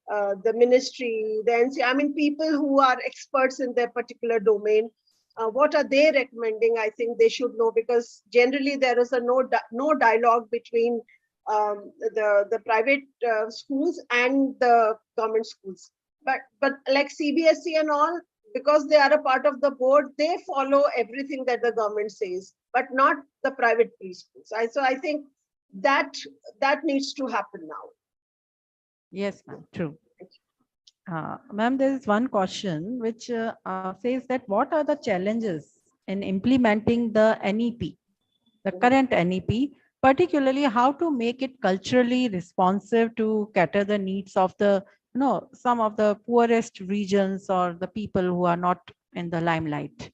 the ministry, the NC, people who are experts in their particular domain. What are they recommending? I think they should know, because generally there is no dialogue between the private schools and the government schools. But like CBSE and all, because they are a part of the board, they follow everything that the government says, but not the private preschools. So I think that needs to happen now.
Yes, ma'am, true. Ma'am, there is one question which says that what are the challenges in implementing the NEP, the current NEP, particularly how to make it culturally responsive to cater the needs of the, some of the poorest regions or the people who are not in the limelight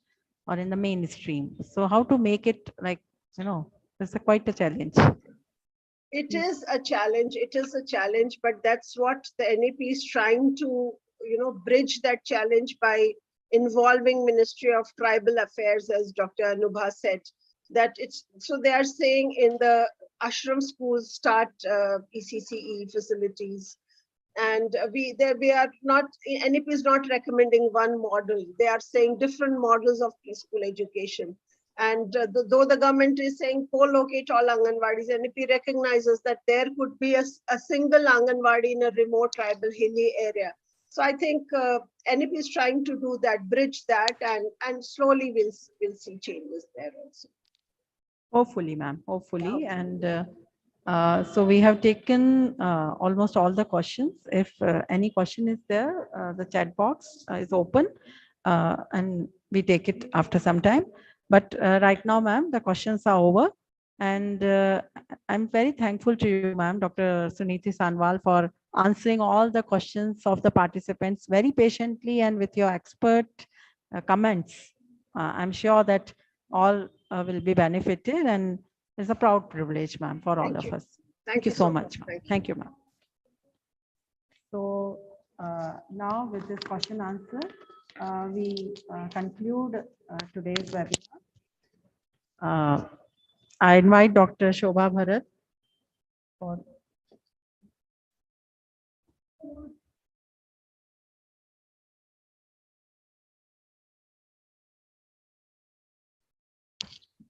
or in the mainstream. So how to make it like, it's quite a challenge.
It is a challenge. It is a challenge, but that's what the NEP is trying to, bridge that challenge by involving Ministry of Tribal Affairs, as Dr. Anubha said. That it's so they are saying in the ashram schools start ECCE facilities, and we are not, NEP is not recommending one model. They are saying different models of preschool education. And though the government is saying co-locate all Anganwadis, NEP recognizes that there could be a single Anganwadi in a remote tribal hilly area. So I think NEP is trying to do that, bridge that, and slowly we'll see changes there also.
Hopefully, ma'am, hopefully. And so we have taken almost all the questions. If any question is there, the chat box is open and we take it after some time. But right now, ma'am, the questions are over. And I'm very thankful to you, ma'am, Dr. Suniti Sanwal, for answering all the questions of the participants very patiently and with your expert comments. I'm sure that all will be benefited, and it's a proud privilege, ma'am, for all of us. Thank you so much. Thank you, ma'am. So now with this question answer, we conclude today's webinar. I invite Dr. Shobha Bharath for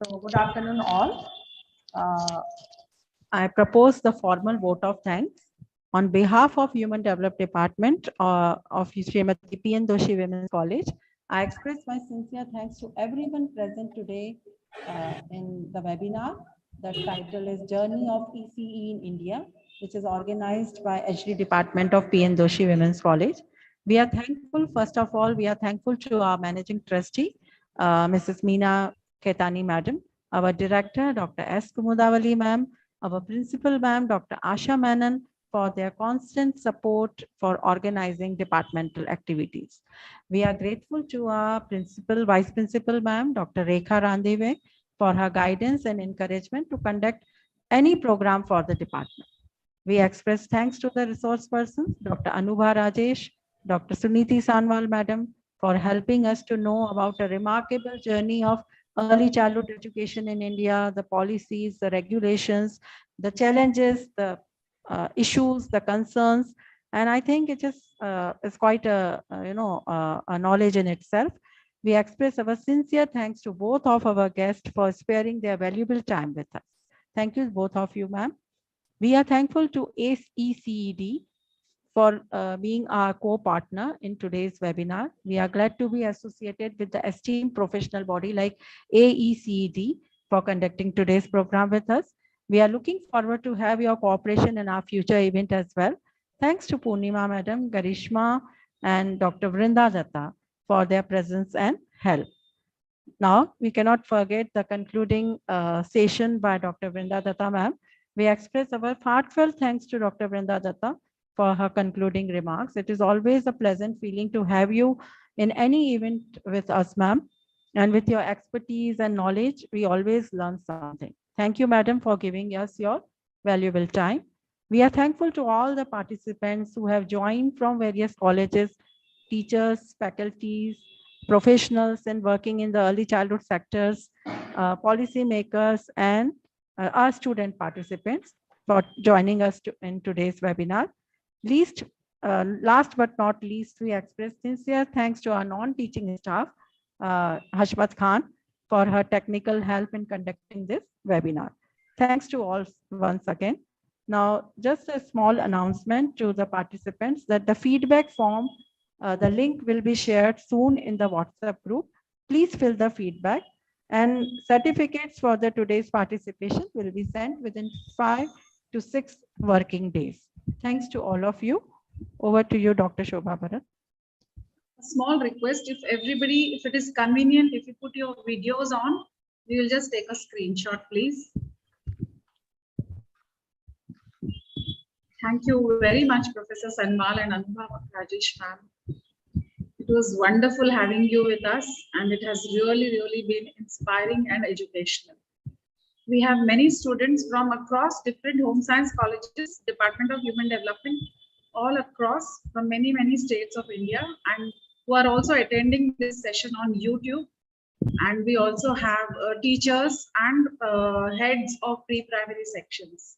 So good afternoon all. I propose the formal vote of thanks on behalf of Human Development Department of Srimati P.N. Doshi Women's College. I express my sincere thanks to everyone present today in the webinar. The title is Journey of ECE in India, which is organized by HD Department of P.N. Doshi Women's College. We are thankful, first of all, we are thankful to our Managing Trustee, Mrs. Meena Khetani Madam, our Director, Dr. S. Kumudavali Ma'am, our Principal Ma'am, Dr. Asha Menon, for their constant support for organizing departmental activities. We are grateful to our Principal, Vice Principal Ma'am, Dr. Rekha Randeve, for her guidance and encouragement to conduct any program for the department. We express thanks to the resource persons, Dr. Anubha Rajesh, Dr. Suniti Sanwal Madam, for helping us to know about a remarkable journey of early childhood education in India, the policies, the regulations, the challenges, the issues, the concerns, and I think it is quite a a knowledge in itself. We express our sincere thanks to both of our guests for sparing their valuable time with us. Thank you, both of you, ma'am. We are thankful to ACED for being our co-partner in today's webinar. We are glad to be associated with the esteemed professional body like AECED for conducting today's program with us. We are looking forward to have your cooperation in our future event as well. Thanks to Purnima Madam, Garishma, and Dr. Vrinda Datta for their presence and help. Now, we cannot forget the concluding session by Dr. Vrinda Datta Ma'am, We express our heartfelt thanks to Dr. Vrinda Datta for her concluding remarks. It is always a pleasant feeling to have you in any event with us, ma'am. And with your expertise and knowledge, we always learn something. Thank you, madam, for giving us your valuable time. We are thankful to all the participants who have joined from various colleges, teachers, faculties, professionals, and working in the early childhood sectors, policy makers, and our student participants for joining us in today's webinar. Last but not least, we express sincere thanks to our non-teaching staff, Hashmat Khan, for her technical help in conducting this webinar. Thanks to all once again. Now, just a small announcement to the participants that the feedback form, the link will be shared soon in the WhatsApp group. Please fill the feedback, and certificates for the today's participation will be sent within 5 to 6 working days. Thanks to all of you. Over to you, Dr. Shobha Bharath.
A small request, if everybody, if it is convenient, if you put your videos on, we will just take a screenshot, please. Thank you very much, Professor Sanmal and Anubhav Rajesh ma'am. It was wonderful having you with us, and it has really been inspiring and educational. We have many students from across different home science colleges, Department of Human Development, all across from many states of India, and who are also attending this session on YouTube. And we also have teachers and heads of pre-primary sections.